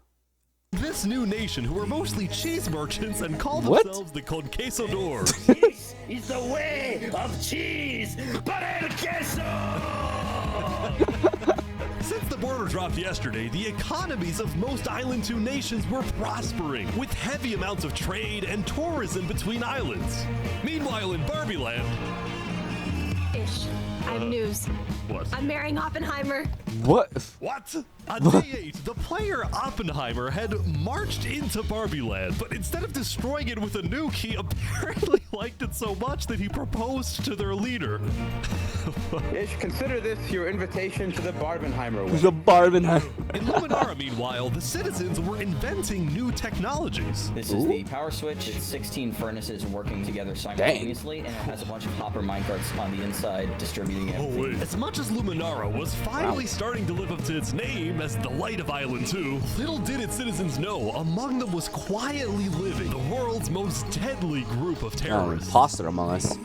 this new nation who are mostly cheese merchants and call What? themselves the Conquistadors. This is the way of cheese, para el queso! Since the border dropped yesterday, the economies of most Island 2 nations were prospering, with heavy amounts of trade and tourism between islands. Meanwhile, in Barbie Land... Ish. I have news. What? I'm marrying Oppenheimer. What? What? On day 8, the player Oppenheimer had marched into Barbie Land, but instead of destroying it with a nuke, he apparently liked it so much that he proposed to their leader. Ish, consider this your invitation to the Barbenheimer wedding. The Barbenheimer. In Luminara, meanwhile, the citizens were inventing new technologies. This is the power switch. It's 16 furnaces working together simultaneously, and it has a bunch of hopper minecarts on the inside distributing everything. As much as Luminara was finally starting to live up to its name as the light of Island 2, little did its citizens know among them was quietly living the world's most deadly group of terrorists. Imposter among us.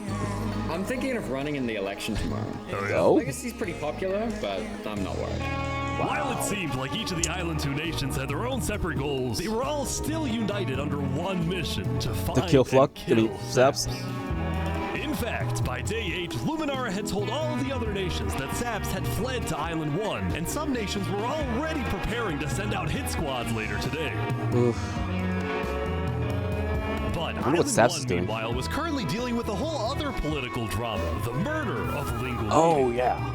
I'm thinking of running in the election tomorrow. Oh? Legacy's pretty popular, but I'm not worried. While it seemed like each of the Island 2 nations had their own separate goals, they were all still united under one mission: to find kill Fluck? and kill Saps? In fact, by day 8, Luminara had told all of the other nations that Saps had fled to Island 1, and some nations were already preparing to send out hit squads later today. Oof. But I wonder what Island Saps 1, is doing. meanwhile, was currently dealing with a whole other political drama: the murder of Linguini. Oh, yeah.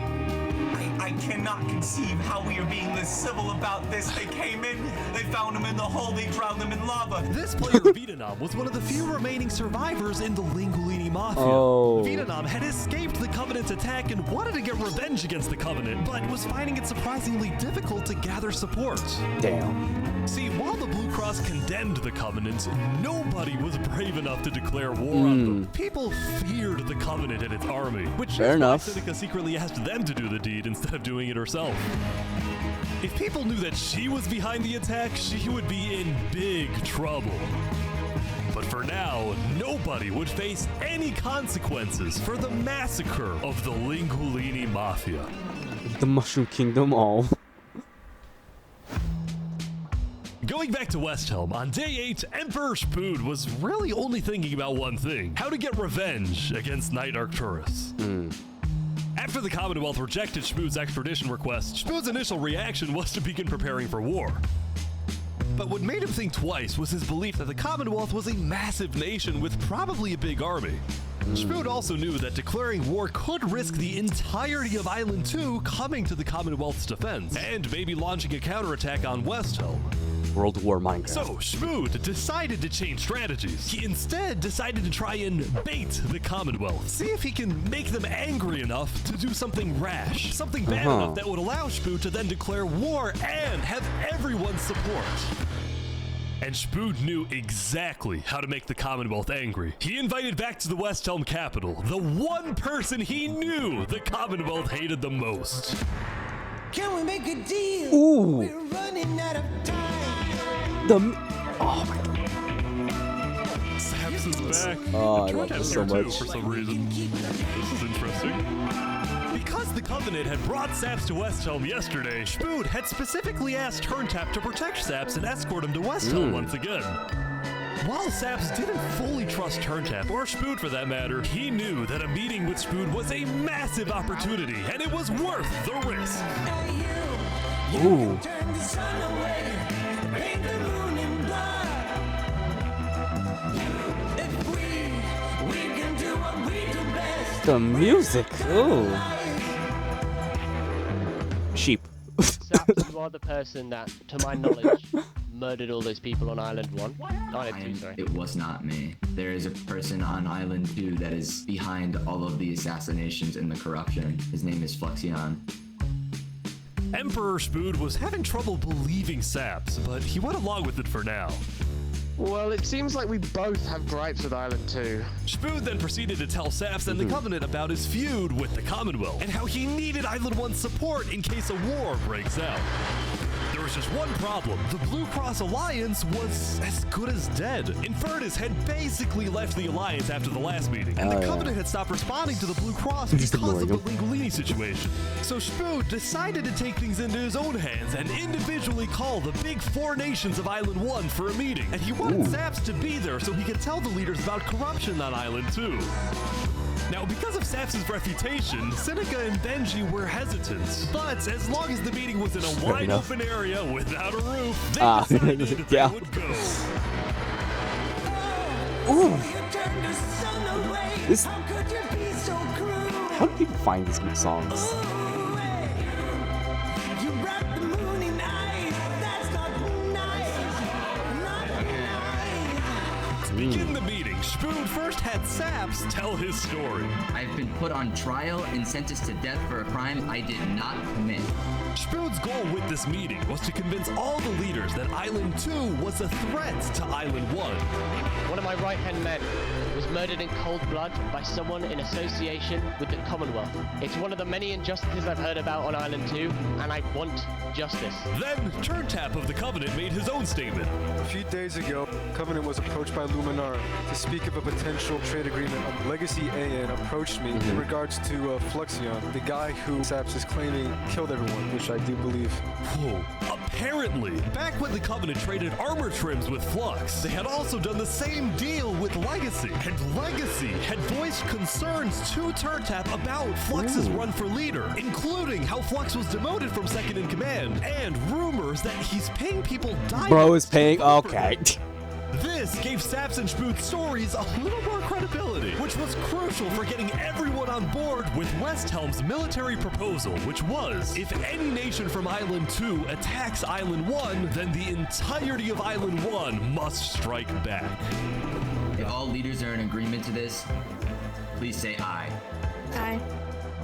I cannot conceive how we are being this civil about this. They came in, they found him in the hole, they drowned him in lava. This player, Vietnam, was one of the few remaining survivors in the Linguini Mafia. Oh. Vietnam had escaped the Covenant's attack and wanted to get revenge against the Covenant, but was finding it surprisingly difficult to gather support. Damn. See, while the Blue Cross condemned the Covenant, nobody was brave enough to declare war on them. People feared the Covenant and its army, which Fair is enough. why Seneca secretly asked them to do the deed instead of doing it herself. If people knew that she was behind the attack, she would be in big trouble. But for now, nobody would face any consequences for the massacre of the Linguini Mafia. The Mushroom Kingdom, oh. Going back to Westhelm, on day 8, Emperor Spood was really only thinking about one thing: how to get revenge against Knight Arcturus. After the Commonwealth rejected Spood's extradition request, Spood's initial reaction was to begin preparing for war. But what made him think twice was his belief that the Commonwealth was a massive nation with probably a big army. Spood also knew that declaring war could risk the entirety of Island 2 coming to the Commonwealth's defense, and maybe launching a counterattack on Westhelm. World War Minecraft. So, Spood decided to change strategies. He instead decided to try and bait the Commonwealth. See if he can make them angry enough to do something rash. Something bad Uh-huh. enough that would allow Spood to then declare war and have everyone's support. And Spood knew exactly how to make the Commonwealth angry. He invited back to the West Helm capital the one person he knew the Commonwealth hated the most. Can we make a deal? Ooh. We're running out of time. Oh my god. Saps is back. Oh, I George love has this so here too, much. for some reason. This is interesting. Because the Covenant had brought Saps to West Helm yesterday, Spood had specifically asked Turntap to protect Saps and escort him to West Helm once again. While Saps didn't fully trust Turntap, or Spood for that matter, he knew that a meeting with Spood was a massive opportunity, and it was worth the risk. Ooh. Turn the sun away, paint the moon in blood. If we can do what we do best. The music. Ooh. Sheep. Saps, you are the person that, to my knowledge, murdered all those people on Island 1. Island 2, sorry. It was not me. There is a person on Island 2 that is behind all of the assassinations and the corruption. His name is Flexion. Emperor Spood was having trouble believing Saps, but he went along with it for now. Well, it seems like we both have gripes with Island 2. Spood then proceeded to tell Saps and the Covenant about his feud with the Commonwealth, and how he needed Island 1's support in case a war breaks out. There was just one problem. The Blue Cross Alliance was as good as dead. Infernus had basically left the Alliance after the last meeting, and the Covenant had stopped responding to the Blue Cross because of the Lingolini situation. So Spood decided to take things into his own hands and individually call the big 4 nations of Island 1 for a meeting. And he wanted Saps to be there so he could tell the leaders about corruption on Island 2. Now, because of Saps' reputation, Seneca and Benji were hesitant. But as long as the meeting was in a wide open area without a roof, they decided that they would go. Ooh. Turn the sun away. This. How could you be so cruel? How do people find these good songs? You wrap the moon in ice. That's not nice. Not nice. To begin the meeting, Spood first had Saps tell his story. I've been put on trial and sentenced to death for a crime I did not commit. Spood's goal with this meeting was to convince all the leaders that Island 2 was a threat to Island 1. One of my right-hand men was murdered in cold blood by someone in association with the Commonwealth. It's one of the many injustices I've heard about on Island 2, and I want justice. Then, Turntap of the Covenant made his own statement. A few days ago, Covenant was approached by Luminara to speak of a potential trade agreement. Legacy AN approached me in regards to Flexion, the guy who Saps is claiming killed everyone, which I do believe. Whoa. Apparently, back when the Covenant traded armor trims with Flux, they had also done the same deal with Legacy. And Legacy had voiced concerns to Turntap about Flux's run for leader, including how Flux was demoted from second in command, and rumors that he's paying people diamonds. Bro is paying. Okay. This gave Saps and Spood's stories a little more credibility, which was crucial for getting everyone on board with West Helm's military proposal, which was, if any nation from Island 2 attacks Island 1, then the entirety of Island 1 must strike back. If all leaders are in agreement to this, please say aye. Aye.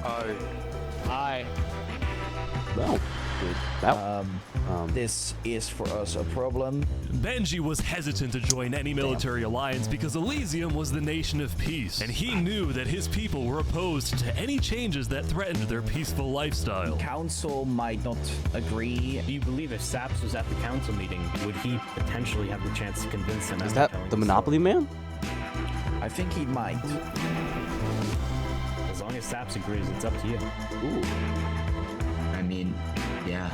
Aye. Aye. Well, this is for us a problem. Benji was hesitant to join any military alliance because Elysium was the nation of peace, and he knew that his people were opposed to any changes that threatened their peaceful lifestyle. Council might not agree. Do you believe if Saps was at the council meeting, would he potentially have the chance to convince them? Is that the Monopoly Man? I think he might. As long as Saps agrees, it's up to you. Ooh. I mean, yeah.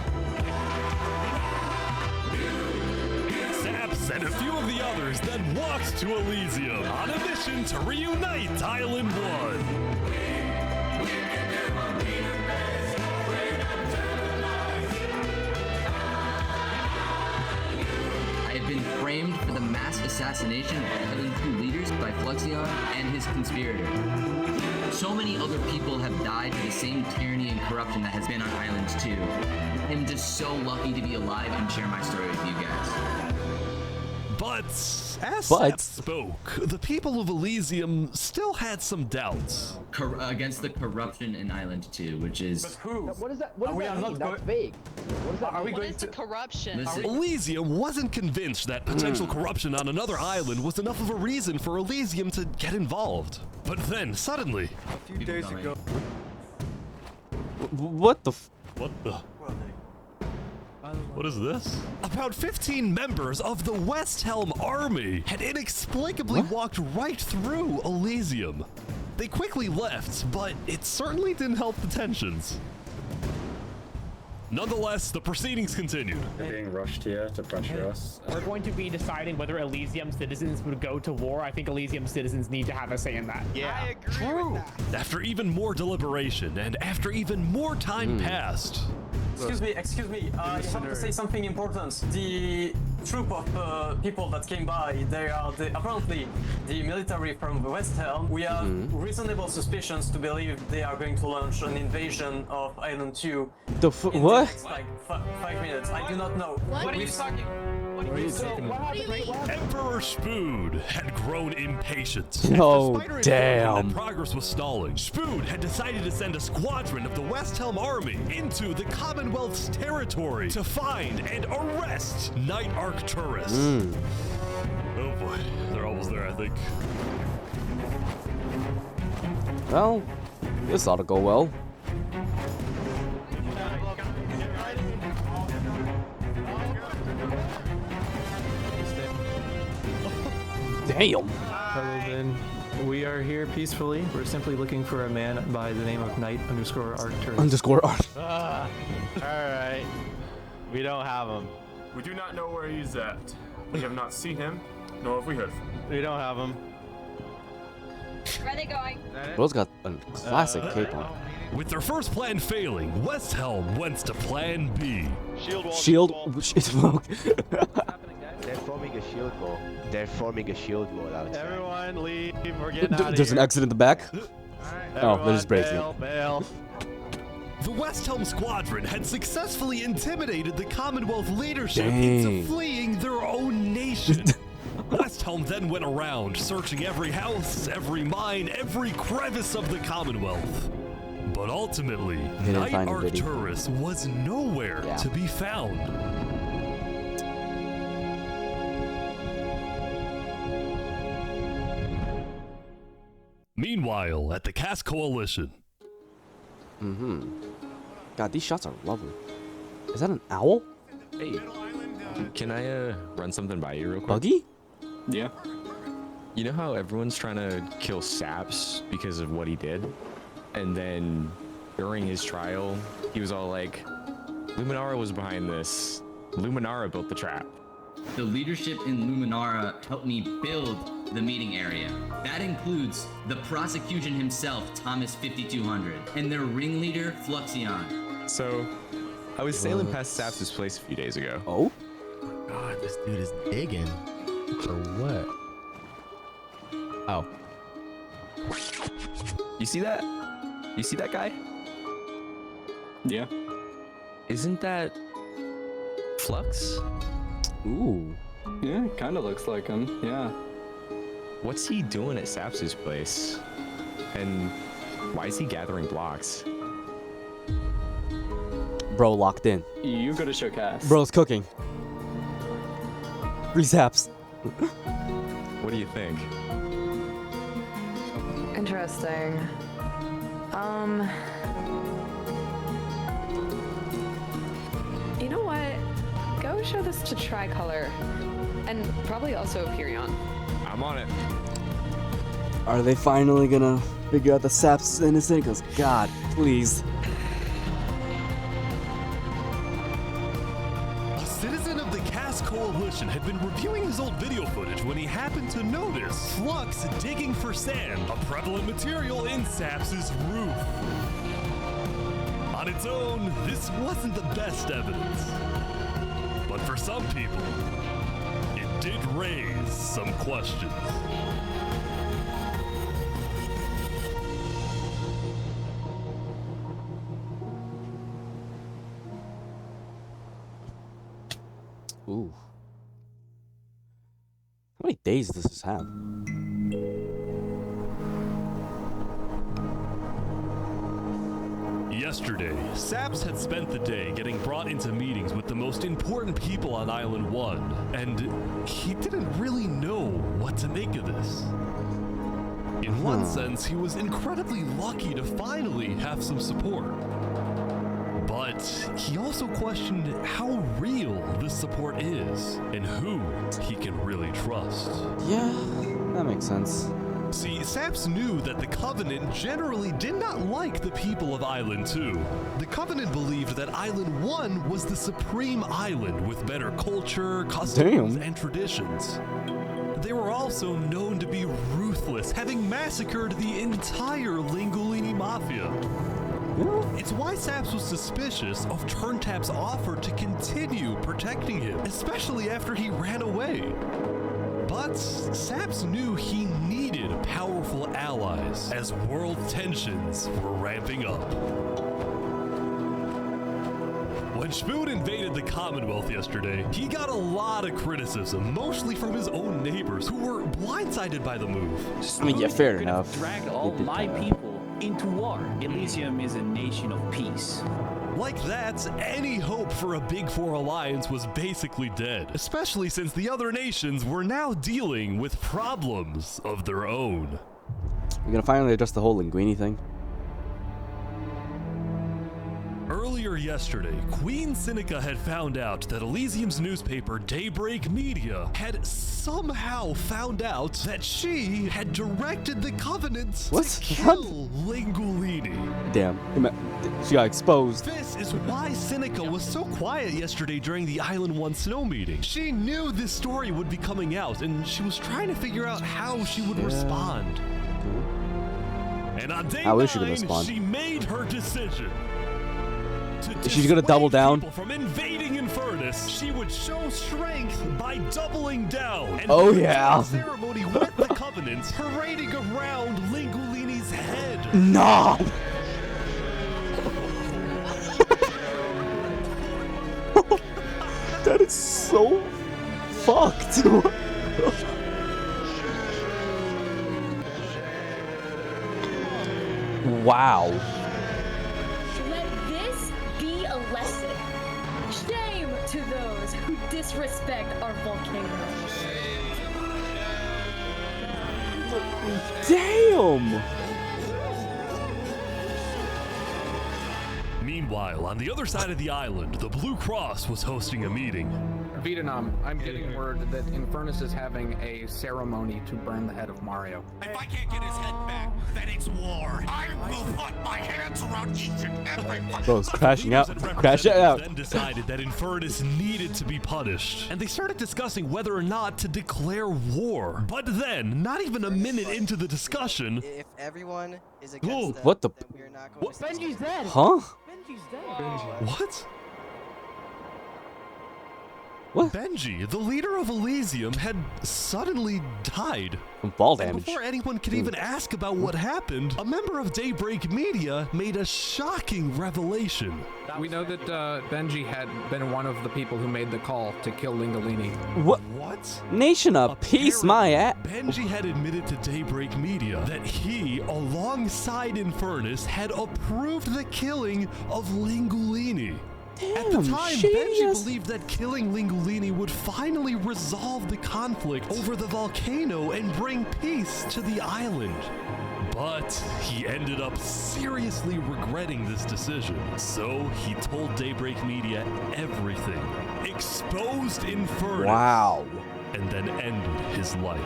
Saps and a few of the others then walked to Elysium on a mission to reunite Island 1. I have been framed for the mass assassination of Island 2 leaders by Flexion and his conspirator. So many other people have died to the same tyranny and corruption that has been on Island 2. I'm just so lucky to be alive and share my story with you guys. But But as Sap spoke, the people of Elysium still had some doubts. Against the corruption in Island 2, which is... Who? What does that mean? That's vague. What does that mean? What is the corruption? Elysium wasn't convinced that potential corruption on another island was enough of a reason for Elysium to get involved. But then, suddenly... A few days ago... What the What the... What is this? About 15 members of the West Helm army had inexplicably walked right through Elysium. They quickly left, but it certainly didn't help the tensions. Nonetheless, the proceedings continued. They're being rushed here to pressure us. We're going to be deciding whether Elysium citizens would go to war. I think Elysium citizens need to have a say in that. Yeah, I agree. True. After even more deliberation and after even more time passed. Excuse me, I have to say something important. The troop of people that came by, they are apparently the military from West Helm. We have reasonable suspicions to believe they are going to launch an invasion of Island 2. What? Next, like 5 minutes. I do not know. What are you talking? Emperor Spood had grown impatient. Oh, Despite her damn. informing that progress was stalling, Spood had decided to send a squadron of the West Helm army into the Commonwealth's territory to find and arrest Knight Arcturus. Oh boy, they're almost there, I think. Well, this ought to go well. Damn. Hello, Ben. We are here peacefully. We're simply looking for a man by the name of Knight_Arcturus. Alright. We don't have him. We do not know where he's at. We have not seen him, nor have we heard from him. We don't have him. Where are they going? Bro's got a classic cape on. With their first plan failing, West Helm went to plan B. Shield. They're forming a shield wall. They're forming a shield wall outside. Everyone leave. We're getting out of There's an here. exit in the back. Oh, they're just breaking bail, it. bail. The West Helm squadron had successfully intimidated the Commonwealth leadership into fleeing their own nation. West Helm then went around, searching every house, every mine, every crevice of the Commonwealth. But ultimately, Knight Arcturus was nowhere to be found. Meanwhile, at the Cass Coalition. God, these shots are lovely. Is that an owl? Hey, can I run something by you real quick? Buggy? Yeah. You know how everyone's trying to kill Saps because of what he did? And then during his trial, he was all like, Luminara was behind this. Luminara built the trap. The leadership in Luminara helped me build the meeting area. That includes the prosecution himself, Thomas 5200, and their ringleader, Fluxion. So, I was sailing past Saps' place a few days ago. Oh? God, this dude is digging. For what? Oh. You see that? You see that guy? Yeah. Isn't that Flux? Ooh. Yeah, kind of looks like him. Yeah. What's he doing at Saps' place? And why is he gathering blocks? Bro locked in. You go to show Cass. Bro's cooking. Free Saps. What do you think? Interesting. You know what? Go show this to Tricolor. And probably also Hyperion. I'm on it. Are they finally gonna figure out the Saps innocent? Because God, please. A citizen of the Cass Coalition had been reviewing his old video footage when he happened to notice Flux digging for sand, a prevalent material in Saps' roof. On its own, this wasn't the best evidence. But for some people, it did raise some questions. Ooh. days does this have? Yesterday, Saps had spent the day getting brought into meetings with the most important people on Island 1, and he didn't really know what to make of this. In one sense, he was incredibly lucky to finally have some support. But he also questioned how real this support is and who he can really trust. Yeah, that makes sense. See, Saps knew that the Covenant generally did not like the people of Island 2. The Covenant believed that Island 1 was the supreme island with better culture, customs, and traditions. They were also known to be ruthless, having massacred the entire Lingolini Mafia. It's why Saps was suspicious of Turntap's offer to continue protecting him, especially after he ran away. But Saps knew he needed powerful allies as world tensions were ramping up. When Spoon invaded the Commonwealth yesterday, he got a lot of criticism, mostly from his own neighbors who were blindsided by the move. I mean, yeah, fair enough. Dragged all my people into war. Elysium is a nation of peace. Like that, any hope for a Big Four alliance was basically dead, especially since the other nations were now dealing with problems of their own. You're gonna finally address the whole Linguini thing? Earlier yesterday, Queen Sinica had found out that Elysium's newspaper, Daybreak Media, had somehow found out that she had directed the Covenant to kill Lingolini. Damn, she got exposed. This is why Sinica was so quiet yesterday during the Island 1 snow meeting. She knew this story would be coming out, and she was trying to figure out how she would respond. And on day 9, she made her decision. She's gonna double down. From invading Infernus, she would show strength by doubling down. And oh yeah. Ceremony with the Covenant, parading around Lingolini's head. No. That is so fucked. Wow. Shame to those who disrespect our volcano. Damn! Meanwhile, on the other side of the island, the Blue Cross was hosting a meeting. Vietnam, I'm getting word that Infernus is having a ceremony to burn the head of Mario. If I can't get his head back, then it's war. I will put my hands around each and every one. Bro's crashing out. Crash out. Then decided that Infernus needed to be punished, and they started discussing whether or not to declare war. But then, not even a minute into the discussion, if everyone is against them, what the? then we're not going to Benji's dead. Huh? Benji's dead. What? What? Benji, the leader of Elysium, had suddenly died. From fall And damage. before anyone could even ask about what happened, a member of Daybreak Media made a shocking revelation. We know that Benji had been one of the people who made the call to kill Lingolini. What? What? Nation of peace, my ass. Benji had admitted to Daybreak Media that he, alongside Infernus, had approved the killing of Lingolini. At the time, Benji believed that killing Lingolini would finally resolve the conflict over the volcano and bring peace to the island. But he ended up seriously regretting this decision. So he told Daybreak Media everything, exposed Infernus, Wow. and then ended his life.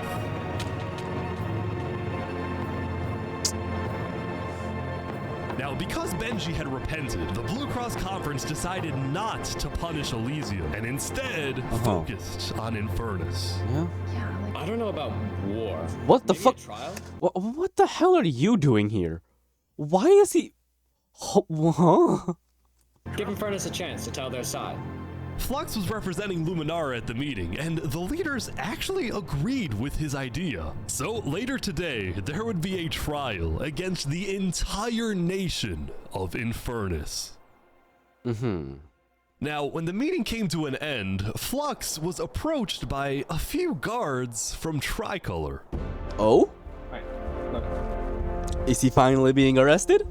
Now, because Benji had repented, the Blue Cross Conference decided not to punish Elysium and instead focused on Infernus. Yeah. I don't know about war. What the Maybe fuck? a trial? What the hell are you doing here? Why is he? Huh? Give Infernus a chance to tell their side. Flux was representing Luminara at the meeting, and the leaders actually agreed with his idea. So later today, there would be a trial against the entire nation of Infernus. Now, when the meeting came to an end, Flux was approached by a few guards from Tricolor. Oh? Right, look. Is he finally being arrested?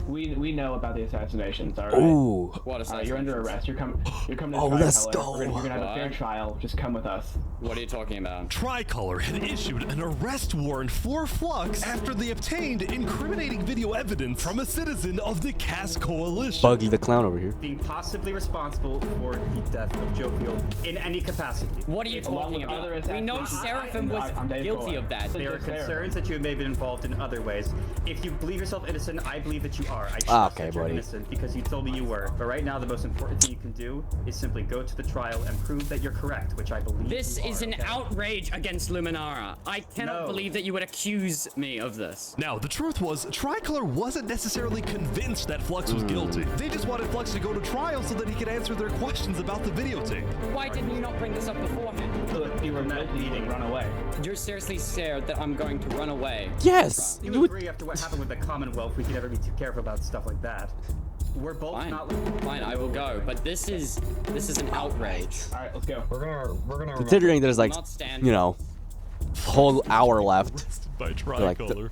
We know about the assassinations, alright? Ooh. What assassinations? You're under arrest. You're coming to Oh, Tricolor. let's go. You're gonna have a fair trial. Just come with us. What are you talking about? Tricolor had issued an arrest warrant for Flux after they obtained incriminating video evidence from a citizen of the Cass Coalition. Buggy the clown over here. Being possibly responsible for the death of Joe Field in any capacity. What are you talking about? We know Seraphim was guilty of that. There are concerns that you may have been involved in other ways. If you believe yourself innocent, I believe that you are. I trust Okay, that you're buddy. innocent because you told me you were. But right now, the most important thing you can do is simply go to the trial and prove that you're correct, which I believe This you is are, an okay? outrage against Luminara. I cannot believe that you would accuse me of this. Now, the truth was, Tricolor wasn't necessarily convinced that Flux was guilty. They just wanted Flux to go to trial so that he could answer their questions about the videotape. Why didn't you not bring this up beforehand? You were in that meeting, run away. You're seriously scared that I'm going to run away? Yes! You agree after what happened with the Commonwealth, we could never be too careful about stuff like that. We're both Fine. not. Fine, I will go. But this is an outrage. All right, let's go. We're gonna. Considering there's like, you know, whole hour left. By Like Tricolor.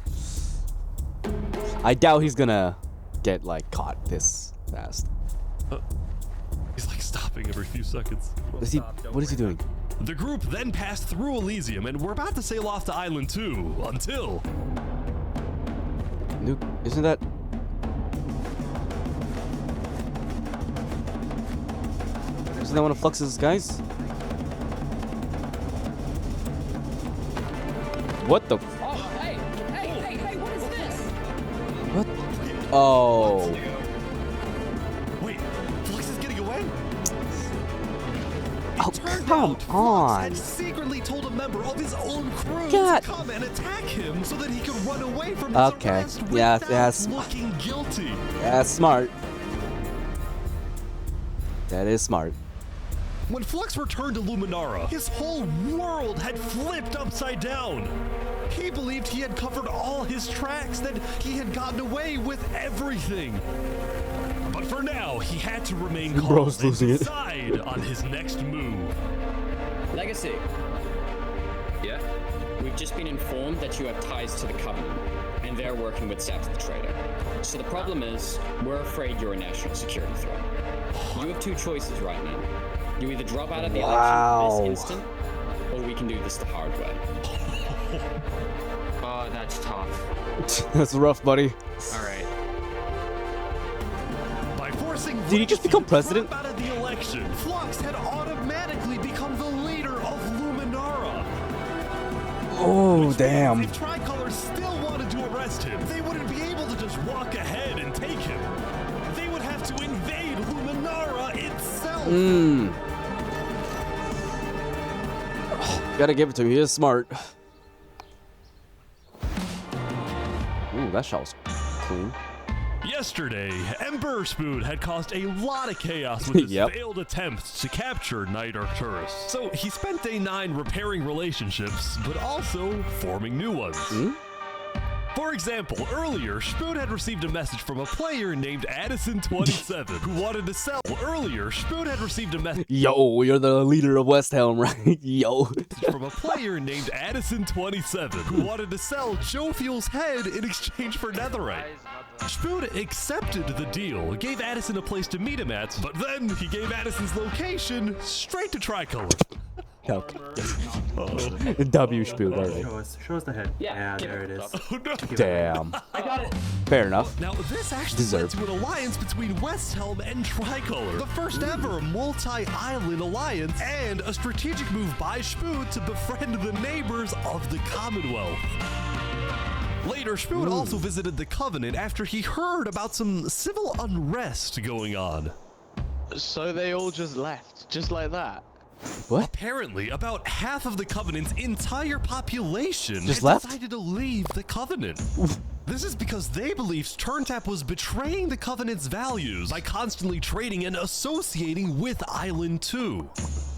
I doubt he's gonna get like caught this fast. He's like stopping every few seconds. What is he doing? The group then passed through Elysium and were about to sail off to Island 2 until... Nuke, isn't that? Isn't that one of Flux's guys? What the? Oh, hey, what is this? What? Oh. Wait, Flux is getting away? Oh, come on. Had secretly told a member of his own crew God. to come and attack him so that he could run away from his Okay. arrest Yeah, without that's looking guilty. that's smart. That is smart. When Flux returned to Luminara, his whole world had flipped upside down. He believed he had covered all his tracks, that he had gotten away with everything. But for now, he had to remain calm Bro's and losing it. decide on his next move. Legacy. Yeah? We've just been informed that you have ties to the Covenant, and they're working with Saps the Traitor. So the problem is, we're afraid you're a national security threat. You have two choices right now. You either drop out of the election this instant, or we can do this the hard way. Oh, that's tough. That's rough, buddy. Alright. By forcing Did he just become president? Trump out of the election, Flux had automatically become the leader of Luminara. Oh, damn. If Tricolor still wanted to arrest him, they wouldn't be able to just walk ahead and take him. They would have to invade Luminara itself. Gotta give it to him. He is smart. Ooh, that shot was clean. Yesterday, Emperor Spoon had caused a lot of chaos with his Yep. failed attempts to capture Knight Arcturus. So he spent day 9 repairing relationships, but also forming new ones. For example, earlier, Spoon had received a message from a player named Addison27 who wanted to sell. Earlier, Spoon had received a message Yo, you're the leader of West Helm, right? Yo. from a player named Addison27 who wanted to sell Joe Fuel's head in exchange for netherite. Spoon accepted the deal, gave Addison a place to meet him at, but then he gave Addison's location straight to Tricolor. Okay. W spoon, alright. Show us the head. Yeah, there it is. Oh, no. Damn. I got it. Fair enough. Now, this actually Deserved. led to an alliance between West Helm and Tricolor, the first ever multi-island alliance, and a strategic move by Spoon to befriend the neighbors of the Commonwealth. Later, Spoon also visited the Covenant after he heard about some civil unrest going on. So they all just left, just like that? What? Apparently, about half of the Covenant's entire population Just had left? decided to leave the Covenant. This is because they believed Turntap was betraying the Covenant's values by constantly trading and associating with Island 2.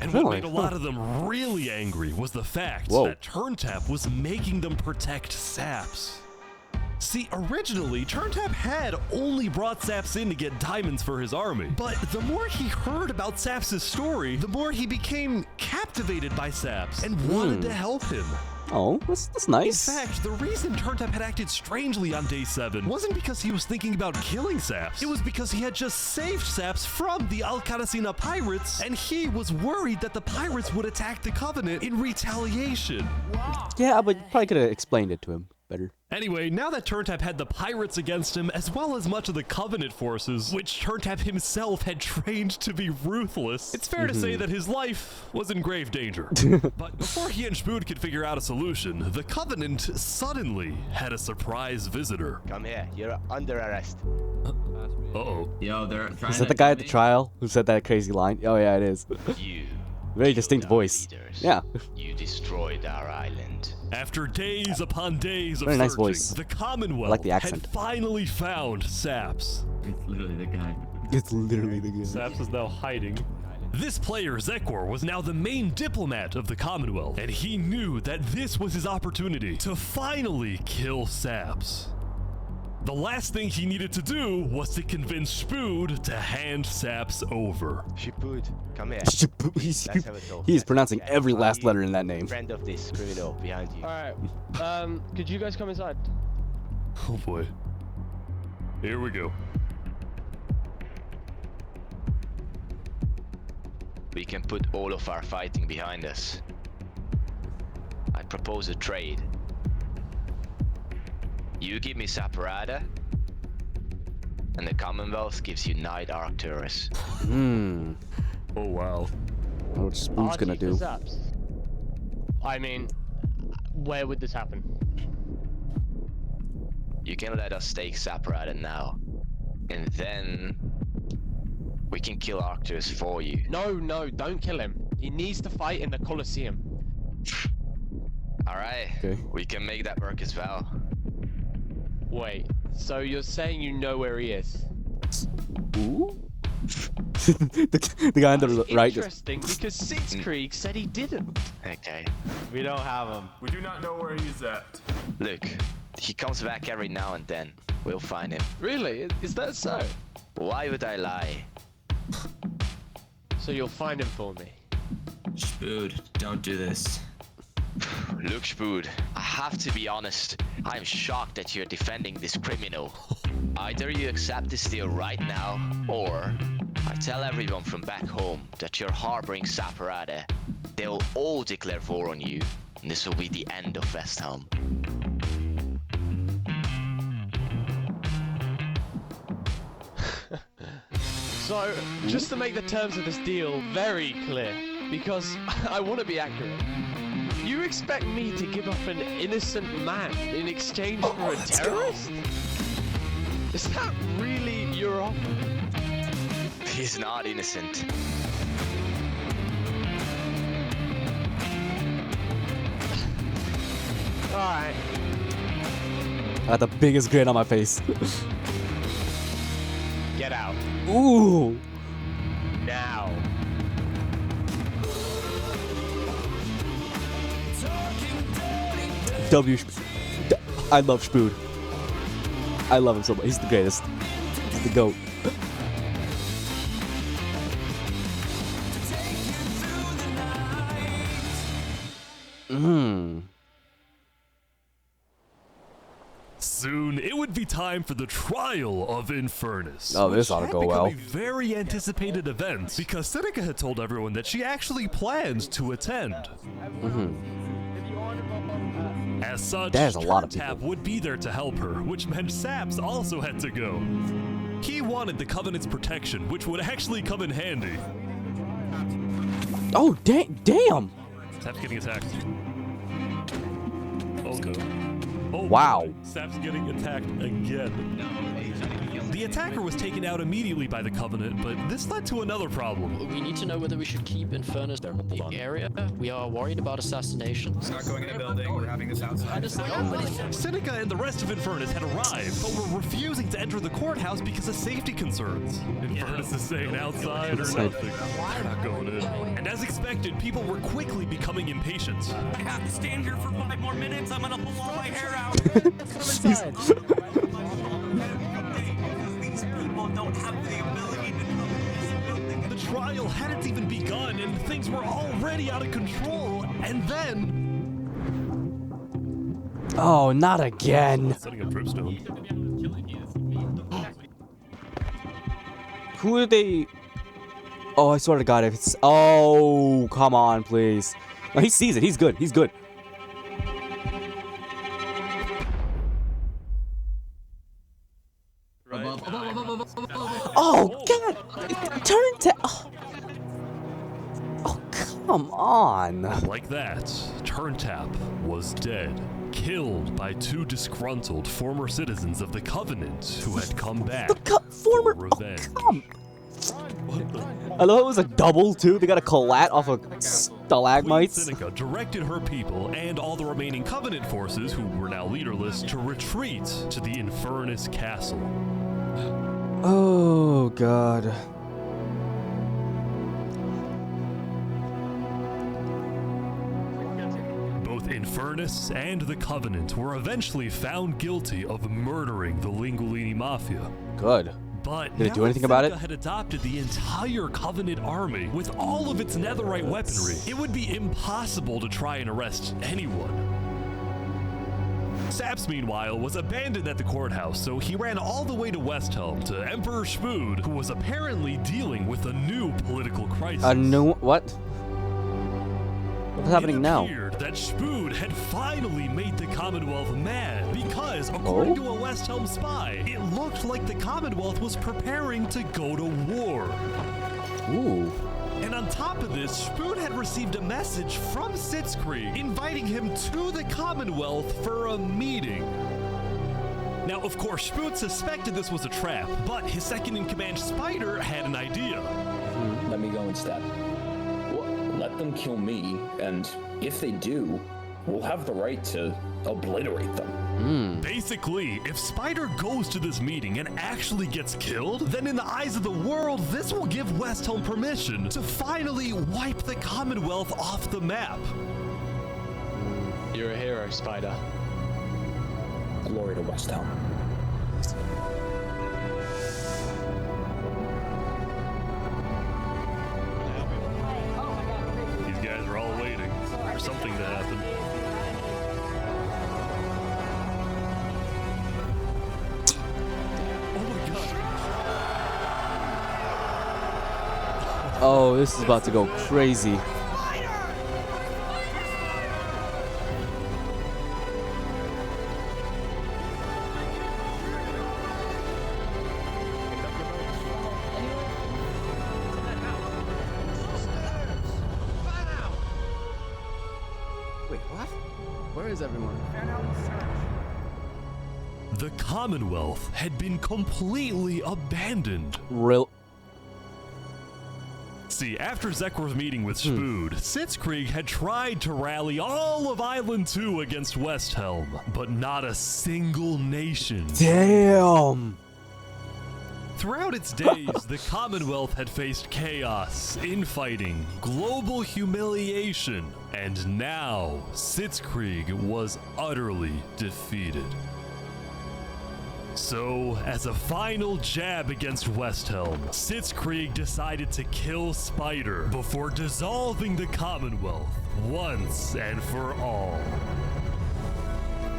And what Really? made a lot of them really angry was the fact Whoa. that Turntap was making them protect Saps. See, originally, Turntap had only brought Saps in to get diamonds for his army. But the more he heard about Saps' story, the more he became captivated by Saps and wanted to help him. Oh, that's nice. In fact, the reason Turntap had acted strangely on day 7 wasn't because he was thinking about killing Saps. It was because he had just saved Saps from the Alcaracina pirates, and he was worried that the pirates would attack the Covenant in retaliation. Yeah, but you probably could have explained it to him better. Anyway, now that Turntap had the pirates against him, as well as much of the Covenant forces, which Turntap himself had trained to be ruthless, it's fair to say that his life was in grave danger. But before he and Spood could figure out a solution, the Covenant suddenly had a surprise visitor. Come here, you're under arrest. Uh-oh. Yo, they're trying Is that the guy at the trial who said that crazy line? Oh yeah, it is. You. Very distinct voice. Yeah. You destroyed our island. After days upon days of Very nice searching, voice. the Commonwealth I like the accent. had finally found Saps. It's literally the guy. It's literally the guy. Saps is now hiding. This player, Zekor, was now the main diplomat of the Commonwealth, and he knew that this was his opportunity to finally kill Saps. The last thing he needed to do was to convince Spood to hand Saps over. Spood, come here. He's Let's have a talk. pronouncing every last letter in that name. Friend of this criminal behind you. Alright, could you guys come inside? Oh boy. Here we go. We can put all of our fighting behind us. I propose a trade. You give me Saparada, and the Commonwealth gives you Knight Arcturus. Oh wow. What Spood's gonna do? Saps. I mean, where would this happen? You can let us take Saparada now, and then we can kill Arcturus for you. No, don't kill him. He needs to fight in the Colosseum. Alright, Okay. we can make that work as well. Wait, so you're saying you know where he is? Ooh? the guy on the right. Interesting, because Sitzkrieg said he didn't. Okay. We don't have him. We do not know where he's at. Look, he comes back every now and then. We'll find him. Really? Is that so? Why would I lie? So you'll find him for me? Spood, don't do this. Look, Spood, I have to be honest. I'm shocked that you're defending this criminal. Either you accept this deal right now, or I tell everyone from back home that you're harboring Saparada. They'll all declare war on you, and this will be the end of Westhelm. So, just to make the terms of this deal very clear, because I want to be accurate, you expect me to give up an innocent man in exchange for a terrorist? Is that really your offer? He's not innocent. Alright. I got the biggest grin on my face. Get out. Ooh. Now. I love Spood. I love him so much. He's the greatest. He's the GOAT. Soon, it would be time for the trial of Infernus. Oh, this which ought to had go become well. a very anticipated event because Seneca had told everyone that she actually planned to attend. As such, There's a lot of Turntap would be there to help her, which meant Saps also had to go. He wanted the Covenant's protection, which would actually come in handy. Oh, damn! Saps getting attacked. Oh no. Oh, wow. Saps getting attacked again. The attacker was taken out immediately by the Covenant, but this led to another problem. We need to know whether we should keep Infernus in the area. We are worried about assassinations. Not going in a building, we're having this outside. Seneca and the rest of Infernus had arrived, but were refusing to enter the courthouse because of safety concerns. Infernus is saying outside or nothing. They're not going in. And as expected, people were quickly becoming impatient. I have to stand here for 5 more minutes. I'm gonna pull all my hair out. These people don't have the ability to come in this building. The trial hadn't even begun, and things were already out of control. And then, Oh, not again. setting up Dripstone. Who are they? Oh, I swear to God, if it's... Oh, come on, please. No, he sees it. He's good. He's good. Oh, God. Turn to... Oh, come on. Like that, Turntap was dead. Killed by 2 disgruntled former citizens of the Covenant who had come back for revenge. I love it was a double, too. They got a collat off of stalagmites. Seneca directed her people and all the remaining Covenant forces, who were now leaderless, to retreat to the Infernus Castle. Oh, God. Both Infernus and the Covenant were eventually found guilty of murdering the Lingolini Mafia. Good. But did it do anything about it? had adopted the entire Covenant army with all of its netherite weaponry, it would be impossible to try and arrest anyone. Saps, meanwhile, was abandoned at the courthouse, so he ran all the way to Westhelm to Emperor Shmood, who was apparently dealing with a new political crisis. A new... What? What's happening now? It appeared that Shmood had finally made the Commonwealth mad because, according to a Westhelm spy, it looked like the Commonwealth was preparing to go to war. Ooh. And on top of this, Shmood had received a message from Sitzkrieg inviting him to the Commonwealth for a meeting. Now, of course, Shmood suspected this was a trap, but his second-in-command Spider had an idea. Let me go instead. Let them kill me, and if they do, we'll have the right to obliterate them. Basically, if Spider goes to this meeting and actually gets killed, then in the eyes of the world, this will give Westhelm permission to finally wipe the Commonwealth off the map. You're a hero, Spider. Glory to Westhelm. These guys are all waiting for something to happen. Oh, this is about to go crazy. Wait, what? Where is everyone? The Commonwealth had been completely abandoned. Real. See, after Zekr's meeting with Shmood, Sitzkrieg had tried to rally all of Island 2 against Westhelm, but not a single nation. Damn. Throughout its days, the Commonwealth had faced chaos, infighting, global humiliation, and now Sitzkrieg was utterly defeated. So, as a final jab against Westhelm, Sitzkrieg decided to kill Spider before dissolving the Commonwealth once and for all.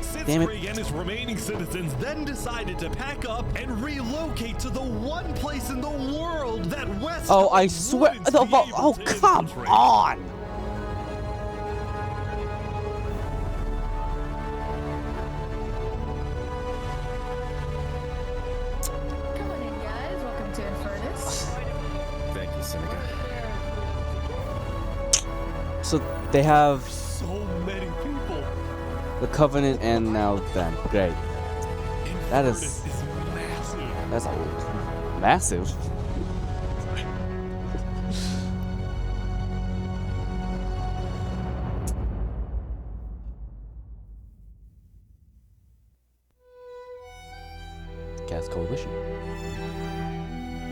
Sitzkrieg and his remaining citizens then decided to pack up and relocate to the one place in the world that Westhelm Oh, I swear. Oh, come on. Come on in, guys. Welcome to Infernus. Thank you, Seneca. So they have so many people. The Covenant and now them. Great. That is massive. That's massive. Gas Coalition.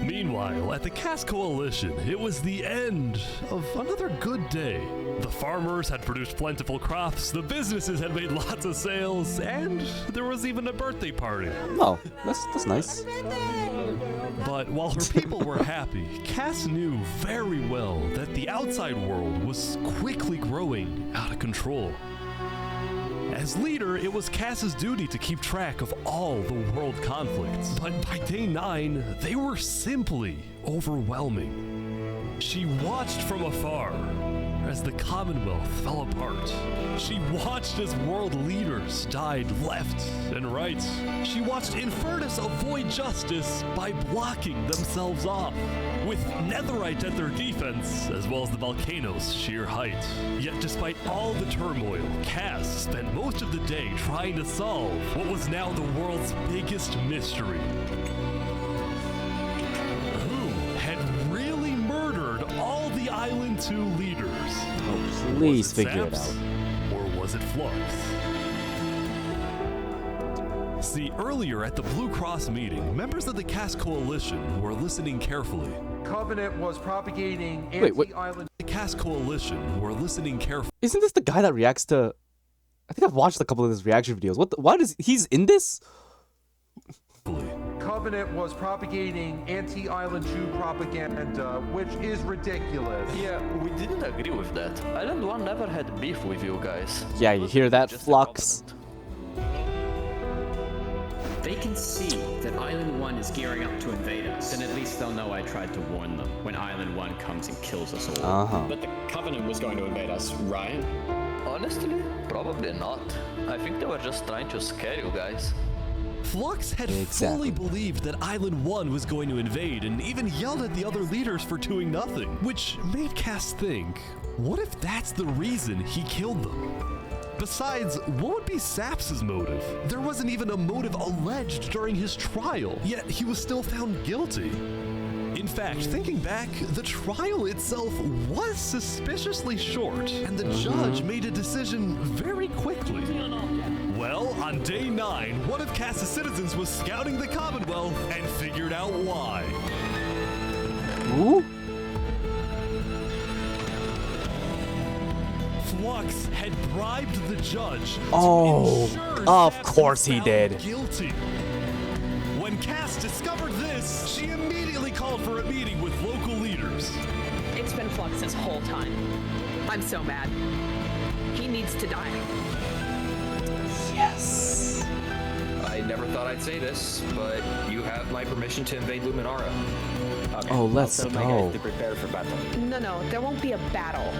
Meanwhile, at the Cass Coalition, it was the end of another good day. The farmers had produced plentiful crops, the businesses had made lots of sales, and there was even a birthday party. Oh, that's nice. But while her people were happy, Cass knew very well that the outside world was quickly growing out of control. As leader, it was Cass's duty to keep track of all the world conflicts. But by day 9, they were simply overwhelming. She watched from afar as the Commonwealth fell apart. She watched as world leaders died left and right. She watched Infernus avoid justice by blocking themselves off, with Netherite at their defense, as well as the volcano's sheer height. Yet despite all the turmoil, Cass spent most of the day trying to solve what was now the world's biggest mystery. Who had really murdered all the Island 2 leaders? Oh, please figure it Saps? out. Or was it Flux? See, earlier at the Blue Cross meeting, members of the Cass Coalition were listening carefully. Covenant was propagating Wait, what? anti-island. The Cass Coalition were listening carefully. Isn't this the guy that reacts to? I think I've watched a couple of his reaction videos. Why does he's in this? Covenant was propagating anti-Island 2 propaganda, which is ridiculous. Yeah, we didn't agree with that. Island 1 never had beef with you guys. Yeah, you hear that, Flux? They can see that Island 1 is gearing up to invade us, then at least they'll know I tried to warn them when Island 1 comes and kills us all. Uh-huh. But the Covenant was going to invade us, right? Honestly, probably not. I think they were just trying to scare you guys. Flux had fully believed that Island 1 was going to invade and even yelled at the other leaders for doing nothing, which made Cass think, what if that's the reason he killed them? Besides, what would be Saps' motive? There wasn't even a motive alleged during his trial, yet he was still found guilty. In fact, thinking back, the trial itself was suspiciously short, and the judge made a decision very quickly. Well, on day 9, one of Cass's citizens was scouting the Commonwealth and figured out why. Ooh? Flux had bribed the judge Oh, to ensure of Saps course he was did. found guilty. When Cass discovered this, she immediately called for a meeting with local leaders. It's been Flux this whole time. I'm so mad. He needs to die. Yes. I never thought I'd say this, but you have my permission to invade Luminara. Okay, Oh, let's I'll tell my go. guys to prepare for battle. No, there won't be a battle.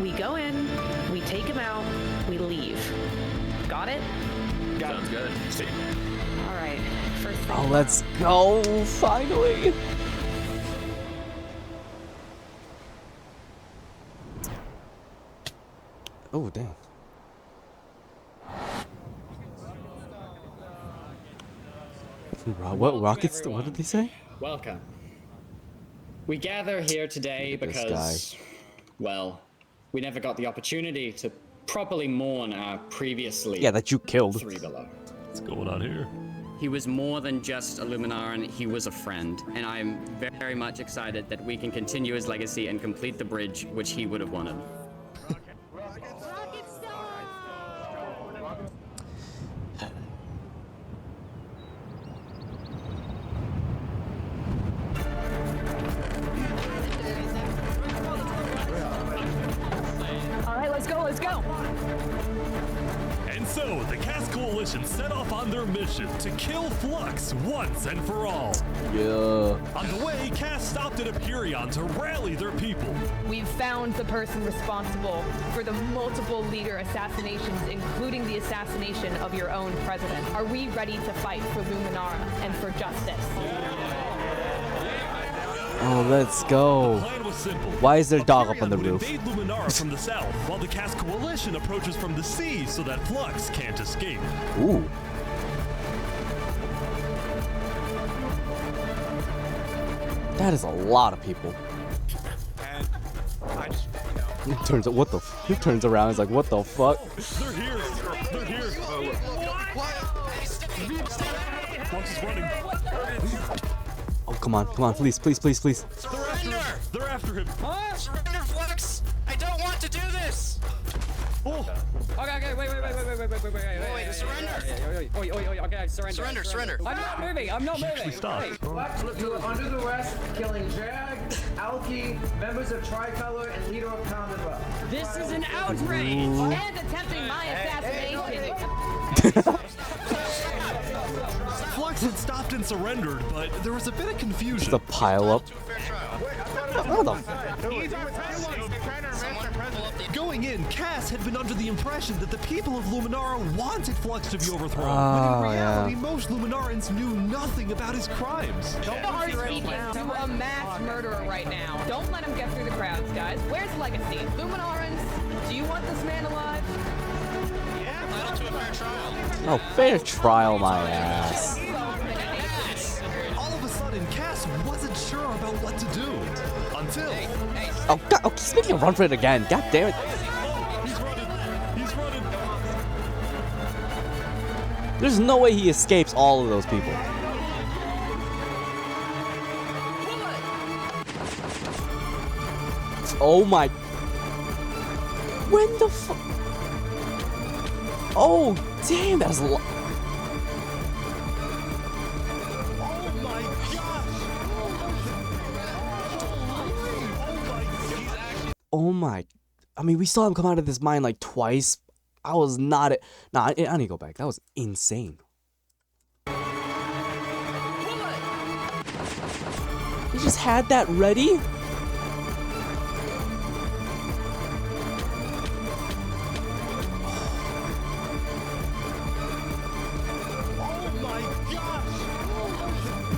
We go in, we take him out, we leave. Got it? Sounds good. All right. First thing. Oh, let's go! Finally. Oh, dang. What rockets? What did they say? Welcome. We gather here today Look at this because, well, we never got the opportunity to properly mourn our previously Yeah, that you killed. 3 below. What's going on here? He was more than just a Luminaran, he was a friend, and I'm very much excited that we can continue his legacy and complete the bridge which he would have wanted. All right, let's go. And so, the Cass Coalition set off on their mission to kill Flux once and for all. Yeah. On the way, Cass stopped at Aperion to rally their people. We've found the person responsible for the multiple leader assassinations, including the assassination of your own president. Are we ready to fight for Luminara and for justice? Oh, let's go. The plan was simple. Why is there a dog up on the Would roof? invade Luminara from the south, while the Cass Coalition approaches from the sea so that Flux can't escape. Ooh. That is a lot of people. And I just, He turns what the? He turns around. He's like, what the fuck? They're here. They're here. Flux is running. Oh, come on, please. They're after him. Surrender, Flux! I don't want to do this! Oh. Okay, wait, surrender! Okay, surrender. I'm not moving. Stop. Flux, you are under the arrest for killing Jag, Alki, members of Tricolor, and leader of Commonwealth. This is an outrage! And attempting my assassination. Flux had stopped and surrendered, but there was a bit of confusion. Just a pile up. What the? Going in, Cass had been under the impression that the people of Luminara wanted Flux to be overthrown, Oh, when in reality, yeah. most Luminarans knew nothing about his crimes. Don't speaking to a mass murderer right now. Don't let him get through the crowds, guys. Where's Legacy? Luminarans, do you want this man alive? Entitled to a fair trial. Oh, fair trial, my ass. All of a sudden, Cass wasn't sure about what to do. Until... Oh, God, oh, he's making a run for it again. God damn it. He's running. There's no way he escapes all of those people. Oh my. When the fuck? Oh, damn, that's a lot. Oh my. I mean, we saw him come out of this mine like twice. I was not. Nah, I need to go back. That was insane. He just had that ready?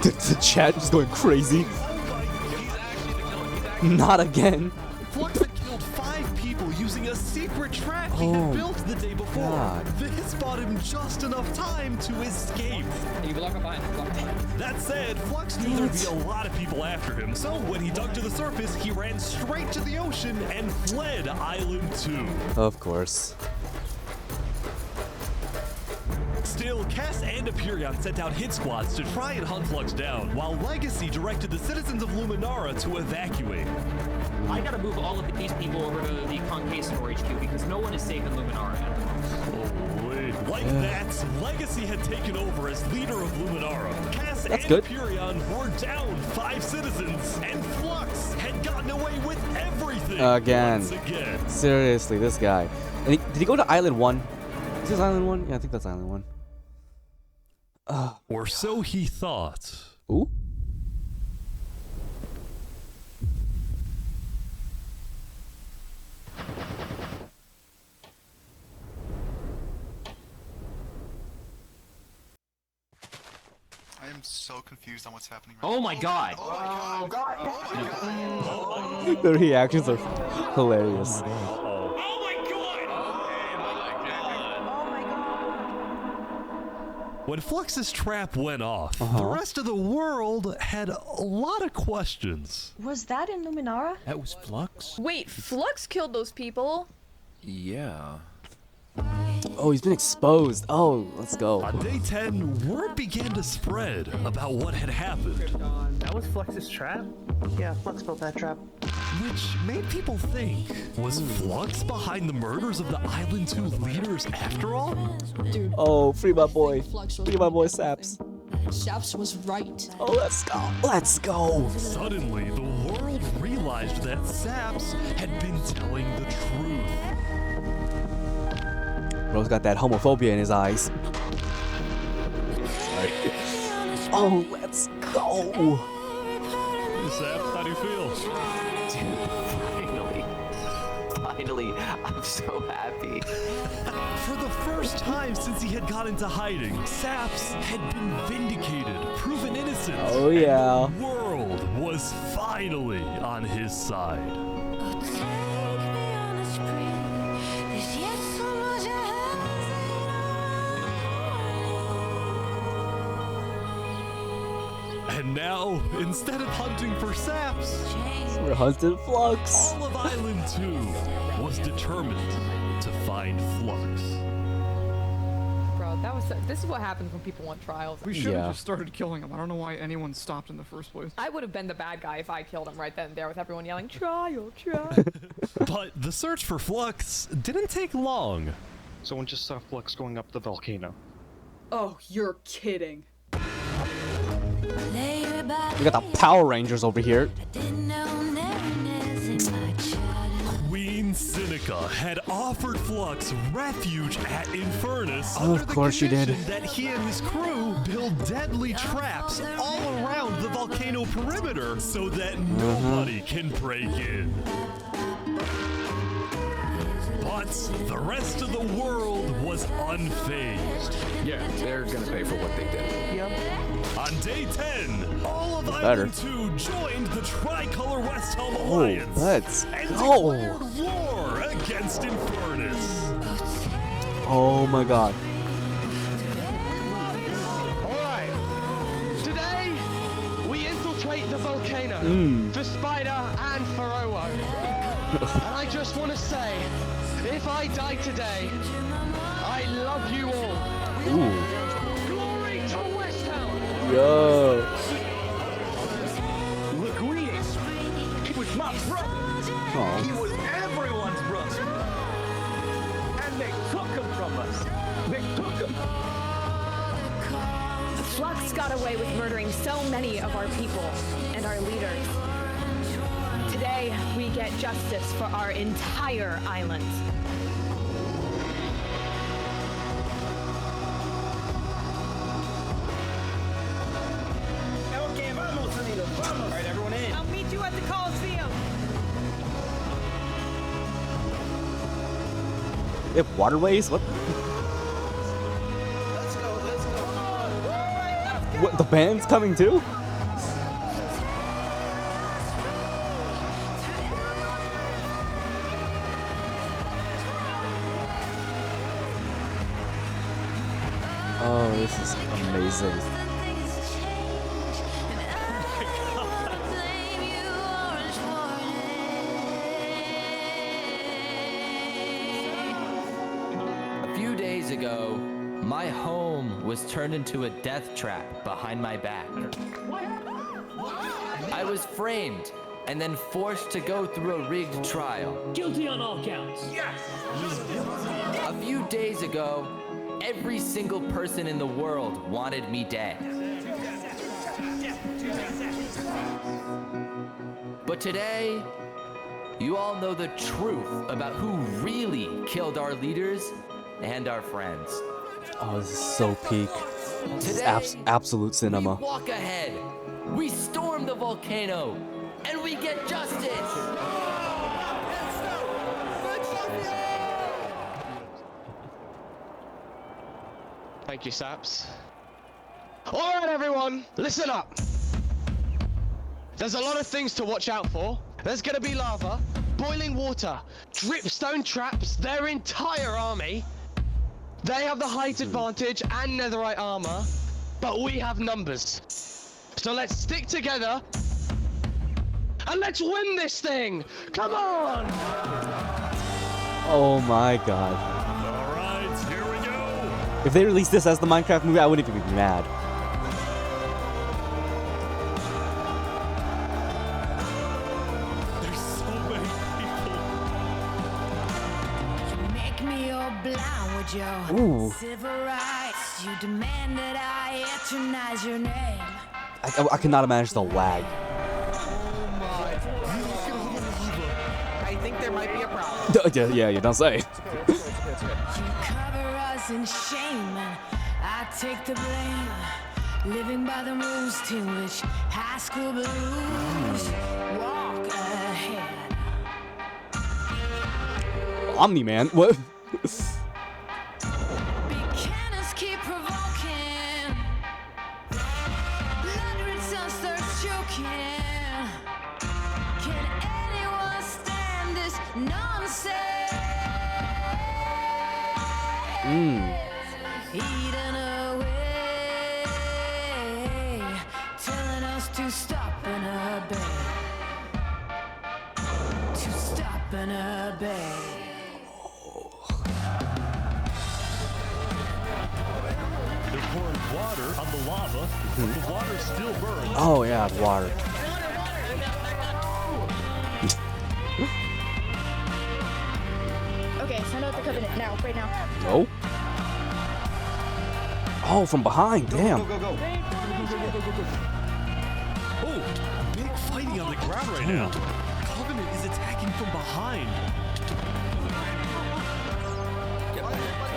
The chat is going crazy. Not again. Flux had killed 5 people using a secret trap he Oh, had built the day before. God. This bought him just enough time to escape. You block up behind. That said, Flux knew there'd be a lot of people after him, so when he dug to the surface, he ran straight to the ocean and fled Island 2. Of course. Still, Cass and Aperion sent out hit squads to try and hunt Flux down, while Legacy directed the citizens of Luminara to evacuate. I gotta move all of these people over to the Conquistador HQ because no one is safe in Luminara. Like that, Legacy had taken over as leader of Luminara. Cass That's and good. Aperion were down 5 citizens, and Flux had gotten away with everything Again. once again. Seriously, this guy. And did he go to Island 1? Is this Island 1? Yeah, I think that's Island 1. Or so he thought. Ooh. I am so confused on what's happening Oh my god. The reactions are hilarious. When Flux's trap went off, the Uh-huh. rest of the world had a lot of questions. Was that in Luminara? That was Flux? Wait, Flux killed those people? Yeah. Oh, he's been exposed. Oh, let's go. On day 10, word began to spread about what had happened, That was Flux's trap? Yeah, Flux built that trap. which made people think, was Flux behind the murders of the Island 2 leaders after all? Dude. Oh, free my boy. Free my boy Saps. Saps was right. Oh, let's go. Let's go. Suddenly, the world realized that Saps had been telling the truth. Bro's got that homophobia in his eyes. Oh, let's go. Saps, how do you feel? Finally, I'm so happy. For the first time since he had got into hiding, Saps had been vindicated, proven innocent. Oh, yeah. And the world was finally on his side. And now, instead of hunting for saps, We're hunting Flux. all of Island 2 was determined to find Flux. Bro, this is what happens when people want trials. We should have just started killing him. I don't know why anyone stopped in the first place. I would have been the bad guy if I killed him right then and there with everyone yelling, trial, trial. But the search for Flux didn't take long. Someone just saw Flux going up the volcano. Oh, you're kidding. We got the Power Rangers over here. Queen Seneca had offered Flux refuge at Infernus. Oh, of course she did. That he and his crew build deadly traps all around the volcano perimeter so that nobody can break in. But the rest of the world was unfazed. Yeah, they're gonna pay for what they did. Yep. On day 10, all of Better. Island 2 joined the Tricolor West Helm Oh, Alliance let's and go. declared war against Infernus. Oh my god. Alright. Today, we infiltrate the volcano for Spider and for Owo. And I just want to say, if I die today, I love you all. Ooh. Glory to West Helm! Yo. Leguini, he was my brother. Aw. He was everyone's brother. And they took him from us. They took him. Flux got away with murdering so many of our people and our leaders. Today, we get justice for our entire island. Okay, vamos, Anita, vamos. All right, everyone in. I'll meet you at the Coliseum. They have waterways? What? What? The band's coming too? Oh, this is amazing. A few days ago, my home was turned into a death trap behind my back. I was framed and then forced to go through a rigged trial. Guilty on all counts. Yes. A few days ago, every single person in the world wanted me dead. But today, you all know the truth about who really killed our leaders and our friends. Oh, this is so peak. This is Today, absolute cinema. We walk ahead, we storm the volcano, and we get justice! Thank you, Saps. Alright, everyone, listen up. There's a lot of things to watch out for. There's gonna be lava, boiling water, dripstone traps, their entire army. They have the height advantage and netherite armor, but we have numbers. So let's stick together and let's win this thing! Come on! Oh my god. Alright, here we go. If they released this as the Minecraft movie, I wouldn't even be mad. There's so many people. Make me all blind with your Ooh. civil rights. You demand that I eternize your name. I cannot imagine the lag. I think there might be a problem. Yeah, you don't say. You cover us in shame, and I take the blame. Living by the rules to which high school blues walk ahead. Omni-Man? What? Cannons keep provoking. Blood sun starts choking. Can anyone stand this nonsense? Eating away, telling to stop and obey. To stop and obey. They're pouring water on the lava. The water still burns. Oh yeah, the water. Okay, send out the covenant now, right now. Oh. Oh, from behind. Damn. Oh, big fighting on the ground right now. Covenant is attacking from behind. I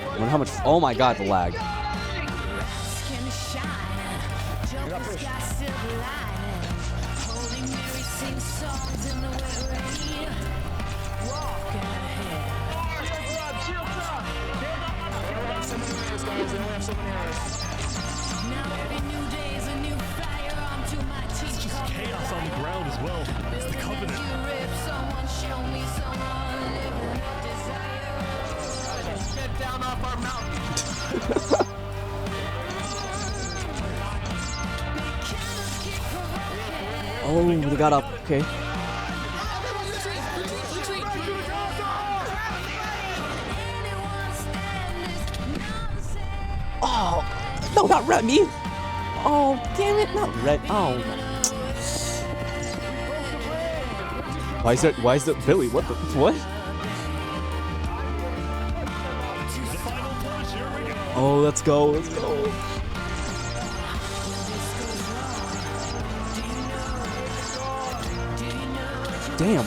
wonder how much. Oh my god, the lag. Skin shine. Joker's got silver lining. Holy Mary sings songs in the wet rain. Walking ahead. Now every new day is a new fire onto my teeth. It's just chaos on the ground as well. It's the Covenant. Someone show me someone living a desire. Get down off our mountain. Oh, they got up. Okay. Oh, no, not Remy. Oh, damn it, not Red. Oh. Why is it Billy? What the, what? Oh, let's go, let's go. Damn.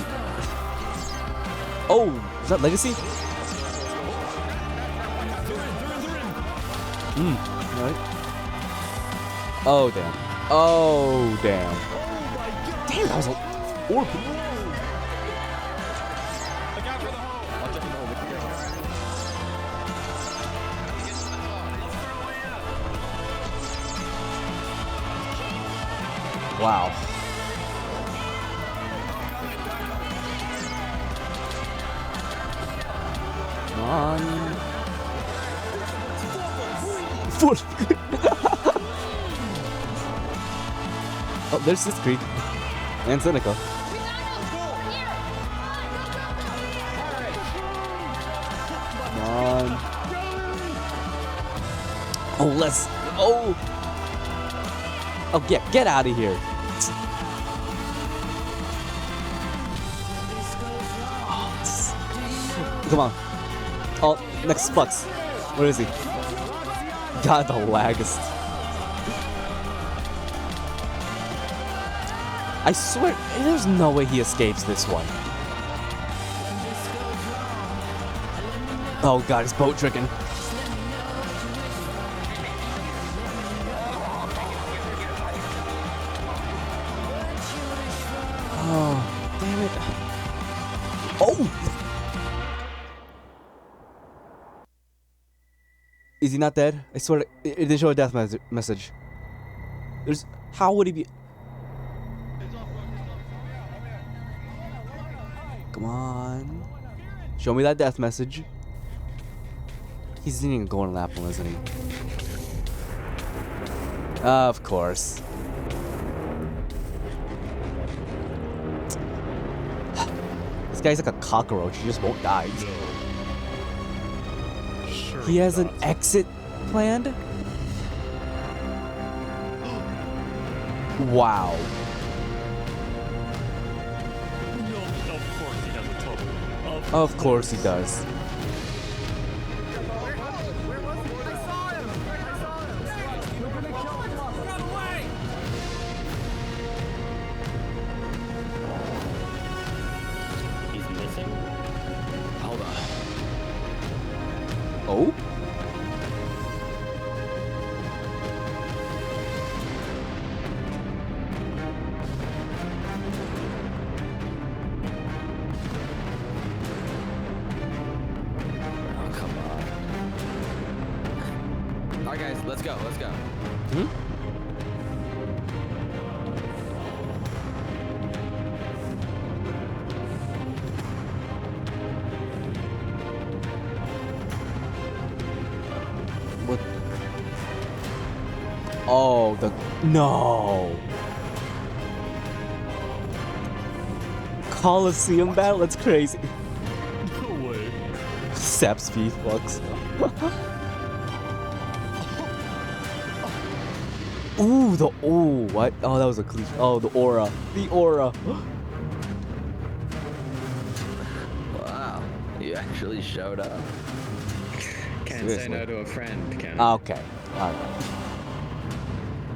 Oh, is that Legacy? Right. Oh, damn. Oh, damn. Damn, that was a orb. Wow. Come on. Foot. Oh, there's this creep. And Seneca. Come on. Oh, let's. Oh. Oh, get out of here. Come on. Oh, next Flux. Where is he? God, the lag is... I swear, there's no way he escapes this one. Oh god, he's boat tricking. Oh, damn it. Oh! Is he not dead? I swear, it didn't show a death message. There's... How would he be... Come on. Show me that death message. He's eating a golden apple, isn't he? Of course. This guy's like a cockroach. He just won't die. He has an exit planned? Wow. Of course he does. He's missing? Hold on. Oh? Alright guys, let's go, let's go. Hmm? What? Oh, the... No! Coliseum battle? That's crazy. No way. Saps v Flux. Ooh, what? Oh, that was a cliche. Oh, the aura. The aura. Wow, you actually showed up. Can't Seriously. say no to a friend, can Okay. Alright.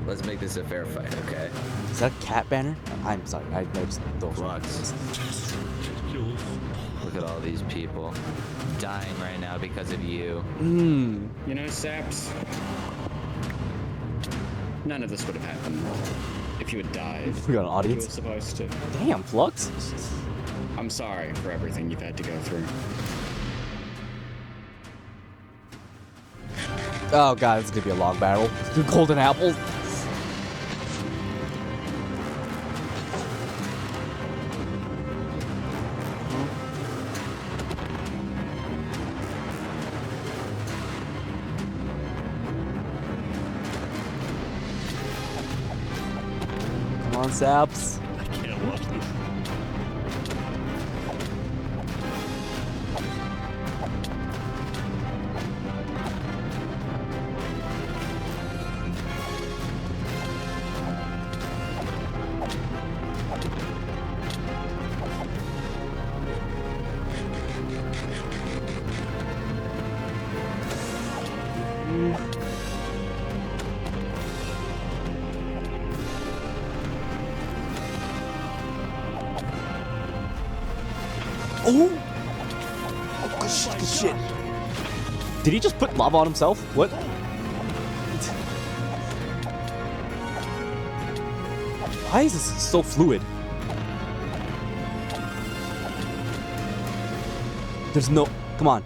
Let's make this a fair fight, okay? Is that a cat banner? I'm sorry. I just don't. Flux. Look at all these people dying right now because of you. Mmm. You know, Saps, none of this would have happened if you had died. We got an like you audience? were supposed to. Damn, Flux. I'm sorry for everything you've had to go through. Oh god, it's gonna be a long battle. Golden apples. Come on, Saps. I can't watch this. Oh! Good shit, good shit. Did he just put lava on himself? What? Why is this so fluid? There's no... Come on.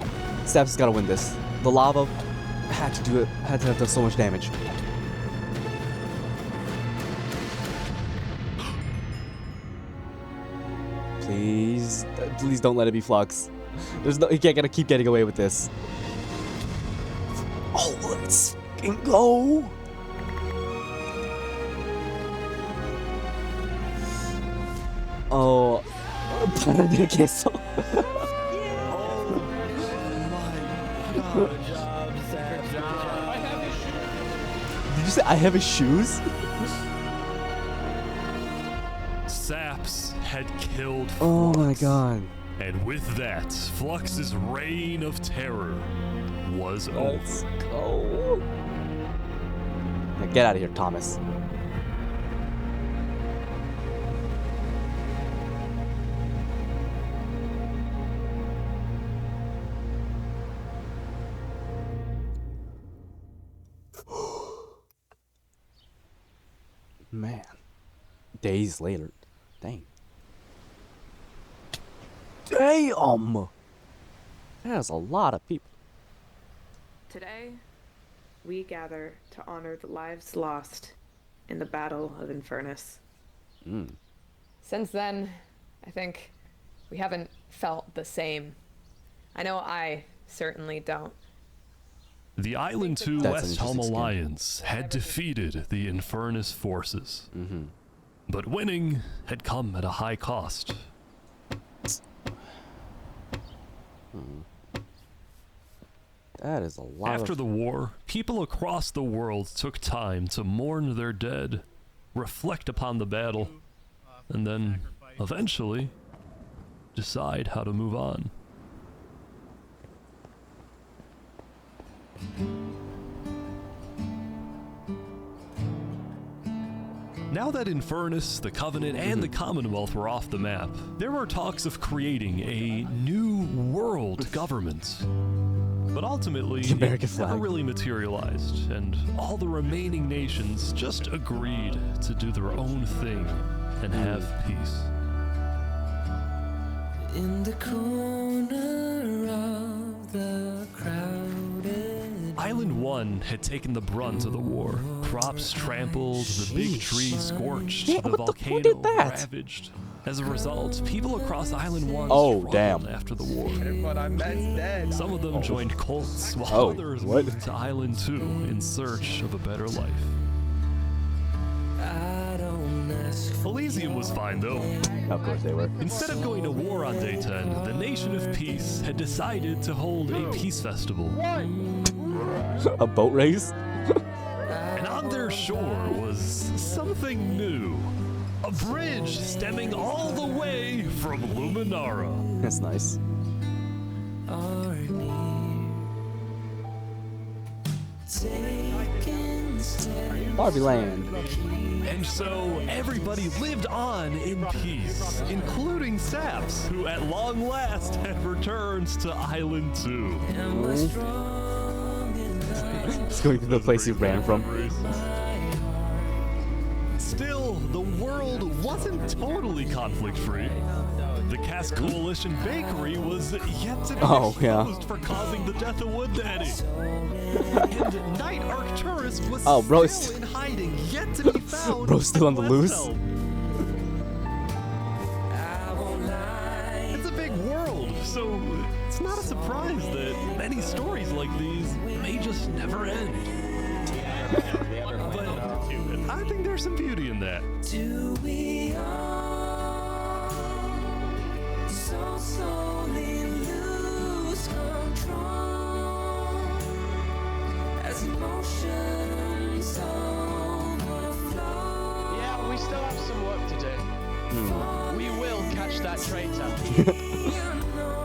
Saps has got to win this. The lava had to do it. Had to have done so much damage. Please, please don't let it be Flux. There's no, you can't gotta keep getting away with this. Oh, let's fucking go! Oh, de queso. Did you say I have his shoes? Saps had killed Flux. Oh my god. And with that, Flux's reign of terror was over. Let's go. Now get out of here, Thomas. Man. Days later. Dang. Damn! That's a lot of people. Today, we gather to honor the lives lost in the Battle of Infernus. Since then, I think we haven't felt the same. I know I certainly don't. The Island 2 That's an West Helm interesting skin. Alliance had defeated the Infernus forces. But winning had come at a high cost. That is a lot After of... the war, people across the world took time to mourn their dead, reflect upon the battle, and then, eventually, decide how to move on. Now that Infernus, the Covenant, and the Commonwealth were off the map, there were talks of creating a new world government. But ultimately, it American never flag. really materialized, and all the remaining nations just agreed to do their own thing and have peace. In the corner of the crowded Island 1 had taken the brunt of the war. Crops trampled, the big tree scorched, Yeah, the what the- who volcano did that? ravaged. As a result, people across Island 1 Oh, struggled damn. after the war. But I'm dead. Some of them joined cults, while Oh, others what? moved to Island 2 in search of a better life. I don't Elysium was fine, though. Of course they were. Instead of going to war on day 10, the Nation of Peace had decided to hold a peace festival. A boat race? And on their shore was something new. A bridge stemming all the way from Luminara. That's nice. Barbie Land. And so everybody lived on in peace, including Saps, who at long last had returned to Island 2. It's going to the place he ran from. Still, the world wasn't totally conflict-free. The Cask Coalition Bakery was yet to be exposed for causing the death of Wood Daddy. And Knight Arcturus was still in hiding, yet to be found. Bro's still on the loose. It's a big world, so it's not a surprise that many stories like these may just never end. But I think there's some beauty in that. Do we all so slowly lose control as emotions overflow? Yeah, we still have some work to do. We will catch that traitor.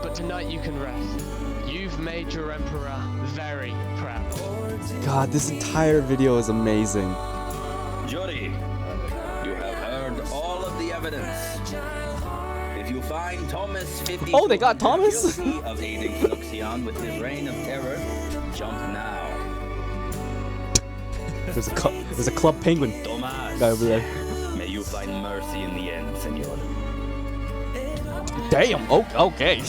But tonight you can rest. You've made your emperor very proud. God, this entire video is amazing. Jury, you have heard all of the evidence. If you find Thomas 50 Oh, they got Thomas? guilty of aiding Fluxion with his reign of terror, jump now. There's a Club Penguin Thomas, guy over there. may you find mercy in the end, senor. Damn, okay.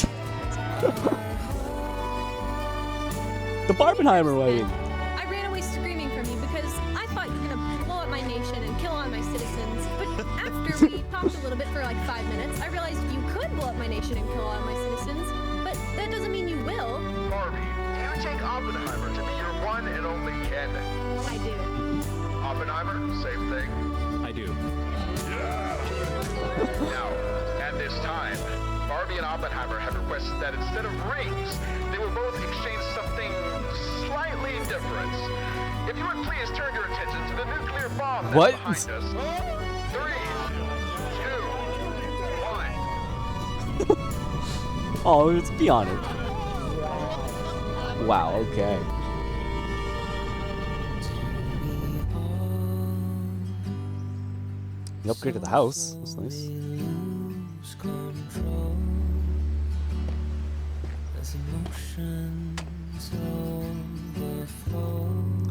The Barbenheimer wedding. I ran away screaming from you because I thought you were gonna blow up my nation and kill all my citizens. But after we talked a little bit for like 5 minutes, I realized you could blow up my nation and kill all my citizens. But that doesn't mean you will. Barbie, do you take Oppenheimer to be your one and only candidate? I do. Oppenheimer, same thing. I do. Now, at this time, Barbie and Oppenheimer have requested that instead of rings, they will both exchange something slightly different. If you would please turn your attention to the nuclear bomb that's What? behind us. 3, 2, 1. Oh, let's be honest. Wow, okay. You upgraded the house. That's nice.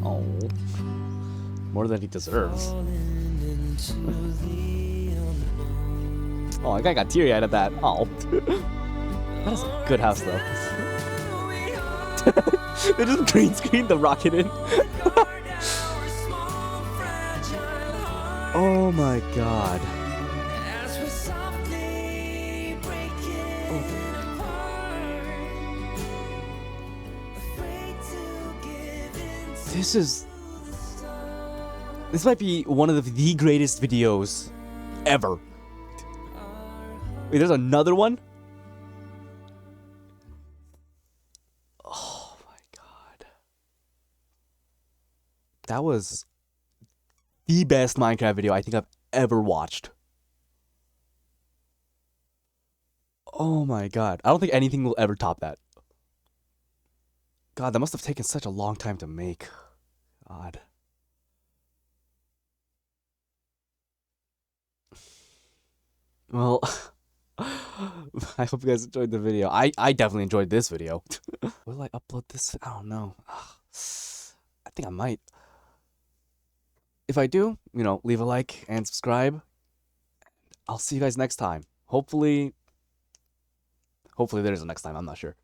Oh. More than he deserves. Oh, I got teary-eyed at that. Oh. That is a good house, though. They just green screened the rocket in. Oh my god. This might be one of the greatest videos ever. Wait, there's another one? Oh my god. That was the best Minecraft video I think I've ever watched. Oh my god. I don't think anything will ever top that. God, that must have taken such a long time to make. God. Well, I hope you guys enjoyed the video. I definitely enjoyed this video. Will I upload this? I don't know. I think I might. If I do, leave a like and subscribe. I'll see you guys next time. Hopefully there's a next time. I'm not sure.